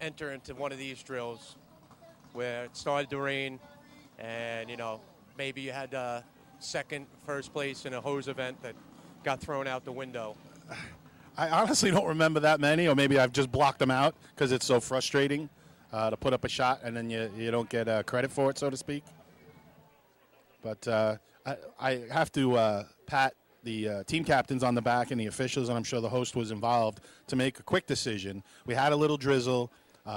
enter into one of these drills where it started to rain and, maybe you had second, first place in a hose event that got thrown out the window? I honestly don't remember that many, or maybe I've just blocked them out because it's so frustrating to put up a shot and then you don't get credit for it, so to speak. But I have to pat the team captains on the back and the officials, and I'm sure the host was involved, to make a quick decision. We had a little drizzle.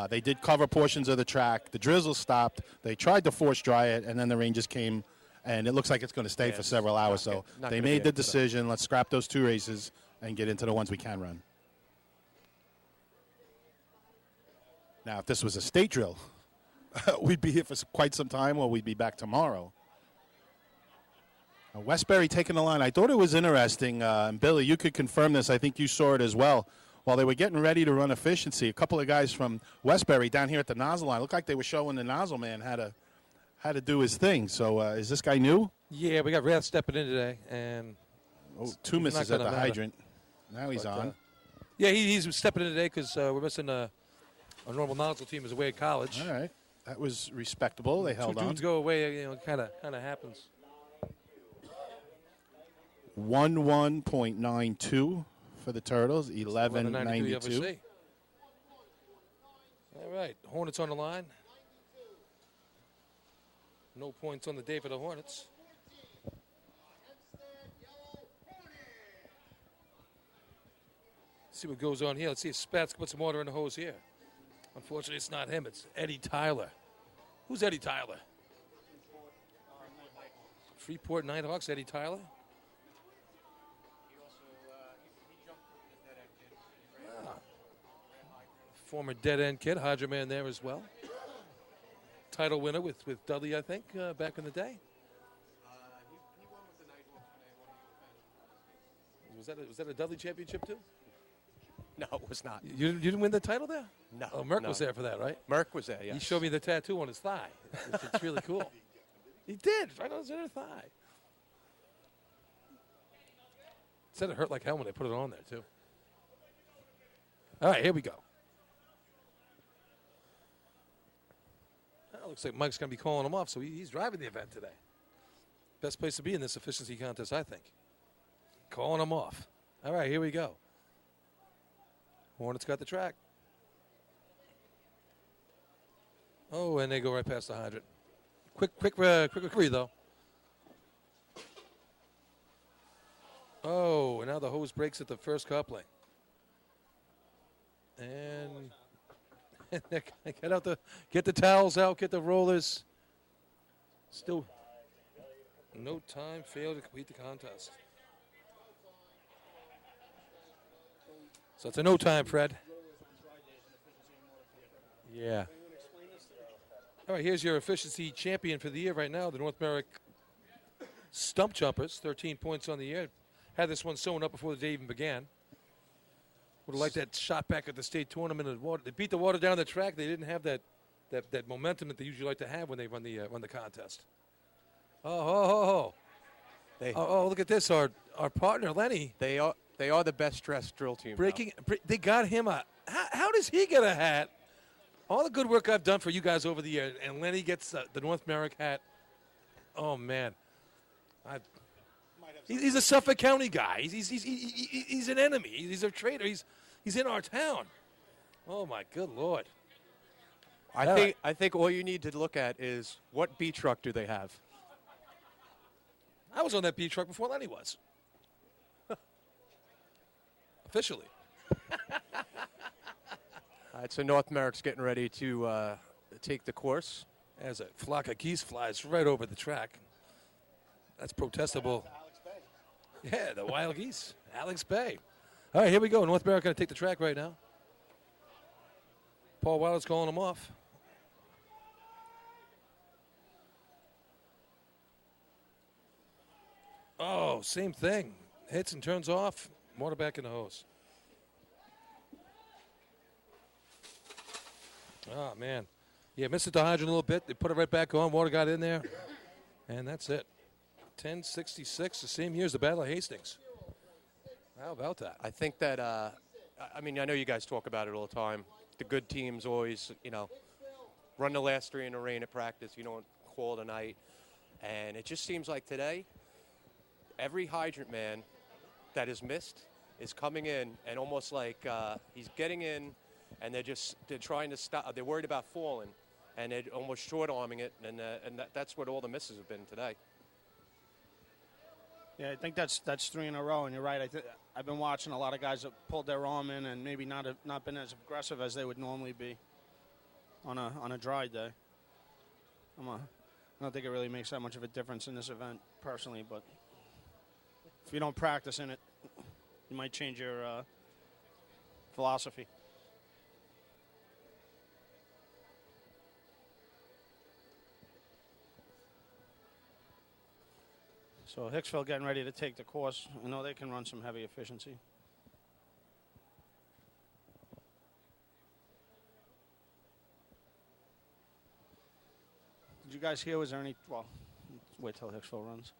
They did cover portions of the track. The drizzle stopped. They tried to force dry it, and then the rain just came, and it looks like it's going to stay for several hours. So they made the decision, let's scrap those 2 races and get into the ones we can run. Now, if this was a state drill, we'd be here for quite some time, or we'd be back tomorrow. Westbury taking the line. I thought it was interesting, and Billy, you could confirm this. I think you saw it as well. While they were getting ready to run efficiency, a couple of guys from Westbury down here at the nozzle line looked like they were showing the nozzle man how to do his thing. So is this guy new? Yeah, we got Rath stepping in today, and 2 misses at the hydrant. Now he's on. Yeah, he's stepping in today because we're missing our normal nozzle team is away at college. All right, that was respectable. They held on. 2 dudes go away, kind of happens. 11.92 for the Turtles, 11.92. All right, Hornets on the line. No points on the day for the Hornets. See what goes on here. Let's see if Spats can put some water in the hose here. Unfortunately, it's not him. It's Eddie Tyler. Who's Eddie Tyler? Freeport Nighthawks, Eddie Tyler. Former dead-end kid, Hydra Man there as well. Title winner with Dudley, I think, back in the day. Was that a Dudley championship too? No, it was not. You didn't win the title there? No. Oh, Merck was there for that, right? Merck was there, yes. He showed me the tattoo on his thigh. It's really cool. He did, right on his inner thigh. Said it hurt like hell when they put it on there, too. All right, here we go. Looks like Mike's going to be calling him off, so he's driving the event today. Best place to be in this efficiency contest, I think. Calling him off. All right, here we go. Hornets got the track. Oh, and they go right past the hydrant. Quick recovery, though. Oh, and now the hose breaks at the first coupling. And get the towels out, get the rollers. Still no time, failed to complete the contest. So it's a no time, Fred. Yeah. All right, here's your efficiency champion for the year right now, the North Merrick Stump Jumpers, 13 points on the year. Had this one sewn up before the day even began. Would have liked that shot back at the state tournament. They beat the water down the track. They didn't have that that momentum that they usually like to have when they run the contest. Oh, look at this. Our partner, Lenny. They are the best dressed drill team. They got him a. How does he get a hat? All the good work I've done for you guys over the years, and Lenny gets the North Merrick hat. Oh man, he's a Suffolk County guy. He's an enemy. He's a traitor. He's in our town. Oh my good Lord. I think all you need to look at is what B truck do they have. I was on that B truck before Lenny was. Officially. All right, so North Merrick's getting ready to take the course. As a flock of geese flies right over the track. That's protestable. Yeah, the wild geese. Alex Bay. All right, here we go. North Merrick going to take the track right now. Paul Wilder's calling him off. Oh, same thing. Hits and turns off. Water back in the hose. Oh, man. Yeah, missed it the hydrant a little bit. They put it right back on. Water got in there. And that's it. 10:66, the same year as the Battle of Hastings. How about that? I think that, I know you guys talk about it all the time. The good teams always, run the last three in the rain at practice. You don't call it a night. And it just seems like today, every hydrant man that is missed is coming in and almost like he's getting in and they're trying to stop. They're worried about falling and they're almost short-arming it. And that's what all the misses have been today. Yeah, I think that's three in a row, and you're right. I've been watching a lot of guys that pulled their arm in and maybe not been as aggressive as they would normally be on a dry day. I don't think it really makes that much of a difference in this event, personally, but if you don't practice in it, you might change your philosophy. So Hicksville getting ready to take the course. I know they can run some heavy efficiency. Did you guys hear? Was there any? Well, let's wait till Hicksville runs.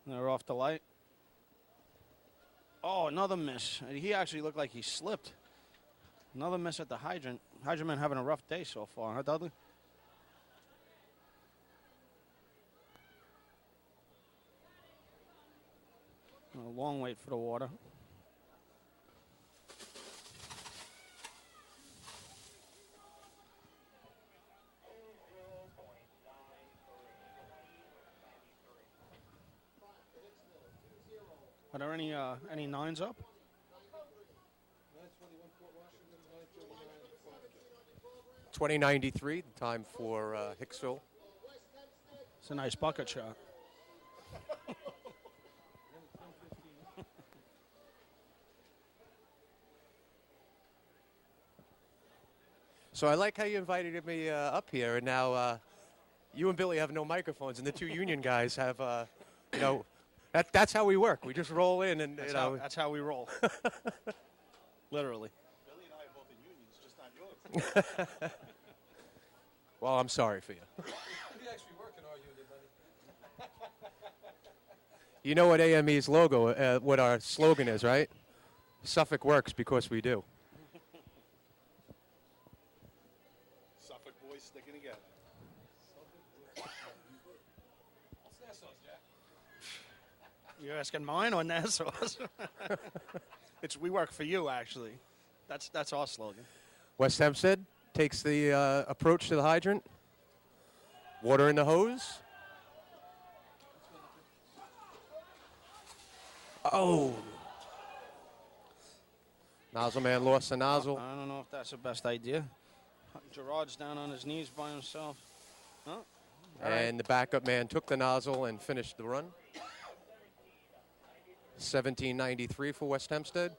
They're off the light. Oh, another miss. He actually looked like he slipped. Another miss at the hydrant. Hydrant man having a rough day so far, huh, Dudley? A long wait for the water. Are there any nines up? 20:93, the time for Hicksville. It's a nice bucket shot. So I like how you invited me up here, and now you and Billy have no microphones, and the two union guys have, that's how we work. We just roll in, and that's how we roll. Literally. Billy and I are both in unions, just not yours. Well, I'm sorry for you. We actually work in our union, buddy. You know what AME's logo, what our slogan is, right? Suffolk works because we do. Suffolk boys sticking together. You're asking mine or Nassau's? It's we work for you, actually. That's our slogan. West Hempstead takes the approach to the hydrant. Water in the hose. Oh. Nozzle man lost the nozzle. I don't know if that's the best idea. Gerard's down on his knees by himself. Oh, and the backup man took the nozzle and finished the run. 17:93 for West Hempstead.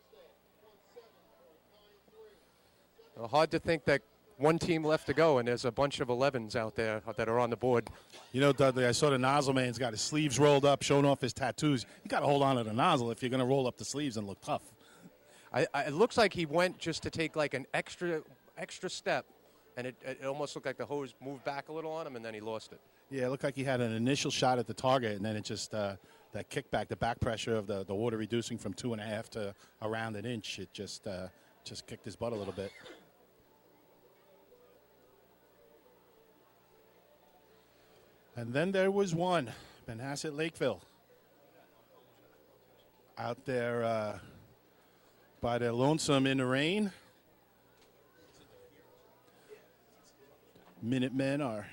Well, hard to think that one team left to go, and there's a bunch of 11s out there that are on the board. You know, Dudley, I saw the nozzle man's got his sleeves rolled up, showing off his tattoos. You got to hold on to the nozzle if you're going to roll up the sleeves and look tough. It looks like he went just to take like an extra step and it almost looked like the hose moved back a little on him, and then he lost it. Yeah, it looked like he had an initial shot at the target, and then it just that kickback, the back pressure of the water reducing from 2.5 to around an inch. It just kicked his butt a little bit. And then there was one, Manhasset Lakeville, out there by the lonesome in the rain. Minutemen are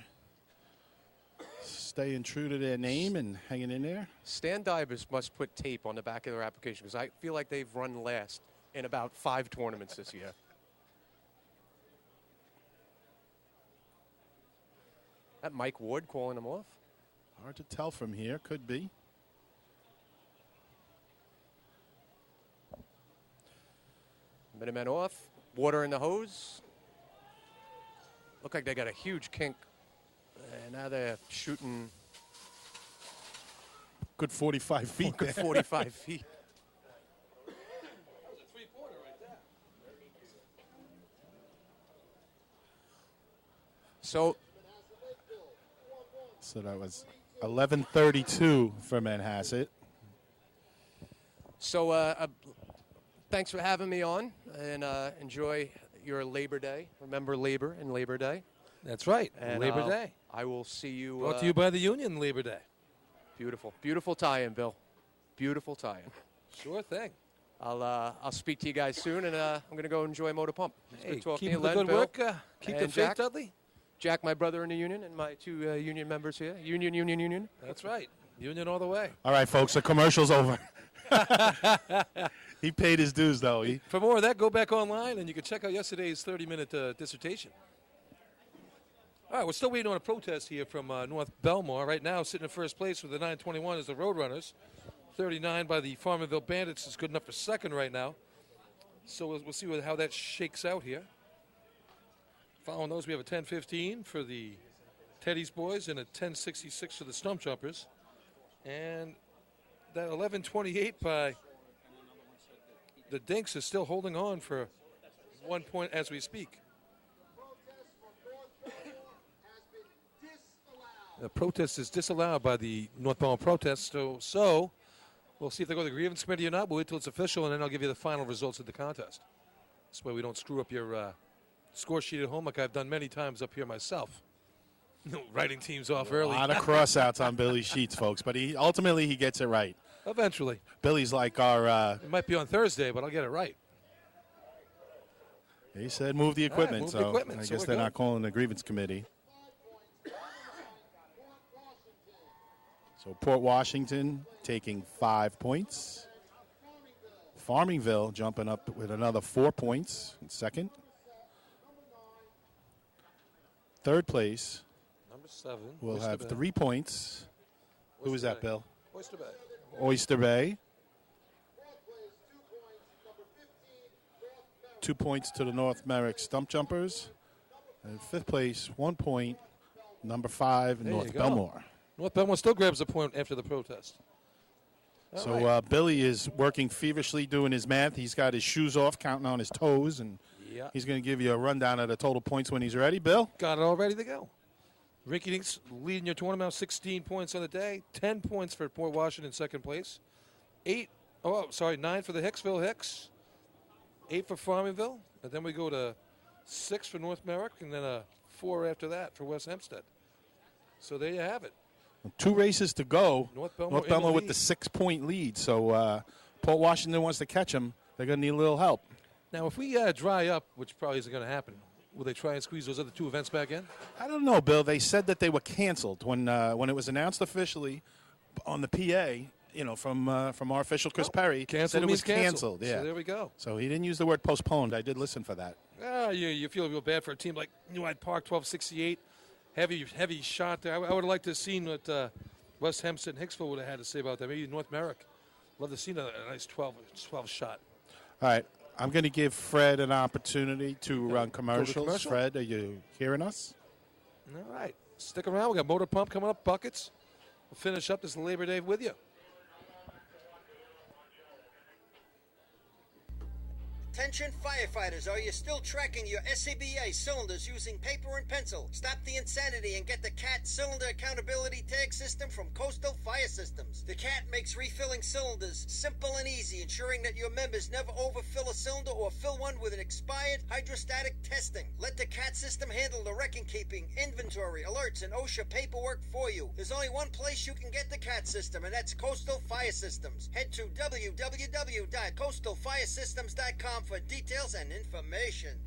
staying true to their name and hanging in there. Stand divers must put tape on the back of their application because I feel like they've run last in about 5 tournaments this year. That Mike Ward calling him off? Hard to tell from here. Could be. Minutemen off. Water in the hose. Look like they got a huge kink. And now they're shooting. Good 45 feet. Good 45 feet. So that was 11:32 for Manhasset. So thanks for having me on, and enjoy your Labor Day. Remember Labor and Labor Day. That's right, And, Labor Day. I will see you. Brought to you by the Union, Labor Day. Beautiful, beautiful tie-in, Bill. Beautiful tie-in. Sure thing. I'll speak to you guys soon, and I'm going to go enjoy Motor Pump. It's Hey, good talking keep to you, up the Len, good Bill, work. Keep the and faith, Jack. Dudley. Jack, my brother in the union, and my 2 union members here. Union. That's right. Union all the way. All right, folks, the commercial's over. He paid his dues, though. For more of that, go back online, and you can check out yesterday's 30-minute dissertation. All right, we're still waiting on a protest here from North Belmore. Right now, sitting in first place with the 921 is the Roadrunners. 39 by the Farmerville Bandits is good enough for second right now. So we'll see how that shakes out here. Following those, we have a 10-15 for the Teddy's Boys and a 10-66 for the Stump Jumpers. And that 11-28 by the Dinks is still holding on for 1 point as we speak. The protest is disallowed by the North Belmore protest, so we'll see if they go to the grievance committee or not. We'll wait till it's official, and then I'll give you the final results of the contest. This way we don't screw up your score sheet at home like I've done many times up here myself. Writing teams off early. A lot of cross-outs on Billy's sheets, folks, but ultimately he gets it right. Eventually. Billy's like our... It might be on Thursday, but I'll get it right. He said move the equipment, move so the equipment, I so guess we're they're good. not calling the grievance committee. So Port Washington taking 5 points. Farmingville jumping up with another 4 points in second. Third place Number 7. will Oyster have Bay. 3 points. Who was Oyster that, Bay. Bill? Oyster Bay. Oyster Bay. 2 points to the North Merrick Stump Jumpers. And fifth place, 1 point, number 5, There North you go. Belmore. North Belmore still grabs a point after the protest. All So right. Billy is working feverishly doing his math. He's got his shoes off, counting on his toes, and Yeah. he's going to give you a rundown of the total points when he's ready. Bill? Got it all ready to go. Rinky Dinks leading your tournament, 16 points on the day. 10 points for Port Washington, second place. 9 for the Hicksville Hicks. 8 for Farmingville. And then we go to 6 for North Merrick, and then a 4 after that for West Hempstead. So there you have it. 2 races to go. North Belmore in the with lead. the 6-point lead. So Port Washington wants to catch him. They're going to need a little help. Now, if we dry up, which probably isn't going to happen, will they try and squeeze those other 2 events back in? I don't know, Bill. They said that they were canceled when it was announced officially on the PA. You know, from our official Chris Perry, Canceled said it was means canceled. Yeah. So there we go. So he didn't use the word postponed. I did listen for that. You feel real bad for a team like New Hyde Park, 1268. Heavy shot there. I would have liked to have seen what West Hempstead and Hicksville would have had to say about that. Maybe North Merrick. Love to see a nice 12 shot. All right. I'm going to give Fred an opportunity to run commercials. commercial? Fred, are you hearing us? All right. Stick around. We got Motor Pump coming up, buckets. We'll finish up this Labor Day with you. Attention firefighters, are you still tracking your SCBA cylinders using paper and pencil? Stop the insanity and get the CAT Cylinder Accountability Tag System from Coastal Fire Systems. The CAT makes refilling cylinders simple and easy, ensuring that your members never overfill a cylinder or fill one with an expired hydrostatic testing. Let the CAT system handle the record-keeping, inventory, alerts, and OSHA paperwork for you. There's only one place you can get the CAT system, and that's Coastal Fire Systems. Head to www.coastalfiresystems.com for details and information.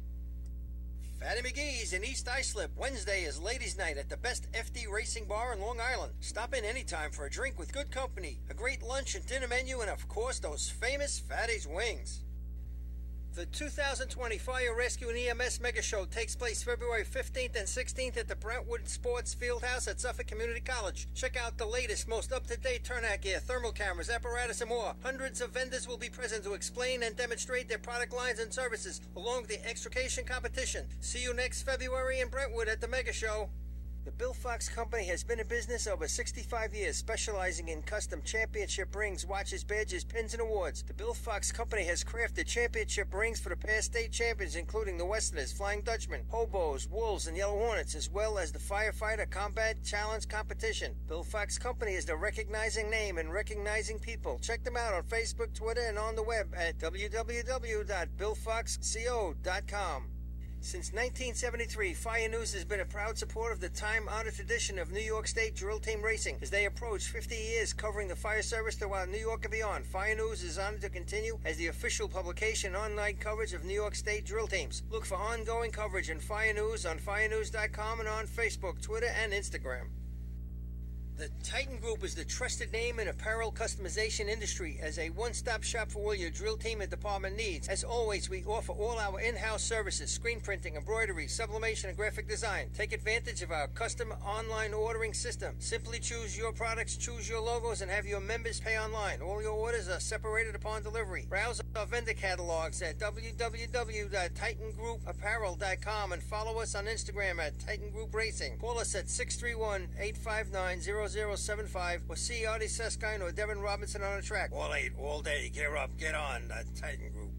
Fatty McGee's in East Islip. Wednesday is ladies' night at the best FD Racing Bar in Long Island. Stop in anytime for a drink with good company, a great lunch and dinner menu, and of course those famous Fatty's wings. The 2020 Fire Rescue and EMS Mega Show takes place February 15th and 16th at the Brentwood Sports Fieldhouse at Suffolk Community College. Check out the latest, most up-to-date turnout gear, thermal cameras, apparatus, and more. Hundreds of vendors will be present to explain and demonstrate their product lines and services, along with the extrication competition. See you next February in Brentwood at the Mega Show. The Bill Fox Company has been in business over 65 years, specializing in custom championship rings, watches, badges, pins, and awards. The Bill Fox Company has crafted championship rings for the past state champions, including the Westerners, Flying Dutchman, Hobos, Wolves, and Yellow Hornets, as well as the Firefighter Combat Challenge Competition. Bill Fox Company is the recognizing name and recognizing people. Check them out on Facebook, Twitter, and on the web at www.billfoxco.com. Since 1973, Fire News has been a proud supporter of the time-honored tradition of New York State drill team racing. As they approach 50 years covering the fire service throughout New York and beyond, Fire News is honored to continue as the official publication and online coverage of New York State drill teams. Look for ongoing coverage in Fire News on firenews.com and on Facebook, Twitter, and Instagram. The Titan Group is the trusted name in apparel customization industry as a one-stop shop for all your drill team and department needs. As always, we offer all our in-house services, screen printing, embroidery, sublimation, and graphic design. Take advantage of our custom online ordering system. Simply choose your products, choose your logos, and have your members pay online. All your orders are separated upon delivery. Browse our vendor catalogs at www.titangrouapparel.com and follow us on Instagram at Titan Group Racing. Call us at 631-859-0075 or see Artie Seskine or Devin Robinson on the track. All 8, all day. Gear up, get on. The Titan Group.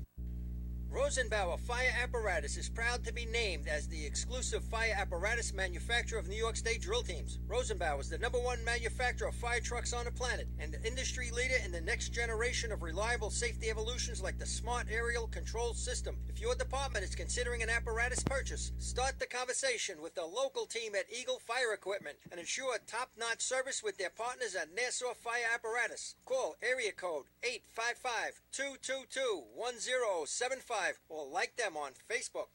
Rosenbauer Fire Apparatus is proud to be named as the exclusive fire apparatus manufacturer of New York State drill teams. Rosenbauer is the #1 manufacturer of fire trucks on the planet and the industry leader in the next generation of reliable safety evolutions like the Smart Aerial Control System. If your department is considering an apparatus purchase, start the conversation with the local team at Eagle Fire Equipment and ensure top-notch service with their partners at Nassau Fire Apparatus. Call area code 855-222-1075 or like them on Facebook.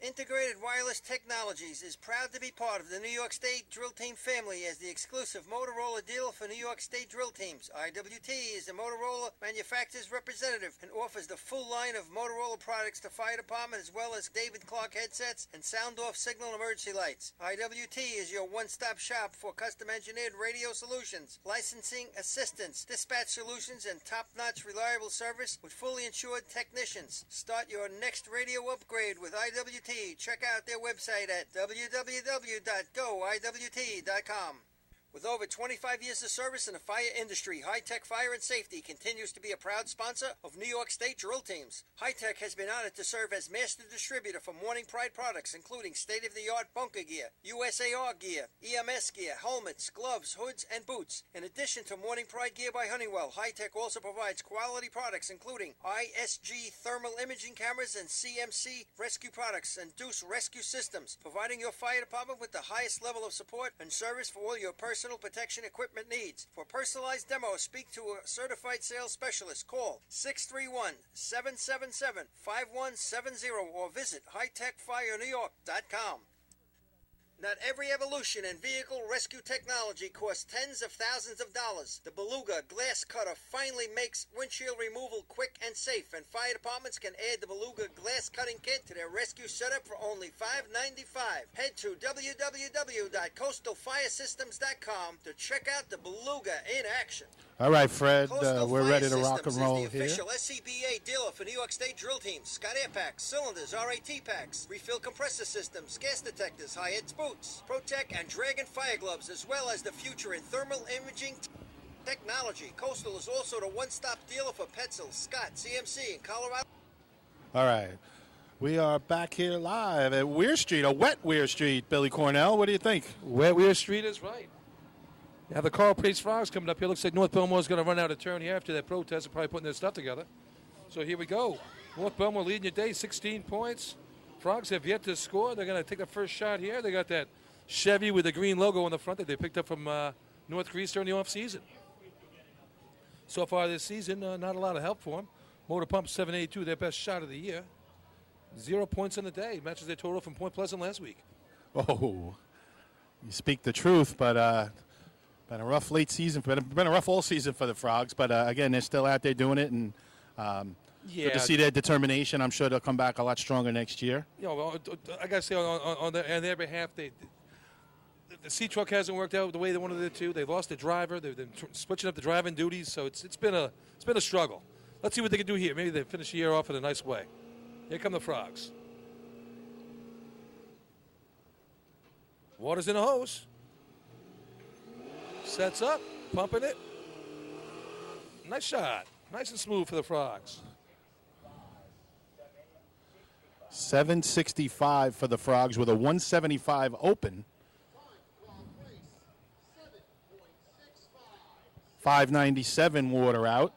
Integrated Wireless Technologies is proud to be part of the New York State Drill Team family as the exclusive Motorola dealer for New York State drill teams. IWT is a Motorola manufacturer's representative and offers the full line of Motorola products to fire department as well as David Clark headsets and sound-off signal emergency lights. IWT is your one-stop shop for custom-engineered radio solutions, licensing assistance, dispatch solutions, and top-notch reliable service with fully insured technicians. Start your next radio upgrade with IWT. Check out their website at www.goiwt.com. With over 25 years of service in the fire industry, High Tech Fire and Safety continues to be a proud sponsor of New York State drill teams. High Tech has been honored to serve as master distributor for Morning Pride products, including state-of-the-art bunker gear, USAR gear, EMS gear, helmets, gloves, hoods, and boots. In addition to Morning Pride gear by Honeywell, High Tech also provides quality products, including ISG thermal imaging cameras and CMC rescue products and Deuce rescue systems, providing your fire department with the highest level of support and service for all your personal protection equipment needs. For personalized demos, speak to a certified sales specialist. Call 631-777-5170 or visit hightechfirenewyork.com. Not every evolution in vehicle rescue technology costs tens of thousands of dollars. The Beluga Glass Cutter finally makes windshield removal quick and safe, and fire departments can add the Beluga Glass Cutting Kit to their rescue setup for only $5.95. Head to www.coastalfiresystems.com to check out the Beluga in action. All right, Fred, Coastal we're Fire ready to rock and Systems roll is the here. official SCBA dealer for New York State drill teams. Scott Air Packs, cylinders, RAT packs, refill compressor systems, gas detectors, high-ed boots, Protec and Dragon fire gloves, as well as the future in thermal imaging technology. Coastal is also the one-stop dealer for Petzl, Scott, CMC, and Colorado All right. We are back here live at Weir Street, a wet Weir Street. Billy Cornell, what do you think? Where Weir Street is right. Now the Carl Pace Frogs coming up here. Looks like North Belmore's going to run out of turn here after that protest. They're probably putting their stuff together. So here we go. North Belmore leading your day, 16 points. Frogs have yet to score. They're going to take the first shot here. They got that Chevy with the green logo on the front that they picked up from North Greece during the offseason. So far this season, not a lot of help for them. Motor Pump 782, their best shot of the year. 0 points in the day. Matches their total from Point Pleasant last week. Oh, you speak the truth, but been a rough late season. Been a rough all season for the Frogs, but again, they're still out there doing it, and good to see their determination. I'm sure they'll come back a lot stronger next year. You know, I got to say on their behalf, the C-Truck hasn't worked out the way they wanted it to. They lost the driver. They've been switching up the driving duties, so it's been a struggle. Let's see what they can do here. Maybe they finish the year off in a nice way. Here come the Frogs. Water's in a hose. Sets up, pumping it. Nice shot. Nice and smooth for the Frogs. 765 for the Frogs with a 175 open. 597 water out.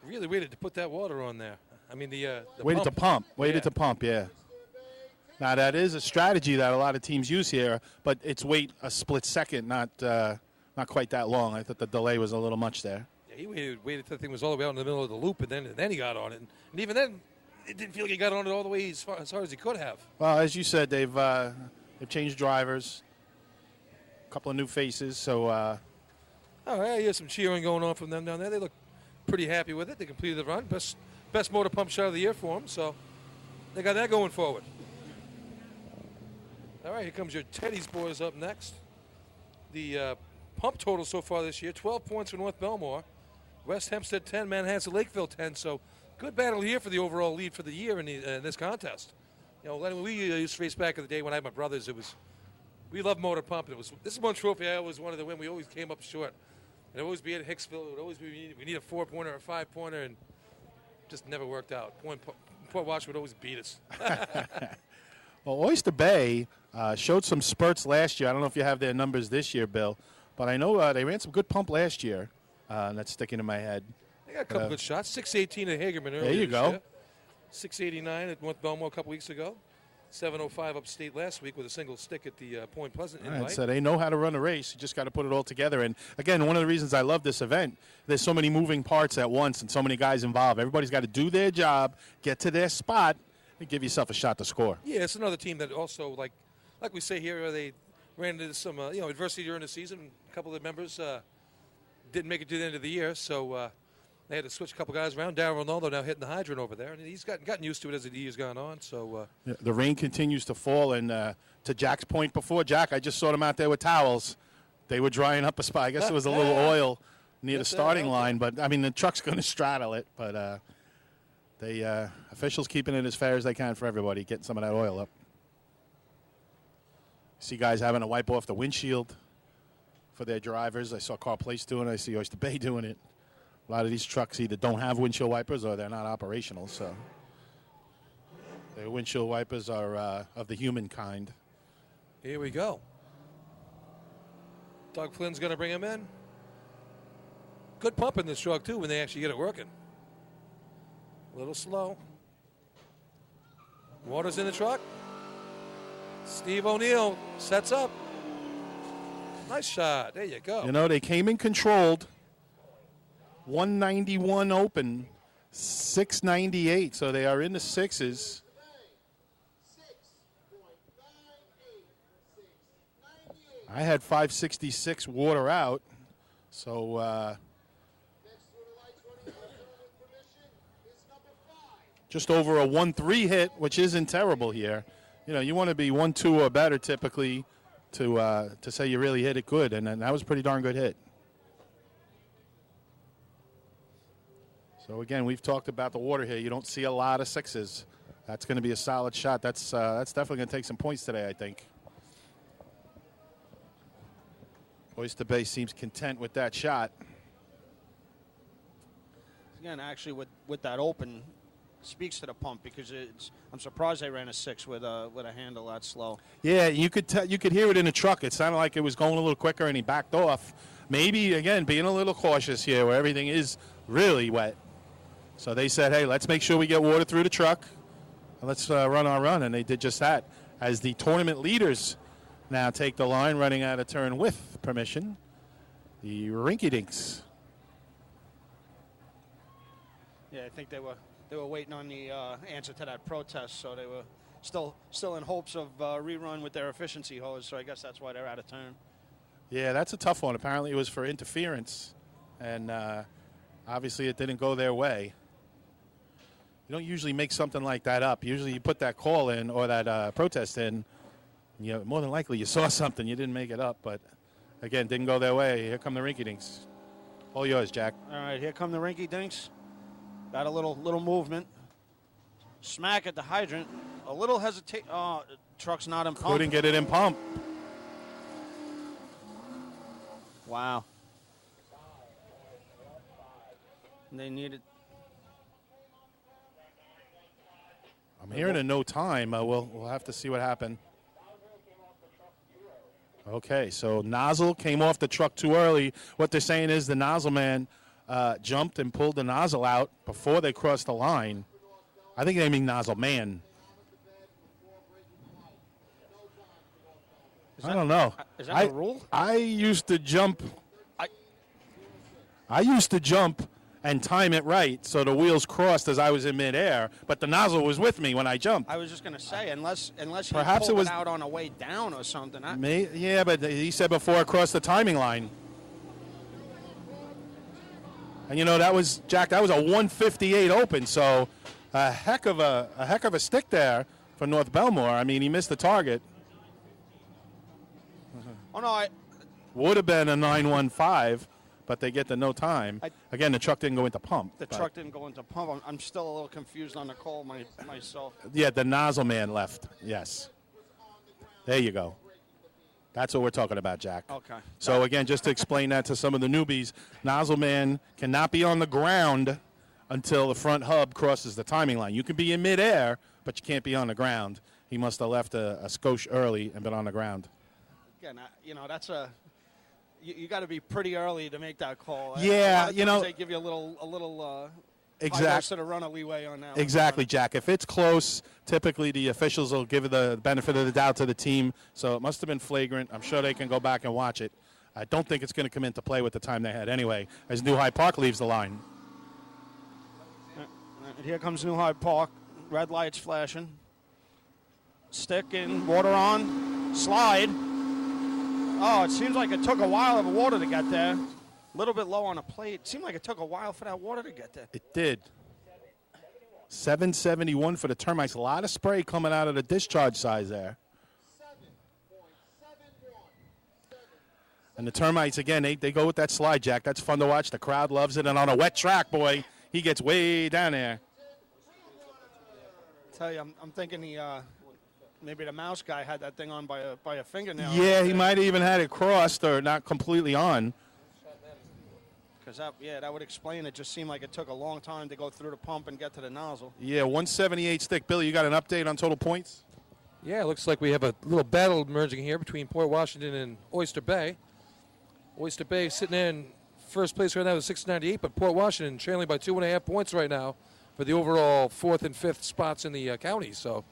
Really waited to put that water on there. I mean, the waited pump. to pump. Waited Yeah. to pump, yeah. Now, that is a strategy that a lot of teams use here, but it's wait a split second, not quite that long. I thought the delay was a little much there. Yeah, he waited till the thing was all the way out in the middle of the loop, and then he got on it. And even then, it didn't feel like he got on it all the way as far as he could have. Well, as you said, they've changed drivers, a couple of new faces, so Oh, yeah, here's some cheering going on from them down there. They look pretty happy with it. They completed the run. Best motor pump shot of the year for them, so they got that going forward. All right, here comes your Teddy's boys up next. The pump total so far this year, 12 points for North Belmore. West Hempstead 10, Manhasset Lakeville 10. So good battle here for the overall lead for the year in this contest. You know, when we used to race back in the day when I had my brothers, we loved motor pump. This is one trophy I always wanted to win. We always came up short. It would always be at Hicksville. It would always be we need a 4-pointer or a 5-pointer, and just never worked out. Port Washington would always beat us. Well, Oyster Bay showed some spurts last year. I don't know if you have their numbers this year, Bill, but I know they ran some good pump last year. That's sticking in my head. They got a couple good shots. 618 at Hagerman earlier. There you go. Year. 689 at North Belmore a couple weeks ago. 705 upstate last week with a single stick at the Point Pleasant invite. Right, so they know how to run a race. You just got to put it all together. And, again, one of the reasons I love this event, there's so many moving parts at once and so many guys involved. Everybody's got to do their job, get to their spot, and give yourself a shot to score. Yeah, it's another team that also, like we say here, they ran into some adversity during the season. A couple of the members didn't make it to the end of the year, so they had to switch a couple guys around. Darryl Ronaldo now hitting the hydrant over there, and he's gotten used to it as the year's gone on. So the rain continues to fall, and to Jack's point before, Jack, I just saw them out there with towels. They were drying up a spot. I guess there was a little oil near the starting line, but, I mean, the truck's going to straddle it, but the officials keeping it as fair as they can for everybody, getting some of that oil up. See guys having to wipe off the windshield for their drivers. I saw Carl Place doing it. I see Oyster Bay doing it. A lot of these trucks either don't have windshield wipers or they're not operational. So their windshield wipers are of the human kind. here we go. Doug Flynn's going to bring him in. Good pump in this truck, too, when they actually get it working. A little slow. Water's in the truck. Steve O'Neill sets up. Nice shot. There you go. You know, they came in controlled. 191 open, 698. So they are in the sixes. I had 566 water out. So just over a 1-3 hit, which isn't terrible here. You know, you want to be 1-2 or better typically to say you really hit it good, and that was a pretty darn good hit. So again, we've talked about the water here. You don't see a lot of sixes. That's going to be a solid shot. That's definitely going to take some points today, I think. Oyster Bay seems content with that shot. Again, actually, with that open, speaks to the pump because I'm surprised they ran a 6 with a handle that slow. Yeah, you could hear it in the truck. It sounded like it was going a little quicker, and he backed off. Maybe, again, being a little cautious here where everything is really wet. So they said, hey, let's make sure we get water through the truck. And let's run our run, and they did just that. As the tournament leaders now take the line, running out of turn with permission, the rinky-dinks. Yeah, I think they were waiting on the answer to that protest, so they were still in hopes of rerun with their efficiency hose. So I guess that's why they're out of turn. Yeah, that's a tough one. Apparently, it was for interference, and obviously, it didn't go their way. You don't usually make something like that up. Usually, you put that call in or that protest in. You know, more than likely, you saw something. You didn't make it up, but again, didn't go their way. Here come the rinky-dinks. All yours, Jack. All right, here come the rinky-dinks. Got a little movement. Smack at the hydrant. A little hesitate. Oh, the truck's not in pump. Couldn't get it in pump. Wow. And they needed. I'm hearing a no time. We'll have to see what happened. Okay, so nozzle came off the truck too early. What they're saying is the nozzle man jumped and pulled the nozzle out before they crossed the line. I think they mean nozzle man. I don't know. Is that a rule? I used to jump. I used to jump and time it right so the wheels crossed as I was in midair, but the nozzle was with me when I jumped. I was just going to say, unless you Perhaps pulled it was out on a way down or something. Yeah, but he said before it crossed the timing line. And you know that was Jack. That was a 158 open, so a heck of a stick there for North Belmore. I mean, he missed the target. Oh no, would have been a 915, but they get the no time. Again, the truck didn't go into pump. The truck didn't go into pump. I'm still a little confused on the call myself. Yeah, the nozzle man left. Yes. There you go. That's what we're talking about, Jack. Okay. So, again, just to explain that to some of the newbies, nozzle man cannot be on the ground until the front hub crosses the timing line. You can be in midair, but you can't be on the ground. He must have left a skosh early and been on the ground. Again, that's you got to be pretty early to make that call. Yeah, they give you a little exactly to run a leeway on that. Exactly, Jack. If it's close, typically the officials will give the benefit of the doubt to the team. So it must have been flagrant. I'm sure they can go back and watch it. I don't think it's going to come into play with the time they had anyway, as New Hyde Park leaves the line. Here comes New Hyde Park. Red lights flashing. Stick in, water on, slide. Oh, it seems like it took a while for water to get there. A little bit low on the plate. It seemed like it took a while for that water to get there. It did. 771 for the termites. A lot of spray coming out of the discharge size there. And the termites, again, they go with that slide, Jack. That's fun to watch. The crowd loves it. And on a wet track, boy, he gets way down there. I tell you, I'm thinking maybe the mouse guy had that thing on by a fingernail. Yeah, he might have even had it crossed or not completely on. Because that would explain it. Just seemed like it took a long time to go through the pump and get to the nozzle. Yeah, 178 stick. Billy, you got an update on total points? Yeah, it looks like we have a little battle emerging here between Port Washington and Oyster Bay. Oyster Bay sitting in first place right now with 698, but Port Washington trailing by 2.5 points right now for the overall 4th and 5th spots in the county. So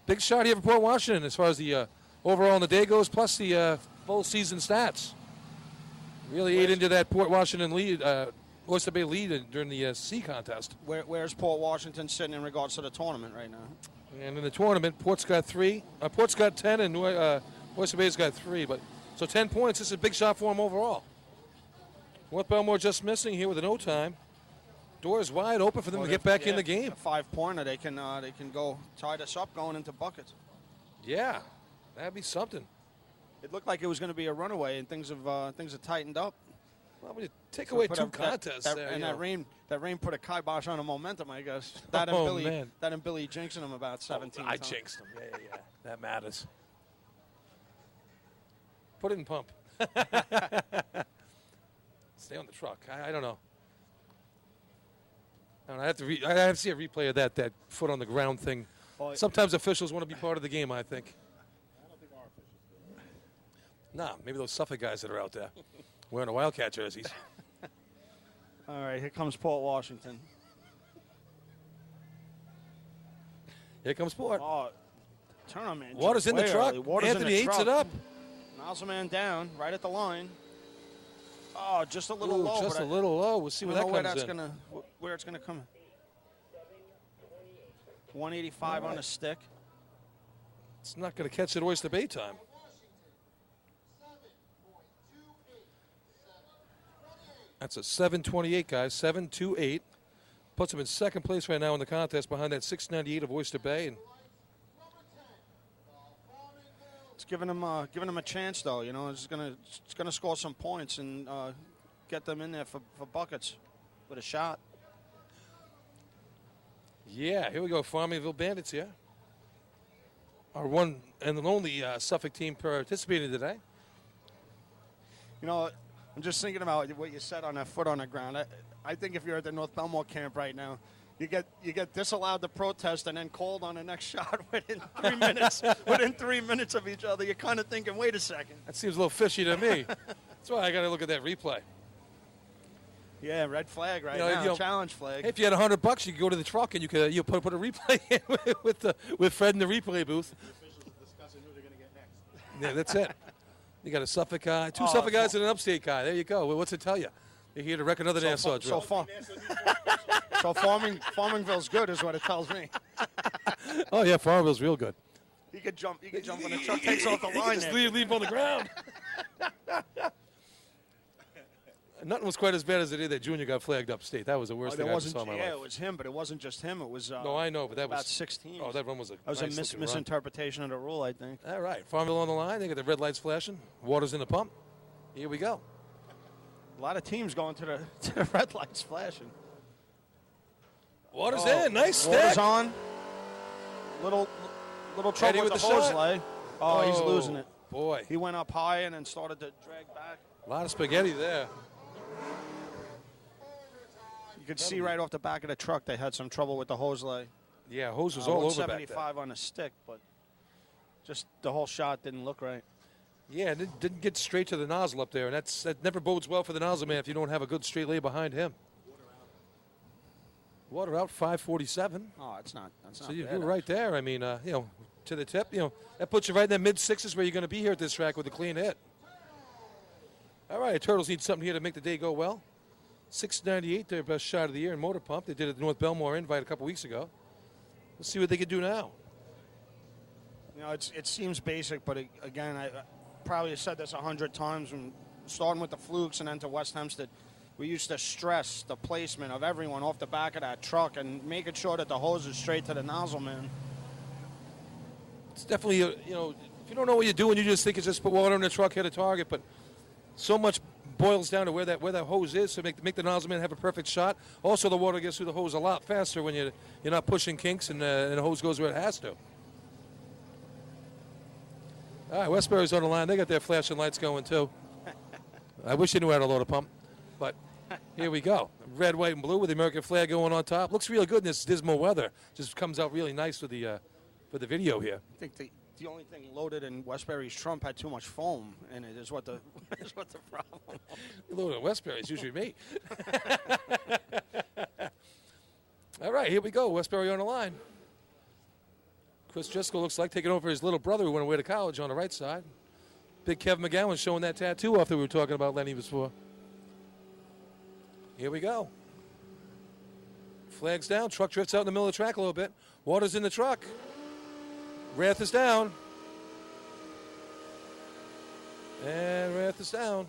big shot here for Port Washington as far as the overall in the day goes, plus the full season stats. Really ate into that Port Washington lead, Oyster Bay lead during the C contest. Where's Port Washington sitting in regards to the tournament right now? And in the tournament, Port's got 3. Port's got 10, and Oyster Bay's got 3. But so 10 points. This is a big shot for them overall. North Belmore just missing here with an overtime. Doors wide open for them to get back in the game. A 5-pointer, they can go tie this up going into buckets. Yeah, that'd be something. It looked like it was going to be a runaway, and things have tightened up. Well, when you take away 2 contests, that rain put a kibosh on the momentum, I guess. That and Billy jinxing them about 17 I times. jinxed them. Yeah. That matters. Put it in pump. Stay on the truck. I don't know. And I have to see a replay of that foot on the ground thing. Oh, Sometimes officials want to be part of the game, I think. Nah, maybe those Suffolk guys that are out there wearing the Wildcat jerseys. All right, here comes Port Washington. Here comes Port. Oh, tournament. Water's in the truck. Anthony eats it up. Nozzle man down, right at the line. Oh, just a little low. Just a little low. We'll see where that comes in. Where it's gonna come in. 185 on a stick. It's not going to catch at Oyster Bay time. That's a 7:28, guys. 7:28. Puts him in second place right now in the contest behind that 698 of Oyster Bay. And it's giving him a chance, though. You know, it's gonna score some points and get them in there for buckets with a shot. yeah, here we go. Farmingville Bandits here. Our one and the only Suffolk team participating today. You know, I'm just thinking about what you said on that foot on the ground. I think if you're at the North Belmore camp right now, you get disallowed to protest and then called on the next shot within 3 minutes. Within 3 minutes of each other, you're kind of thinking, wait a second. That seems a little fishy to me. That's why I got to look at that replay. Yeah, red flag right You know, now, challenge flag. If you had $100, you could go to the truck and you put a replay in with Fred in the replay booth. Yeah, that's it. You got a Suffolk guy, two Suffolk guys and an upstate guy. There you go. Well, what's it tell you? You're here to wreck another Nassau drill. So Farmingville's good is what it tells me. Oh yeah, Farmingville's real good. He could jump when the truck takes off the line. Just leave on the ground. Nothing was quite as bad as the day that Junior got flagged upstate. That was the worst thing I ever saw in my life. Yeah, it was him, but it wasn't just him. It was no, I know, but that about was 16. Oh, that one was a misinterpretation of the rule, I think. All right, Farmville on the line. They got the red lights flashing. Water's in the pump. Here we go. A lot of teams going to the red lights flashing. Water's in. Nice stick. Water's on. Little trouble with the hose lay. Oh, he's losing it. Boy. He went up high and then started to drag back. A lot of spaghetti there. You could see right off the back of the truck they had some trouble with the hose lay. Yeah, hose was all over back there. 175 on a stick, but just the whole shot didn't look right. Yeah, it didn't get straight to the nozzle up there, and that never bodes well for the nozzle man if you don't have a good straight lay behind him. Water out 5:47. Oh, that's not So you're right there. I mean, to the tip, that puts you right in the mid-sixes where you're going to be here at this track with a clean hit. All right, Turtles need something here to make the day go well. 698, their best shot of the year in motor pump. They did it at the North Belmore Invite a couple weeks ago. Let's see what they can do now. It seems basic, but again, I probably have said this 100 times. When starting with the Flukes and then to West Hempstead, we used to stress the placement of everyone off the back of that truck and making sure that the hose is straight to the nozzle man. It's definitely, if you don't know what you're doing, you just think it's just put water in the truck, hit a target, but so much boils down to where that hose is to make the nozzle man have a perfect shot. Also, the water gets through the hose a lot faster when you're not pushing kinks and the hose goes where it has to. All right, Westbury's on the line. They got their flashing lights going too. I wish they knew how to load a pump, but here we go. Red, white, and blue with the American flag going on top. Looks real good in this dismal weather. Just comes out really nice with the video here. I think the only thing loaded in Westbury's Trump had too much foam in it. Is what the problem. Loaded in Westbury is usually me. All right, here we go. Westbury on the line. Chris Driscoll looks like taking over his little brother who went away to college on the right side. Big Kevin McGowan showing that tattoo off that we were talking about Lenny before. Here we go. Flags down. Truck drifts out in the middle of the track a little bit. Water's in the truck. Wrath is down. And Wrath is down.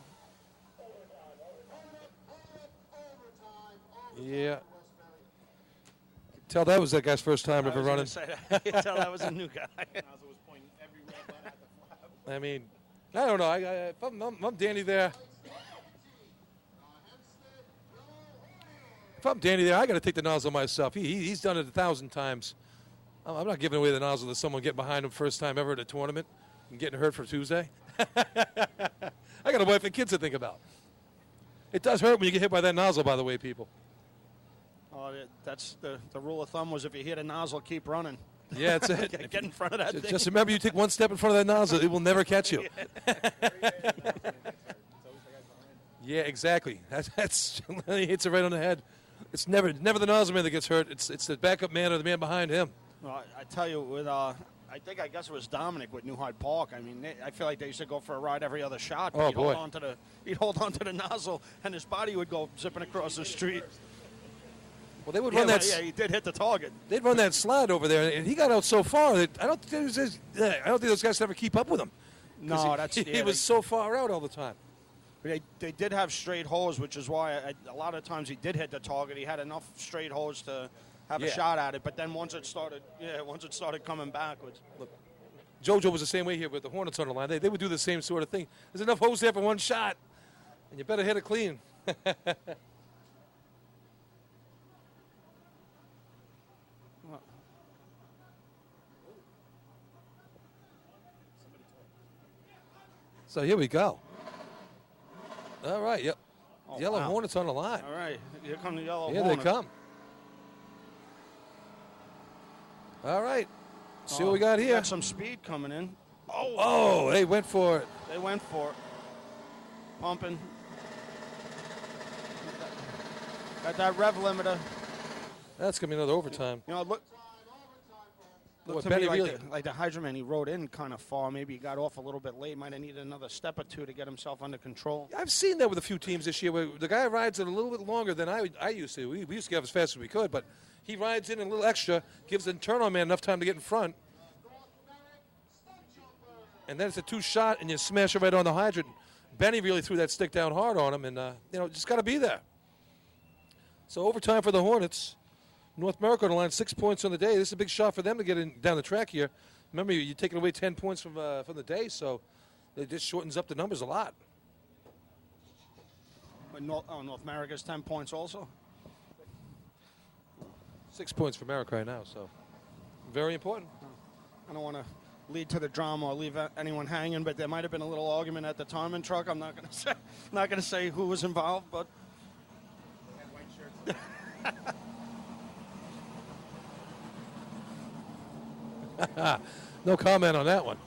Yeah. Tell that was that guy's first time ever running. I can tell that was a new guy. I mean, I don't know. If I'm Danny there. If I'm Danny there, I got to take the nozzle myself. He's done it 1,000 times. I'm not giving away the nozzle to someone getting behind him first time ever at a tournament and getting hurt for Tuesday. I got a wife and kids to think about. It does hurt when you get hit by that nozzle, by the way, people. Well, that's the rule of thumb was if you hit a nozzle, keep running. Yeah, that's it. Get in front of that thing. Just remember, you take one step in front of that nozzle, it will never catch you. Yeah, exactly. That's he hits it right on the head. It's never the nozzle man that gets hurt. It's the backup man or the man behind him. Well, I tell you, with I guess it was Dominic with New Hyde Park. I mean, I feel like they used to go for a ride every other shot. Oh, he'd boy. He'd hold on to the nozzle, and his body would go zipping across the street. Well, they would run that. Yeah, he did hit the target. They'd run that slide over there, and he got out so far that I don't think those guys could ever keep up with him. No, he was so far out all the time. They did have straight holes, which is why a lot of times he did hit the target. He had enough straight holes to have a shot at it. But then once it started coming backwards. Look, JoJo was the same way here with the Hornets on the line. They would do the same sort of thing. There's enough holes there for one shot, and you better hit it clean. So here we go. All right, yep. Oh, Yellow wow. Hornets on the line. All right, here come the yellow Here Hornets. they come. All right. See what we got here. Got some speed coming in. Oh, they went for it. They went for it. Pumping. Got that rev limiter. That's going to be another overtime. You know, look Boy, to Benny me really- like the Hydroman, he rode in kind of far. Maybe he got off a little bit late. Might have needed another step or two to get himself under control. I've seen that with a few teams this year where the guy rides it a little bit longer than I used to. We used to get as fast as we could, but he rides in a little extra, gives the turn-on man enough time to get in front. And then it's a two-shot, and you smash it right on the hydrant. Benny really threw that stick down hard on him, and, just got to be there. So overtime for the Hornets. North America on the line, 6 points on the day. This is a big shot for them to get in down the track here. Remember, you're taking away 10 points from the day, so it just shortens up the numbers a lot. North America's 10 points also. 6 points for America right now, so very important. I don't want to lead to the drama or leave anyone hanging, but there might have been a little argument at the timing truck. I'm not going to say who was involved, but No comment on that one.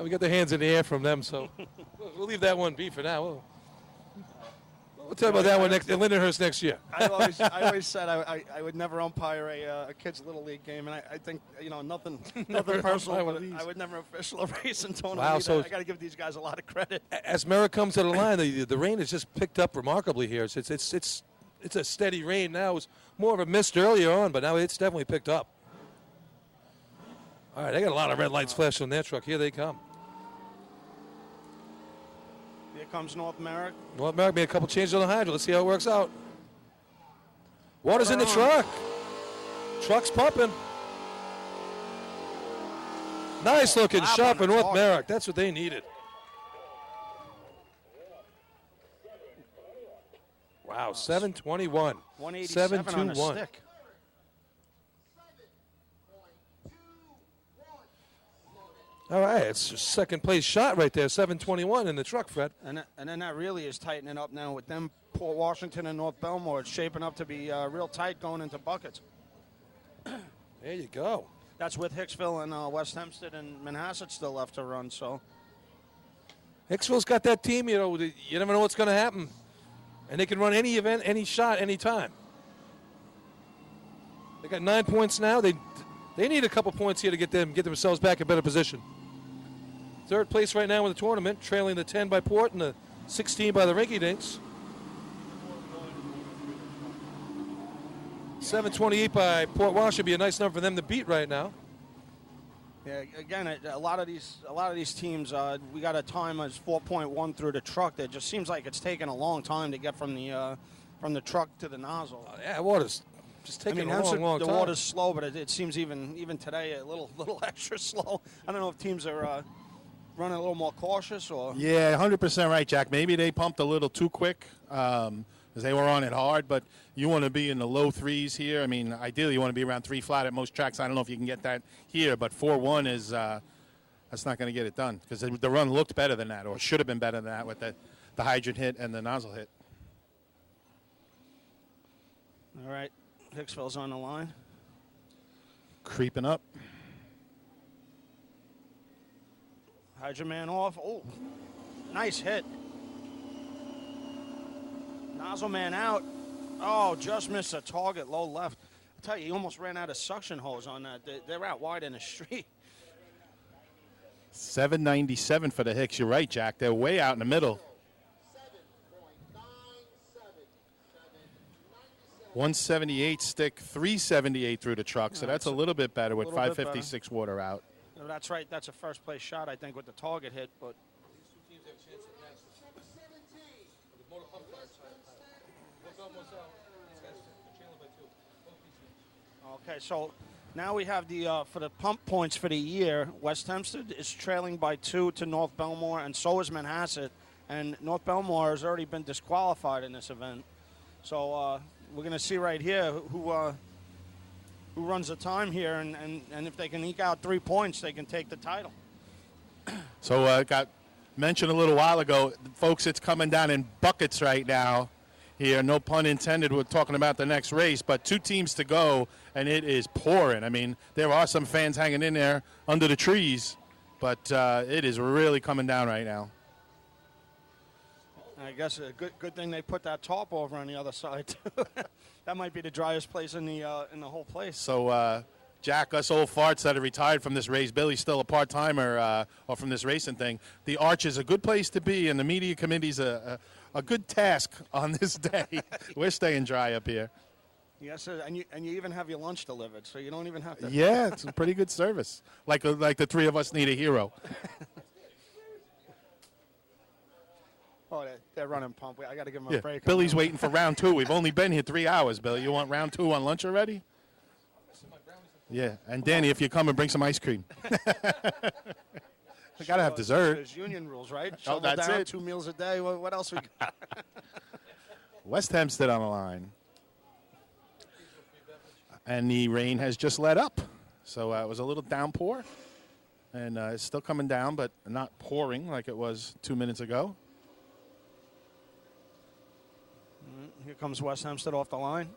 We got the hands in the air from them, so we'll leave that one be for now. We'll talk about that one next at Lindenhurst next year. I always said I would never umpire a kid's little league game, and I think nothing personal. But I would never official a racing tournament. Wow, either. so I got to give these guys a lot of credit. As Merrick comes to the line, the rain has just picked up remarkably here. It's a steady rain now. It was more of a mist earlier on, but now it's definitely picked up. All right, they got a lot of red lights flashing on their truck. Here they come. Here comes North America. North America made a couple changes on the hydrant. Let's see how it works out. Water's in the truck. Truck's pumping. Nice looking shot for North Merrick. That's what they needed. Wow, 7:21. 187 on a 7-2-1. stick. All right, it's a second place shot right there, 7:21 in the truck, Fred. And then that really is tightening up now with them, Port Washington and North Belmore. It's shaping up to be real tight going into buckets. There you go. That's with Hicksville and West Hempstead and Manhasset still left to run. So Hicksville's got that team, you never know what's going to happen. And they can run any event, any shot, any time. They got 9 points now. They need a couple points here to get themselves back in better position. Third place right now in the tournament, trailing the 10 by Port and the 16 by the Rinky Dinks. 7:28 by Port Wash should be a nice number for them to beat right now. yeah, again, a lot of these teams, we got a time as 4.1 through the truck. That just seems like it's taken a long time to get from the truck to the nozzle. Yeah, water's just taking a long the time. water's slow, but it seems even today a little extra slow. I don't know if teams are running a little more cautious or. Yeah, 100% right, Jack. Maybe they pumped a little too quick because they were on it hard, but you want to be in the low threes here. I mean, ideally you want to be around 3 flat at most tracks. I don't know if you can get that here, but 4-1 is That's not going to get it done because the run looked better than that, or should have been better than that with the hydrant hit and the nozzle hit. All right, Hicksville's on the line. Creeping up. Hydrant man off. Oh, nice hit. Nozzle man out. Oh, just missed a target, low left. I tell you, he almost ran out of suction hose on that. They're out wide in the street. 797 for the Hicks. You're right, Jack. They're way out in the middle. 178 stick, 378 through the truck. So that's a little bit better with 556 water out. No, that's right. That's a first place shot, I think, with the target hit. But okay, so now we have the for the pump points for the year. West Hempstead is trailing by 2 to North Belmore, and so is Manhasset. And North Belmore has already been disqualified in this event. So we're going to see right here who runs the time here, and if they can eke out 3 points, they can take the title. So got mentioned a little while ago, folks, it's coming down in buckets right now here. No pun intended. We're talking about the next race, but 2 teams to go, and it is pouring. I mean, there are some fans hanging in there under the trees, but it is really coming down right now. I guess a good thing they put that tarp over on the other side, too. That might be the driest place in the whole place. So, Jack, us old farts that are retired from this race, Billy's still a part-timer or from this racing thing. The Arch is a good place to be, and the media committee's a good task on this day. We're staying dry up here. Yes, sir. And you even have your lunch delivered, so you don't even have to. Yeah, it's a pretty good service. Like the 3 of us need a hero. Oh, they're running pump. I got to give them a break. Billy's waiting for round 2. We've only been here 3 hours, Billy. You want round 2 on lunch already? Yeah, and Danny, if you come and bring some ice cream. We got to have dessert. There's union rules, right? Oh, that's down, it. 2 meals a day. What else we got? West Hempstead on the line. And the rain has just let up. So it was a little downpour. And it's still coming down, but not pouring like it was 2 minutes ago. Here comes West Hempstead off the line.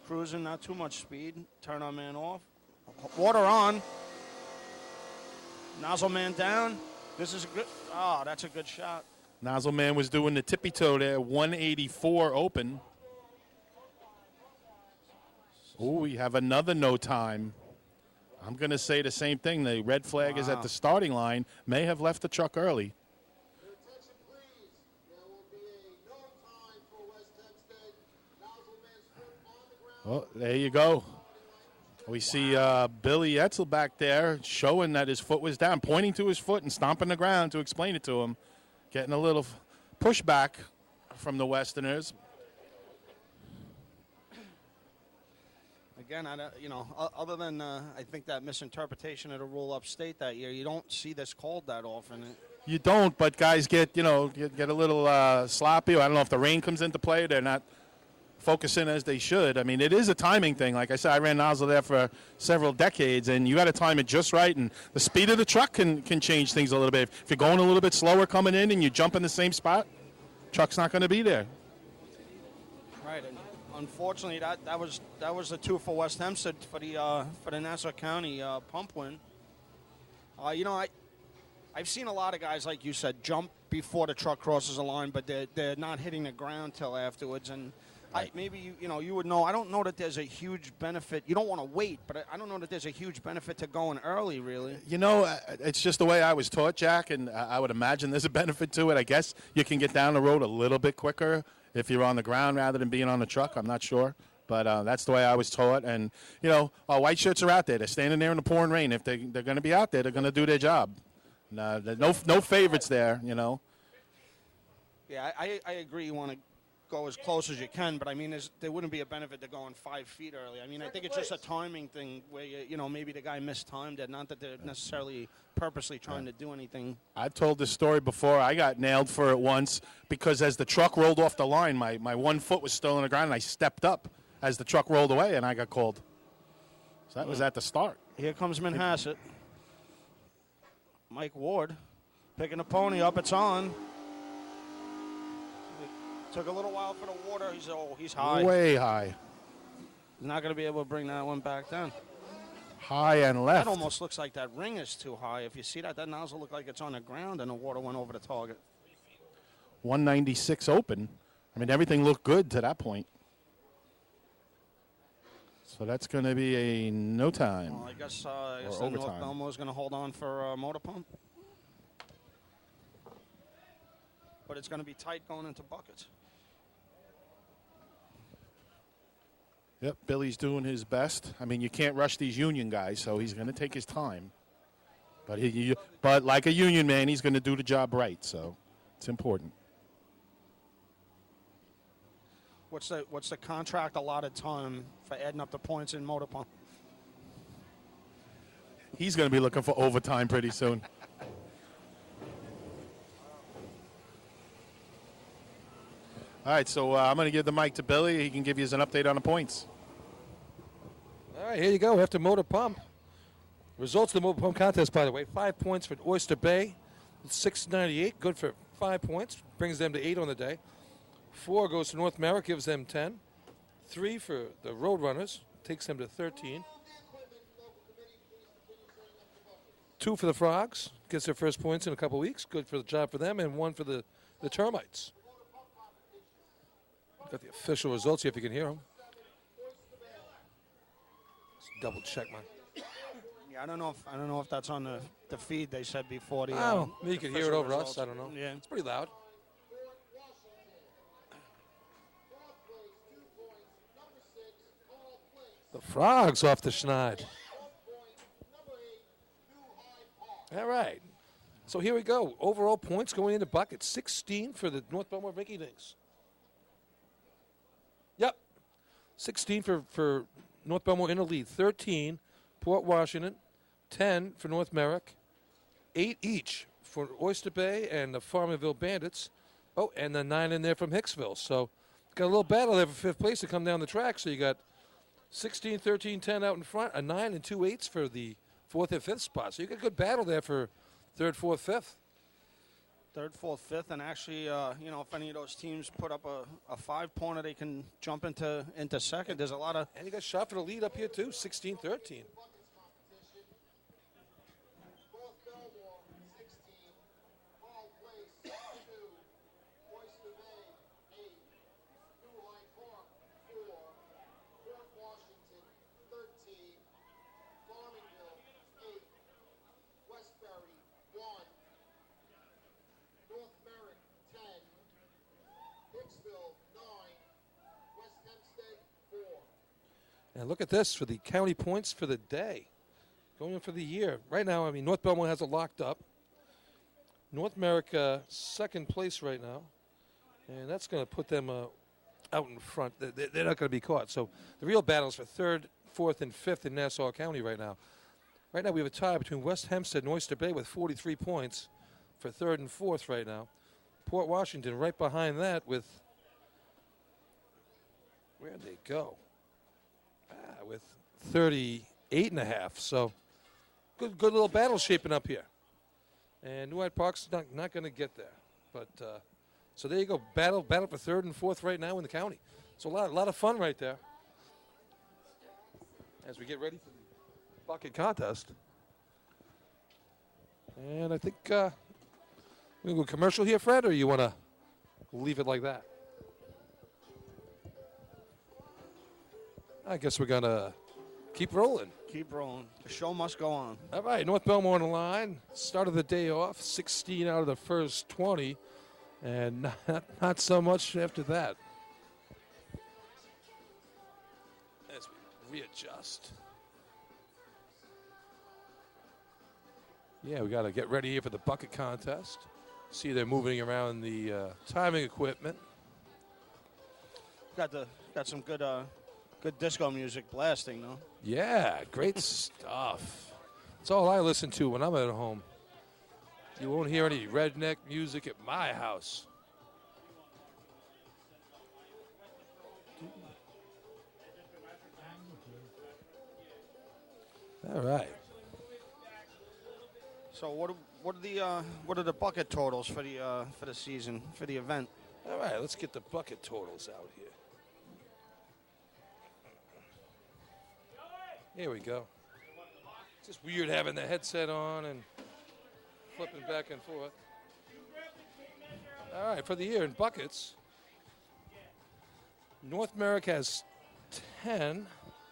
Cruising, not too much speed. Turn on man off. Water on. Nozzle man down. This is a good. Oh, that's a good shot. Nozzle man was doing the tippy toe there. 184 open. Oh, we have another no time. I'm going to say the same thing. The red flag is at the starting line. May have left the truck early. Oh, there you go. We see Billy Etzel back there showing that his foot was down, pointing to his foot and stomping the ground to explain it to him. Getting a little pushback from the Westerners. Again, other than I think that misinterpretation of the rule upstate that year, you don't see this called that often. You don't, but guys get a little sloppy. I don't know if the rain comes into play. They're not focusing as they should. I mean, it is a timing thing. Like I said, I ran nozzle there for several decades, and you got to time it just right. And the speed of the truck can change things a little bit. If you're going a little bit slower coming in and you jump in the same spot, truck's not going to be there. Right, and unfortunately, that was the 2 for West Hempstead for the Nassau County pump win. I've seen a lot of guys, like you said, jump before the truck crosses the line, but they're not hitting the ground till afterwards. And maybe you would know. I don't know that there's a huge benefit. You don't want to wait, but I don't know that there's a huge benefit to going early, really. It's just the way I was taught, Jack, and I would imagine there's a benefit to it. I guess you can get down the road a little bit quicker if you're on the ground rather than being on the truck. I'm not sure, but that's the way I was taught. And our white shirts are out there. They're standing there in the pouring rain. If they're going to be out there, they're going to do their job. No favorites there. Yeah, I agree. You want to go as close as you can, but I mean, there wouldn't be a benefit to going 5 feet early. I mean, I think it's just a timing thing where maybe the guy mistimed it, not that they're necessarily purposely trying to do anything. I've told this story before. I got nailed for it once because as the truck rolled off the line, my 1 foot was still on the ground, and I stepped up as the truck rolled away, and I got called. So that was at the start. Here comes Manhasset. Mike Ward picking the pony up. It's on. It took a little while for the water. He's high. Way high. He's not going to be able to bring that one back down. High and left. That almost looks like that ring is too high. If you see that nozzle looked like it's on the ground and the water went over the target. 196 open. I mean, everything looked good to that point. So that's going to be a no time. Well, I guess then overtime. North Belmore is going to hold on for motor pump. But it's going to be tight going into buckets. Yep, Billy's doing his best. I mean, you can't rush these union guys, so he's going to take his time. But like a union man, he's going to do the job right, so it's important. What's the contract allotted time for adding up the points in motor pump? He's going to be looking for overtime pretty soon. All right, so I'm going to give the mic to Billy. He can give you an update on the points. All right, here you go. After motor pump. Results of the motor pump contest, by the way. 5 points for Oyster Bay. 698, good for 5 points. Brings them to 8 on the day. 4 goes to North Merrick, gives them 10. 3 for the Roadrunners, takes them to 13. 2 for the Frogs, gets their first points in a couple weeks. Good for the job for them. And 1 for the Termites. Got the official results, see if you can hear them. Let's double check, man. Yeah, I don't know if that's on the feed they said before the. Oh, maybe you can hear it over results. us. I don't know. Yeah, it's pretty loud. The Frogs off the schneid. All right. So here we go. Overall points going into bucket. 16 for the North Belmore Mickey Dinks. Yep. 16 for North Belmore in the lead. 13 Port Washington. 10 for North Merrick. 8 each for Oyster Bay and the Farmerville Bandits. Oh, and the 9 in there from Hicksville. So got a little battle there for 5th place to come down the track. So you got 16, 13, 10 out in front, a 9 and 2 8s for the 4th and 5th spot. So you got a good battle there for 3rd, 4th, 5th. 3rd, 4th, 5th, and actually, if any of those teams put up a 5-pointer, they can jump into second. There's a lot of. And you got shot for the lead up here too, 16, 13. And look at this for the county points for the day. Going in for the year. Right now, I mean, North Belmont has it locked up. North Merrick, 2nd place right now. And that's going to put them out in front. They're not going to be caught. So the real battle is for 3rd, 4th, and 5th in Nassau County right now. Right now we have a tie between West Hempstead and Oyster Bay with 43 points for 3rd and 4th right now. Port Washington right behind that with, where'd they go? With 38 and a half. So good little battle shaping up here. And New Hyde Park's not going to get there. But so there you go. Battle for 3rd and 4th right now in the county. So a lot of fun right there. As we get ready for the bucket contest. And I think we go commercial here, Fred, or you want to leave it like that? I guess we're going to keep rolling. Keep rolling. The show must go on. All right, North Belmore on the line. Started the day off, 16 out of the first 20, and not so much after that. As we readjust. Yeah, we got to get ready here for the bucket contest. See they're moving around the timing equipment. Got some good disco music blasting, though. Yeah, great stuff. That's all I listen to when I'm at home. You won't hear any redneck music at my house. All right. So what are the bucket totals for the season, for the event? All right, let's get the bucket totals out here. Here we go. It's just weird having the headset on and flipping back and forth. All right, for the year in buckets, North America has 10.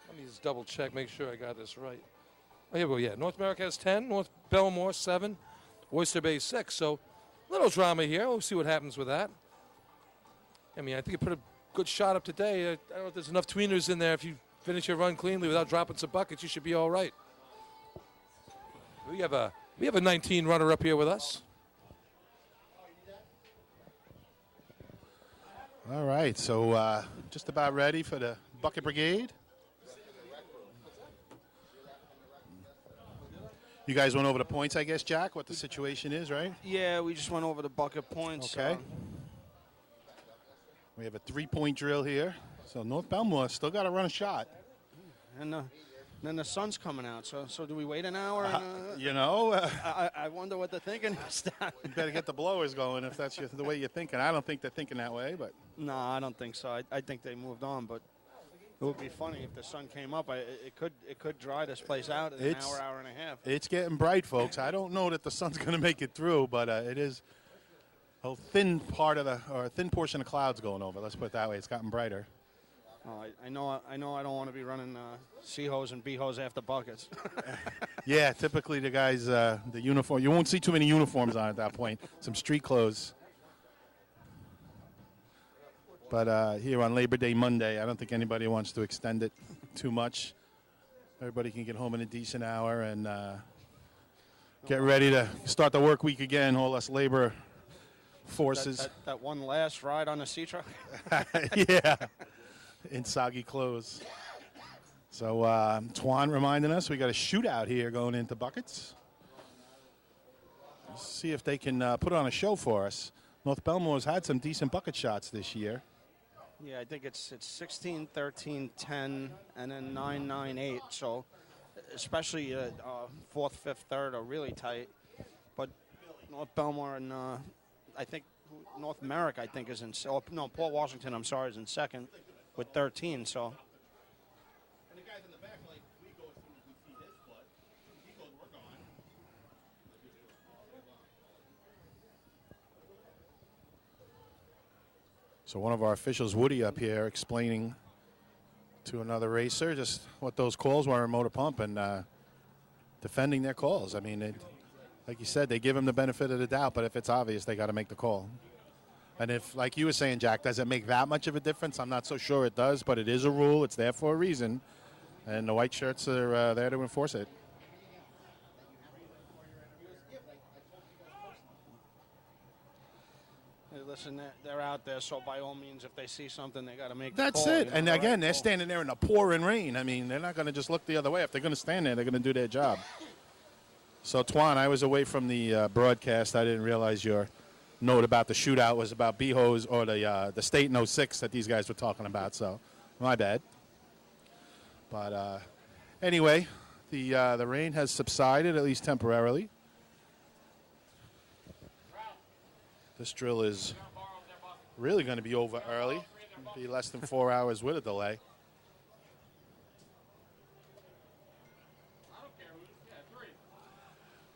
Let me just double check, make sure I got this right. Oh, here we go, yeah. North America has 10, North Belmore 7, Oyster Bay 6. So little drama here. We'll see what happens with that. I mean, I think you put a good shot up today. I don't know if there's enough tweeners in there. If you finish your run cleanly without dropping some buckets, you should be all right. We have a 19 runner up here with us. All right, so just about ready for the bucket brigade. You guys went over the points, I guess, Jack, what the situation is, right? Yeah, we just went over the bucket points. Okay. We have a 3-point drill here. So North Belmore still got to run a shot. And then the sun's coming out. So do we wait an hour? You know, I wonder what they're thinking. you better get the blowers going if that's the way you're thinking. I don't think they're thinking that way, but. No, I don't think so. I think they moved on, but it would be funny if the sun came up. It could dry this place out in an hour and a half. It's getting bright, folks. I don't know that the sun's going to make it through, but it is a thin portion of clouds going over. Let's put it that way. It's gotten brighter. Oh, I know. I don't want to be running C-hose and B-hose after buckets. Yeah, typically the guys, the uniform. You won't see too many uniforms on at that point. Some street clothes. But here on Labor Day Monday, I don't think anybody wants to extend it too much. Everybody can get home in a decent hour and get ready to start the work week again, all us labor forces. That one last ride on the sea truck? Yeah, in soggy clothes. So Twan reminding us we got a shootout here going into buckets. Let's see if they can put on a show for us. North Belmore's had some decent bucket shots this year. Yeah, I think it's 16, 13, 10, and then 9, 9, 8. So especially fourth, fifth, third are really tight. But North Belmore and I think North Merrick, I think, is in. Oh, no, Port Washington, I'm sorry, is in second with 13. So. And the guys in the back, like, we go as soon as we see this, but he goes, we're gone. So one of our officials, Woody, up here explaining to another racer just what those calls were in motor pump and defending their calls. I mean, like you said, they give them the benefit of the doubt, but if it's obvious, they got to make the call. And if, like you were saying, Jack, does it make that much of a difference? I'm not so sure it does, but it is a rule. It's there for a reason. And the white shirts are there to enforce it. Hey, listen, they're out there, so by all means, if they see something, they got to make That's the call. it. And again, they're standing there in the pouring rain. I mean, they're not going to just look the other way. If they're going to stand there, they're going to do their job. So, Twan, I was away from the broadcast. I didn't realize your note about the shootout was about B-Hose or the state in 06 that these guys were talking about. So, my bad. But anyway, the rain has subsided, at least temporarily. This drill is really going to be over early. Be less than 4 hours with a delay.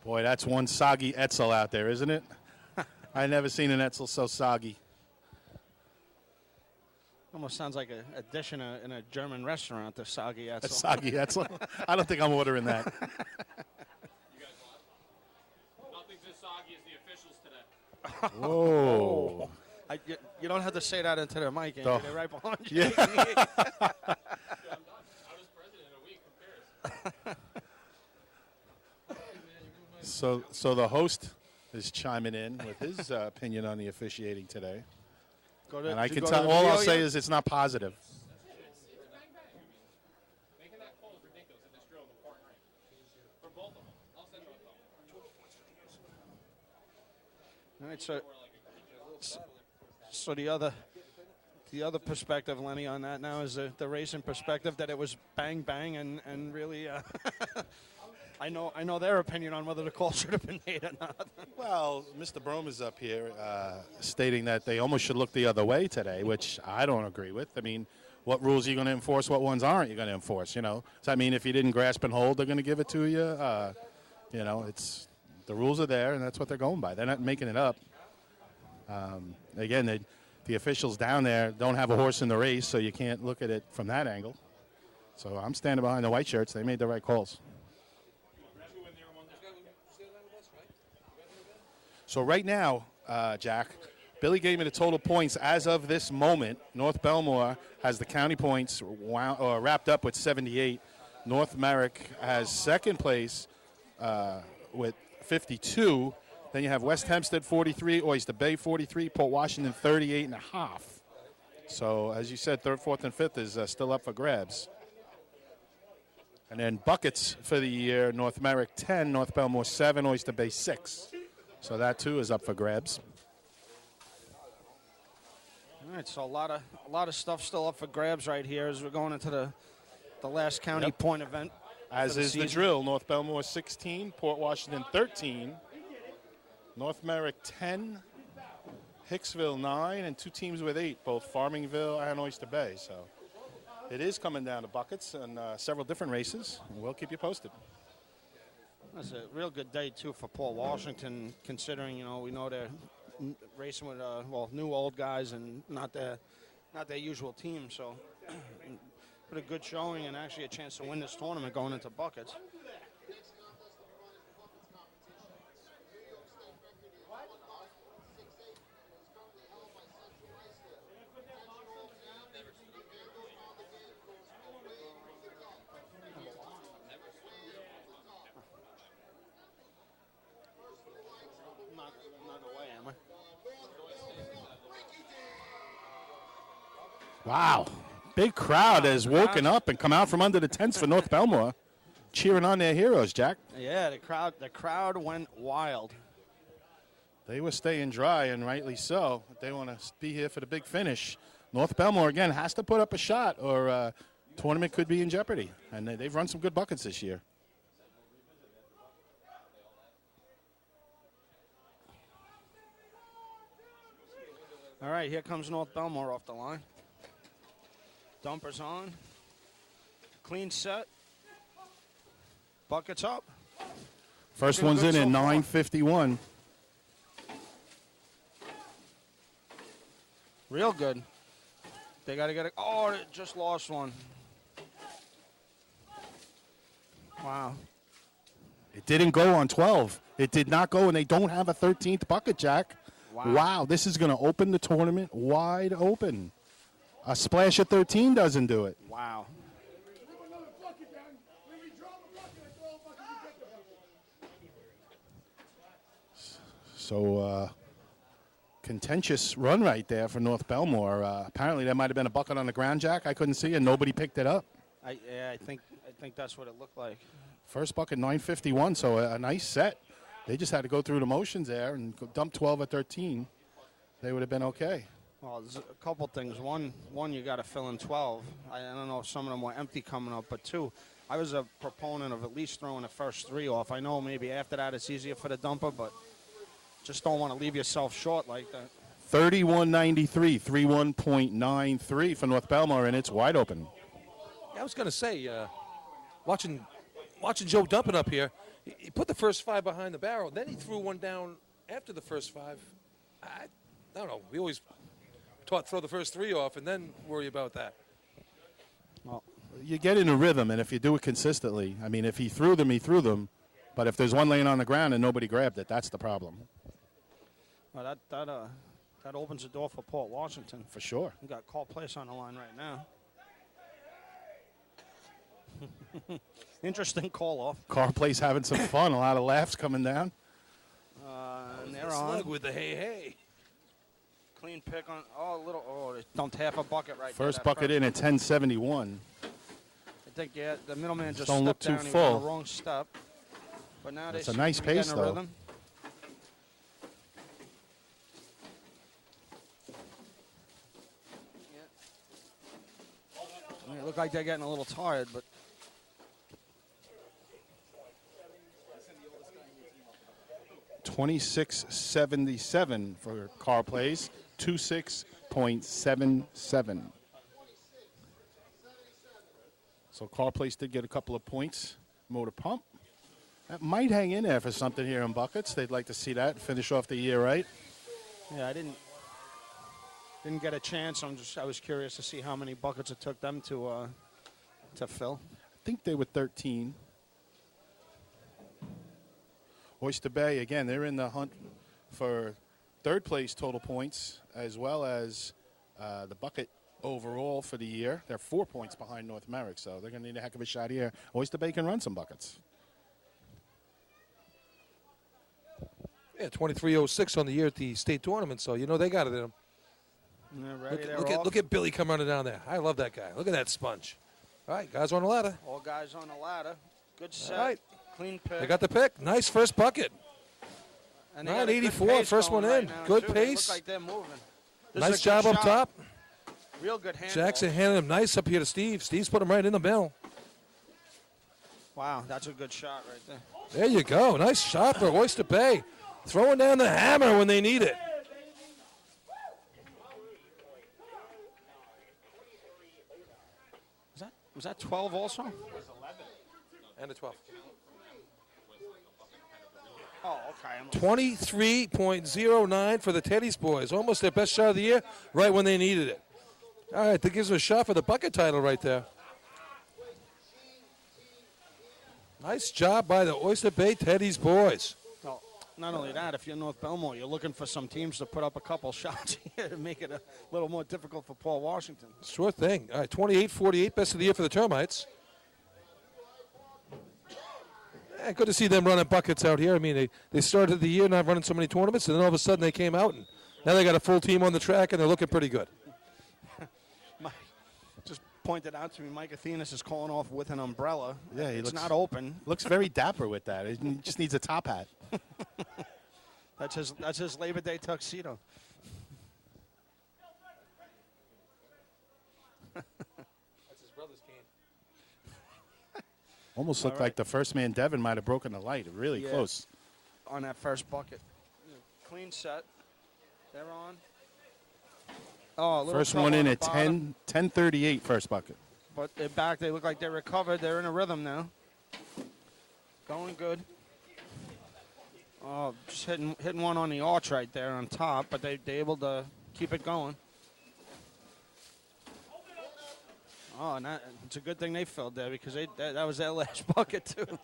Boy, that's one soggy Etzel out there, isn't it? I never seen an Etzel so soggy. Almost sounds like a dish in a German restaurant, the soggy Etzel. A soggy Etzel? I don't think I'm ordering that. You guys lost? Nothing's as soggy as the officials today. Whoa. You don't have to say that into the mic, Andy. Oh. They're right behind you. Yeah. I'm done. I was president in a week. Who cares? So the host is chiming in with his opinion on the officiating today. And I can tell, all I'll say is it's not positive. Making that call is ridiculous in this drill in the pouring rain. For both of them. I'll send you a call. All right, so the other the other perspective, Lenny, on that now is the racing perspective that it was bang bang and really. I know their opinion on whether the call should have been made or not. Well, Mr. Brome is up here stating that they almost should look the other way today, which I don't agree with. I mean, what rules are you going to enforce? What ones aren't you going to enforce? You know, so I mean, if you didn't grasp and hold, they're going to give it to you. You know, it's the rules are there, and that's what they're going by. They're not making it up. Again, the officials down there don't have a horse in the race, so you can't look at it from that angle. So I'm standing behind the white shirts. They made the right calls. So right now, Jack, Billy gave me the total points as of this moment. North Belmore has the county points wrapped up with 78. North Merrick has second place with 52. Then you have West Hempstead 43, Oyster Bay 43, Port Washington 38.5. So as you said, third, fourth, and fifth is still up for grabs. And then buckets for the year: North Merrick 10, North Belmore 7, Oyster Bay 6. So that too is up for grabs. All right, so a lot of stuff still up for grabs right here as we're going into the last county point event. As is the drill: North Belmore 16, Port Washington 13, North Merrick 10, Hicksville 9, and 2 teams with 8, both Farmingville and Oyster Bay. So it is coming down to buckets and several different races. We'll keep you posted. That's a real good day, too, for Port Washington, considering, you know, we know they're racing with, new old guys and not their usual team. So put a good showing and actually a chance to win this tournament going into buckets. Wow. Big crowd has woken up and come out from under the tents for North Belmore, cheering on their heroes, Jack. Yeah, the crowd went wild. They were staying dry, and rightly so. They want to be here for the big finish. North Belmore, again, has to put up a shot, or tournament could be in jeopardy. And they've run some good buckets this year. All right, here comes North Belmore off the line. Dumpers on. Clean set. Buckets up. First one's in at 9:51. Real good. They got to get it. Oh, they just lost one. Wow. It didn't go on 12. It did not go, and they don't have a 13th bucket, Jack. Wow, this is going to open the tournament wide open. A splash at 13 doesn't do it. Wow. So, contentious run right there for North Belmore. Apparently, there might have been a bucket on the ground, Jack. I couldn't see it. Nobody picked it up. I think that's what it looked like. First bucket, 9:51, so a nice set. They just had to go through the motions there and dump 12 at 13. They would have been okay. Well, there's a couple things. One, you got to fill in 12. I don't know if some of them were empty coming up, but 2, I was a proponent of at least throwing the first 3 off. I know maybe after that it's easier for the dumper, but just don't want to leave yourself short like that. 31.93, 31.93 for North Belmore, and it's wide open. Yeah, I was going to say, watching Joe dumping up here, he put the first 5 behind the barrel. Then he threw one down after the first 5. I don't know. We always taught throw the first 3 off and then worry about that. Well, you get in a rhythm, and if you do it consistently, I mean, if he threw them, he threw them. But if there's one laying on the ground and nobody grabbed it, that's the problem. Well, that opens the door for Port Washington. For sure. We got Call Place on the line right now. Interesting call off. Car Place having some fun. A lot of laughs coming down. And they're on. Slug with the hey. Clean pick on. They dumped half a bucket right there. First bucket in at 10:71. I think, the middleman just don't look stepped too down. full. He went on the wrong step. But now It's they a nice seem to be pace, getting a though. rhythm. look like they're getting a little tired, but 26.77 for car plays, 26.77. So car place did get a couple of points. Motor pump. That might hang in there for something here in buckets. They'd like to see that finish off the year right. yeah, I didn't get a chance. I was curious to see how many buckets it took them to fill. I think they were 13. Oyster Bay, again, they're in the hunt for third place total points as well as the bucket overall for the year. They're 4 points behind North Merrick, so they're going to need a heck of a shot here. Oyster Bay can run some buckets. Yeah, 23.06 on the year at the state tournament, so you know they got it in them. Yeah, ready, Look at Billy come running down there. I love that guy. Look at that sponge. All right, guys on the ladder. All guys on the ladder. Good set. All right. Clean pick. They got the pick. Nice first bucket. And they got a good 984, pace first going one right in. now, Good too. pace. They look like they're moving. This Nice is a good job up shot. top. Real good handle. Jackson handed him nice up here to Steve. Steve's put him right in the middle. Wow, that's a good shot right there. There you go. Nice shot for Oyster Bay. Throwing down the hammer when they need it. Was that 12 also? And a 12. Oh, okay. 23.09 for the Teddy's boys. Almost their best shot of the year, right when they needed it. All right, that gives them a shot for the bucket title right there. Nice job by the Oyster Bay Teddy's boys. Well, not only that, if you're North Belmore, you're looking for some teams to put up a couple shots here to make it a little more difficult for Paul Washington. Sure thing. All right, 28-48, best of the year for the Termites. Yeah, good to see them running buckets out here. I mean, they started the year not running so many tournaments, and then all of a sudden they came out, and now they got a full team on the track, and they're looking pretty good. Just pointed out to me, Mike Athenas is calling off with an umbrella. Yeah, it's not open. Looks very dapper with that. He just needs a top hat. That's his Labor Day tuxedo. That's his brother's cane. Almost looked like the first man, Devin, might have broken the light. Really close. On that first bucket. Clean set. They're on. Oh, a little First trouble one in on at the bottom. 10:38, first bucket. But they're back. They look like they're recovered. They're in a rhythm now. Going good. Oh, just hitting one on the arch right there on top, but they're able to keep it going. Oh, and it's a good thing they filled there because that was their last bucket, too.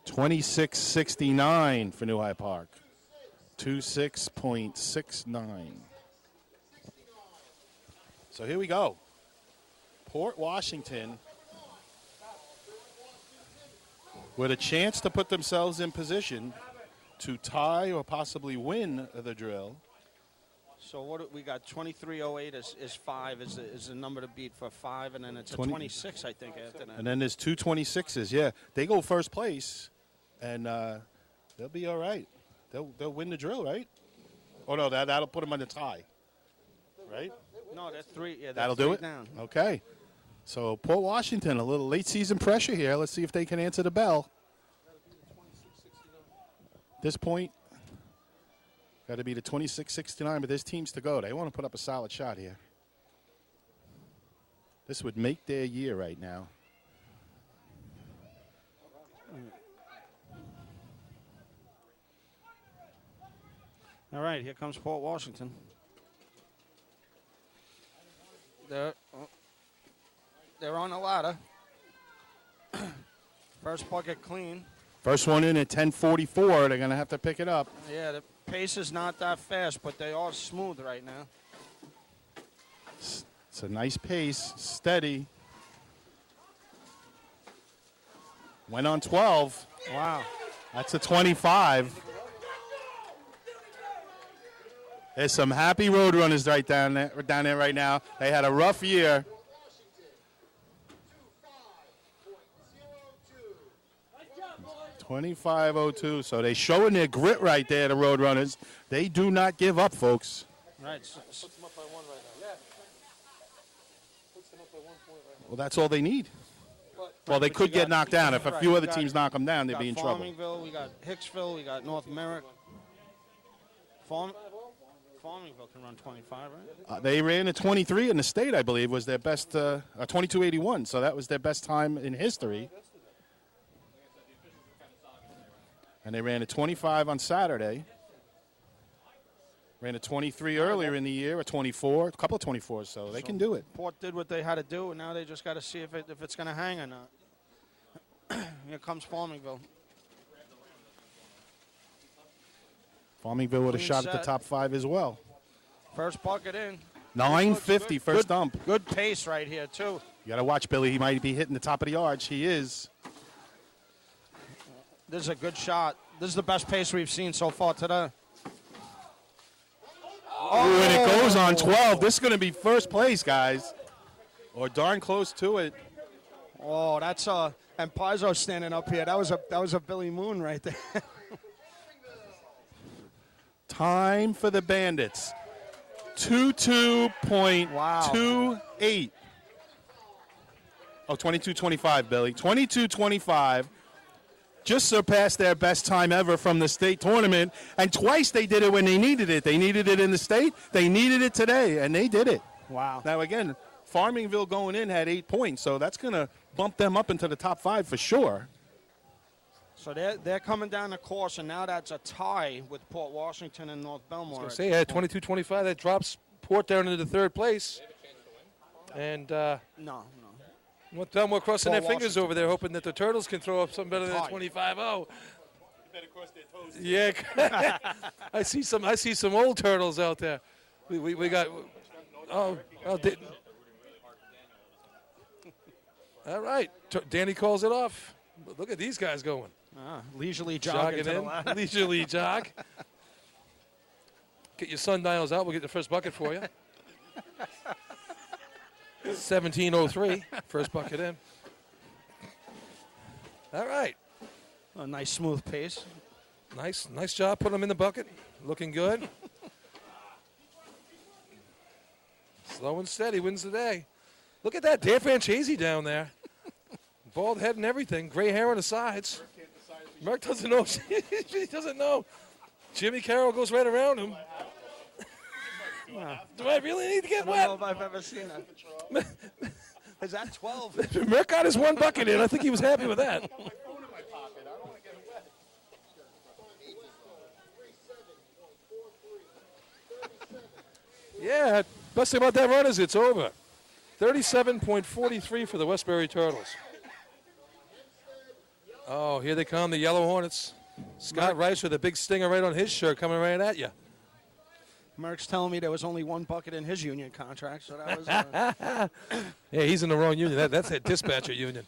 26.69 for New Hyde Park. 26.69. So here we go. Port Washington with a chance to put themselves in position to tie or possibly win the drill. So what we got? 23:08 is 5 is the number to beat for 5, and then it's a 20 26, I think, after that. And then there's two 26s. Yeah, they go first place, and they'll be all right. They'll win the drill, right? Oh no, that'll put them on the tie, right? No, that's 3. Yeah, That'll do it. Down. Okay. So Port Washington, a little late season pressure here. Let's see if they can answer the bell. At this point, got to be the 26-69, but there's teams to go. They want to put up a solid shot here. This would make their year right now. All right, here comes Port Washington. They're on the ladder. First bucket clean. First one in at 10:44. They're going to have to pick it up. Yeah, the pace is not that fast, but they are smooth right now. It's a nice pace, steady. Went on 12. Wow. That's a 25. There's some happy road runners right down there right now. They had a rough year. .2502. So they showing their grit right there, the road runners. They do not give up, folks. Right. Puts them up by 1 right now. Well, that's all they need. Well, they But could you get got- knocked down. If a right, few you other got- teams knock them down, We they'd got be in trouble. Farmingville, we got Hicksville, we got North Merrick. Farmingville can run 25, right? They ran a 23 in the state, I believe, was their best, 22.81. So that was their best time in history. And they ran a 25 on Saturday. Ran a 23 earlier in the year, a 24, a couple of 24s, so they can do it. Port did what they had to do, and now they just got to see if it's going to hang or not. Here comes Farmingville. Farmingville would have Clean shot at the set. top 5 as well. First bucket in. 950 first dump. Good pace right here, too. You got to watch Billy. He might be hitting the top of the yards. He is. This is a good shot. This is the best pace we've seen so far today. Ooh, and it goes on 12. This is going to be first place, guys. Or darn close to it. Oh, that's and Pizzo's standing up here. That was a Billy Moon right there. Time for the Bandits. 22.28. Oh, 22.25, Billy. 22.25. Just surpassed their best time ever from the state tournament. And twice they did it when they needed it. They needed it in the state. They needed it today, and they did it. Wow. Now, again, Farmingville going in had 8 points, so that's going to bump them up into the top 5 for sure. So they're coming down the course, and now that's a tie with Port Washington and North Belmore. I was going to say, at 22-25, that drops Port down into the third place. And No. North Belmore crossing their Port fingers Washington. over there, hoping that the Turtles can throw up something better than a Tie. 25-0. Yeah, I see some old Turtles out there. We got. All right, Danny calls it off. But look at these guys going. Leisurely jogging to the in, ladder. leisurely jog. Get your sundials out. We'll get the first bucket for you. 17:03, first bucket in. All right, A nice smooth pace. nice job. Put them in the bucket. Looking good. Slow and steady wins the day. Look at that, Dan Franchese down there. Bald head and everything. Gray hair on the sides. Merck doesn't know. He doesn't know. Jimmy Carroll goes right around him. Do I really need to get I don't know wet? if I've ever seen that. Is that 12? Merck got his one bucket in. I think he was happy with that. Yeah, best thing about that run is it's over. 37.43 for the Westbury Turtles. Oh, here they come, the Yellow Hornets. Scott Rice with a big stinger right on his shirt coming right at you. Merck's telling me there was only one bucket in his union contract, so that was. Yeah, he's in the wrong union. That's that dispatcher union.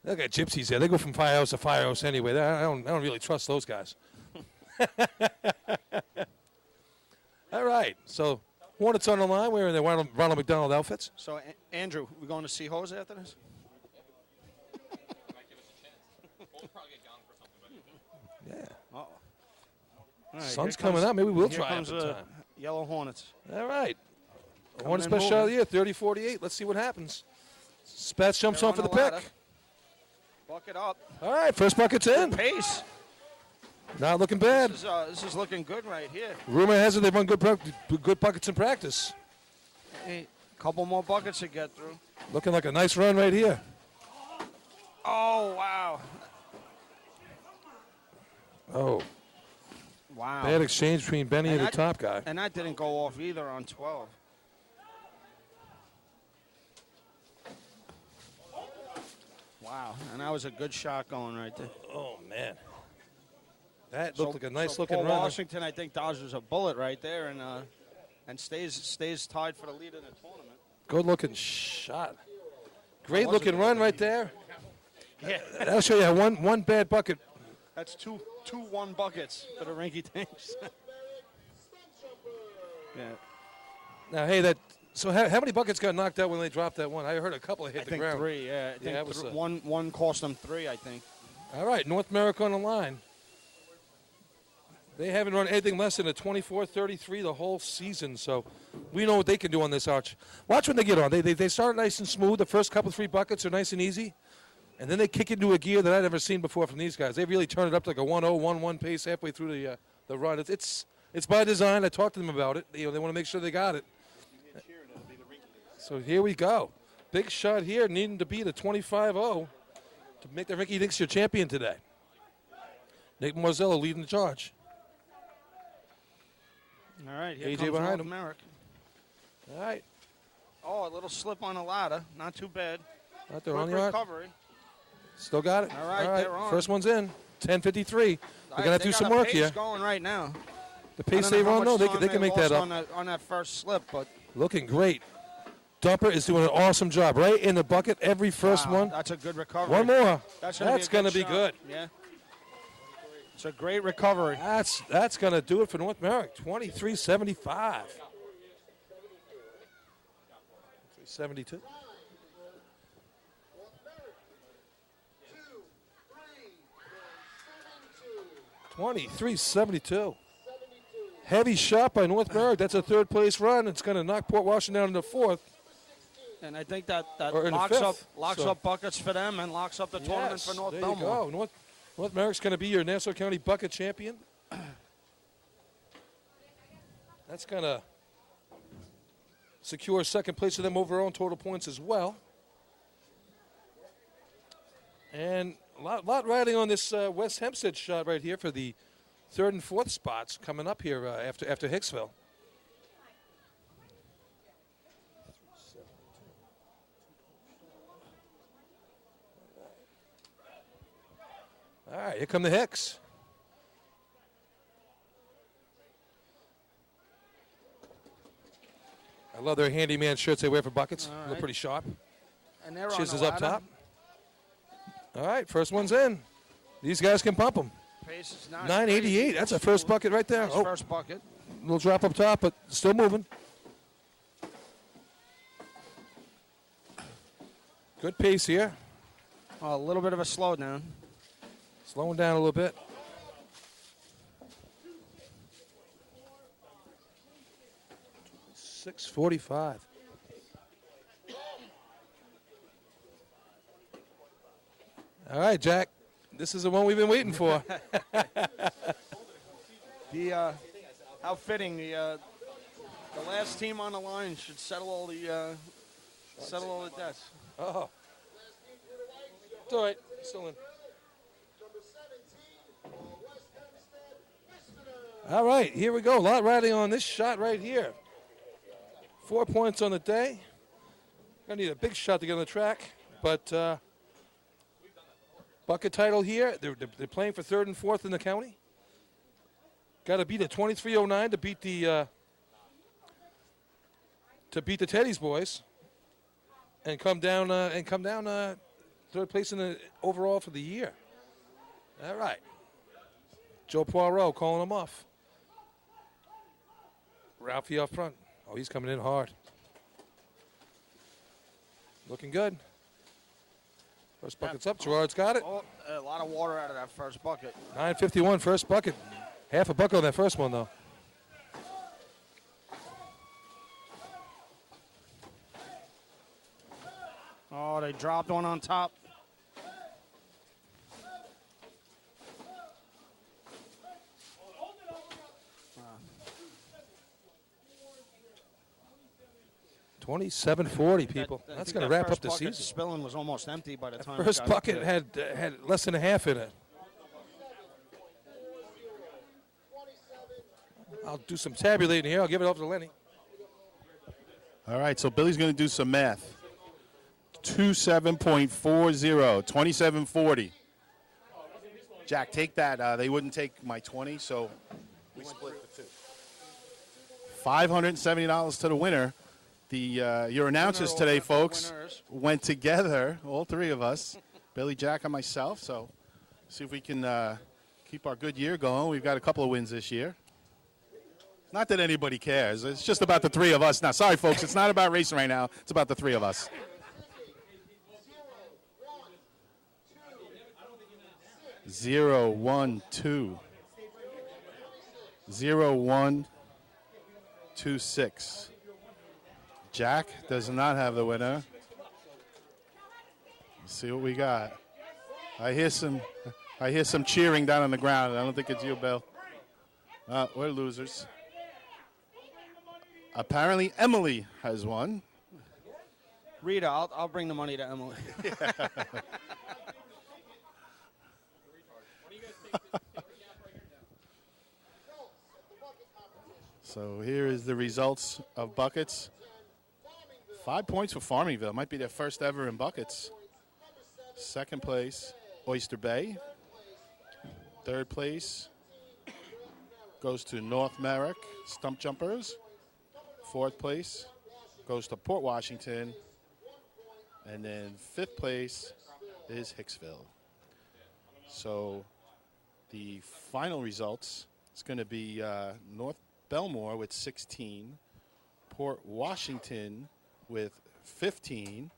Look at gypsies there. They go from firehouse to firehouse anyway. I don't really trust those guys. All right, so Hornets on the line. We're in the Ronald McDonald outfits. So, Andrew, we going to see Jose after this? Yeah. Uh-oh. All right, Sun's here comes- coming out. Maybe we'll here try comes, it sometime. Yellow Hornets. All right. Coming Hornets in best shot of the moving. year, 30-48. Let's see what happens. Spats jumps They're on for the the pick. ladder. Bucket up. All right, first bucket's in. Pace. Not looking bad. This is looking good right here. Rumor has it they've run good buckets in practice. Hey, couple more buckets to get through. Looking like a nice run right here. Oh, wow. Oh, Wow. bad exchange between Benny and the that- top guy. And that didn't go off either on 12. Wow. And that was a good shot going right there. Oh, man. That looked like a nice looking Paul run. Washington, I think, dodges a bullet right there and stays tied for the lead in the tournament. Good looking shot. Great wasn't looking run right there. Yeah. I'll show you one bad bucket. That's two 1 buckets for the Rinky Tinks. Yeah. Now, hey, so how many buckets got knocked out when they dropped that one? I heard a couple hit I the think ground. 3, yeah. I think it was one cost them 3, I think. All right, North America on the line. They haven't run anything less than a 24:33 the whole season, so we know what they can do on this arch. Watch when they get on. They start nice and smooth. The first couple, 3 buckets are nice and easy, and then they kick into a gear that I've never seen before from these guys. They really turn it up to like a 1-0, 1-1 pace halfway through the run. It's by design. I talked to them about it. They want to make sure they got it. So here we go. Big shot here, needing to beat a 25-0 to make the Rinky Dinks your champion today. Nate Morzello leading the charge. All right, here AJ comes behind North him. America. All right. Oh, a little slip on the ladder. Not too bad. Out there Quick on the arc. recovery. Still got it. All right, they're on. First one's in. 10:53. They're going to have to do some got a work pace here. Going right now. The I pace don't they know how run, no, much they can make that lost up. on that first slip, but Looking great. Dumper is doing an awesome job. Right in the bucket every first wow, one. that's a good recovery. One more. That's going to be shot. good. Yeah. It's a great recovery. That's going to do it for North Merrick. 23-75. 72. $23.72. Heavy shot by North Merrick. That's a third place run. It's going to knock Port Washington down in the fourth. And I think that Or in the locks fifth. up buckets for them and locks up the tournament for North there Belmont. you go. North Merrick's going to be your Nassau County bucket champion. That's going to secure second place for them overall in total points as well. And a lot riding on this West Hempstead shot right here for the third and fourth spots coming up here after Hicksville. All right, here come the Hicks. I love their handyman shirts they wear for buckets. All Look right. pretty sharp. And they're Chiz on is the up ladder. top. All right, first one's in. These guys can pump them. Pace is not 988. crazy. That's a first bucket right there. Nice Oh, first bucket. little drop up top, but still moving. Good pace here. Oh, a little bit of a slowdown. Slowing down a little bit. $6.45. All right, Jack. This is the one we've been waiting for. How fitting the last team on the line should settle all the debts. Oh. It's all right. Still in. All right, here we go. A lot riding on this shot right here. 4 points on the day. Gonna need a big shot to get on the track, but bucket title here. They're playing for third and fourth in the county. Got to beat a 23:09 to beat the Teddy's boys, and come down third place in the overall for the year. All right. Joe Poirot calling them off. Ralphie up front. Oh, he's coming in hard. Looking good. First bucket's up. Gerard's got it. Oh, a lot of water out of that first bucket. 9:51 first bucket. Half a bucket on that first one, though. Oh, they dropped one on top. $27.40, people. I That's think going to that wrap up first the bucket season. Spilling was almost empty by the time. it First got up bucket there. had less than a half in it. I'll do some tabulating here. I'll give it over to Lenny. All right, so Billy's going to do some math. 27.40, 27.40. Jack, take that. They wouldn't take my 20, so we split the two. $570 to the winner. Your announcers Winner today, over folks, winners. went together, all three of us, Billy, Jack, and myself. So see if we can keep our good year going. We've got a couple of wins this year. Not that anybody cares. It's just about the three of us now. Sorry, folks. It's not about racing right now. It's about the three of us. 0, 1, 2. 0126. Jack does not have the winner. Let's see what we got. I hear some cheering down on the ground. I don't think it's you, Bill. We're losers. Apparently, Emily has won. Rita, I'll bring the money to Emily. So here is the results of buckets. 5 points for Farmingville. Might be their first ever in buckets. Second place, Oyster Bay. Third place goes to North Merrick Stump Jumpers. Fourth place goes to Port Washington. And then fifth place is Hicksville. So the final results is going to be North Belmore with 16, Port Washington with 15,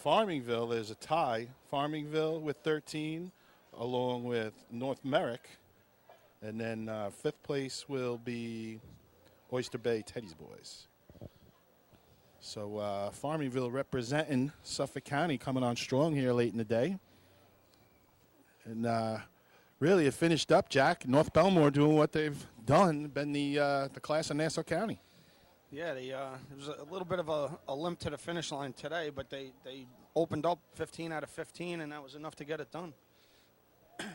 Farmingville, there's a tie, Farmingville with 13, along with North Merrick, and then fifth place will be Oyster Bay Teddy's Boys. So Farmingville representing Suffolk County coming on strong here late in the day. And really, it finished up, Jack. North Belmore doing what they've done, been the class of Nassau County. Yeah, it was a little bit of a limp to the finish line today, but they opened up 15 out of 15, and that was enough to get it done.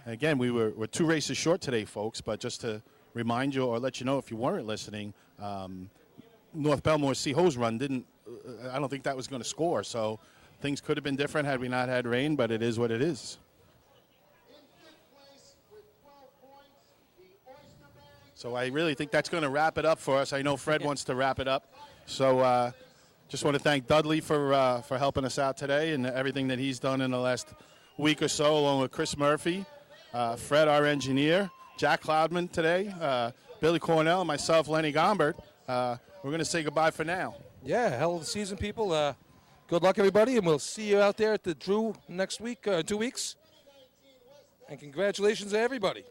Again, we're 2 races short today, folks, but just to remind you or let you know if you weren't listening, North Belmore's Sea Hose run didn't, I don't think that was going to score, so things could have been different had we not had rain, but it is what it is. So I really think that's going to wrap it up for us. I know Fred wants to wrap it up. So just want to thank Dudley for helping us out today and everything that he's done in the last week or so, along with Chris Murphy, Fred, our engineer, Jack Cloudman today, Billy Cornell, and myself, Lenny Gombert. We're going to say goodbye for now. Yeah, hell of the season, people. Good luck, everybody, and we'll see you out there at the Drew next week, 2 weeks. And congratulations to everybody.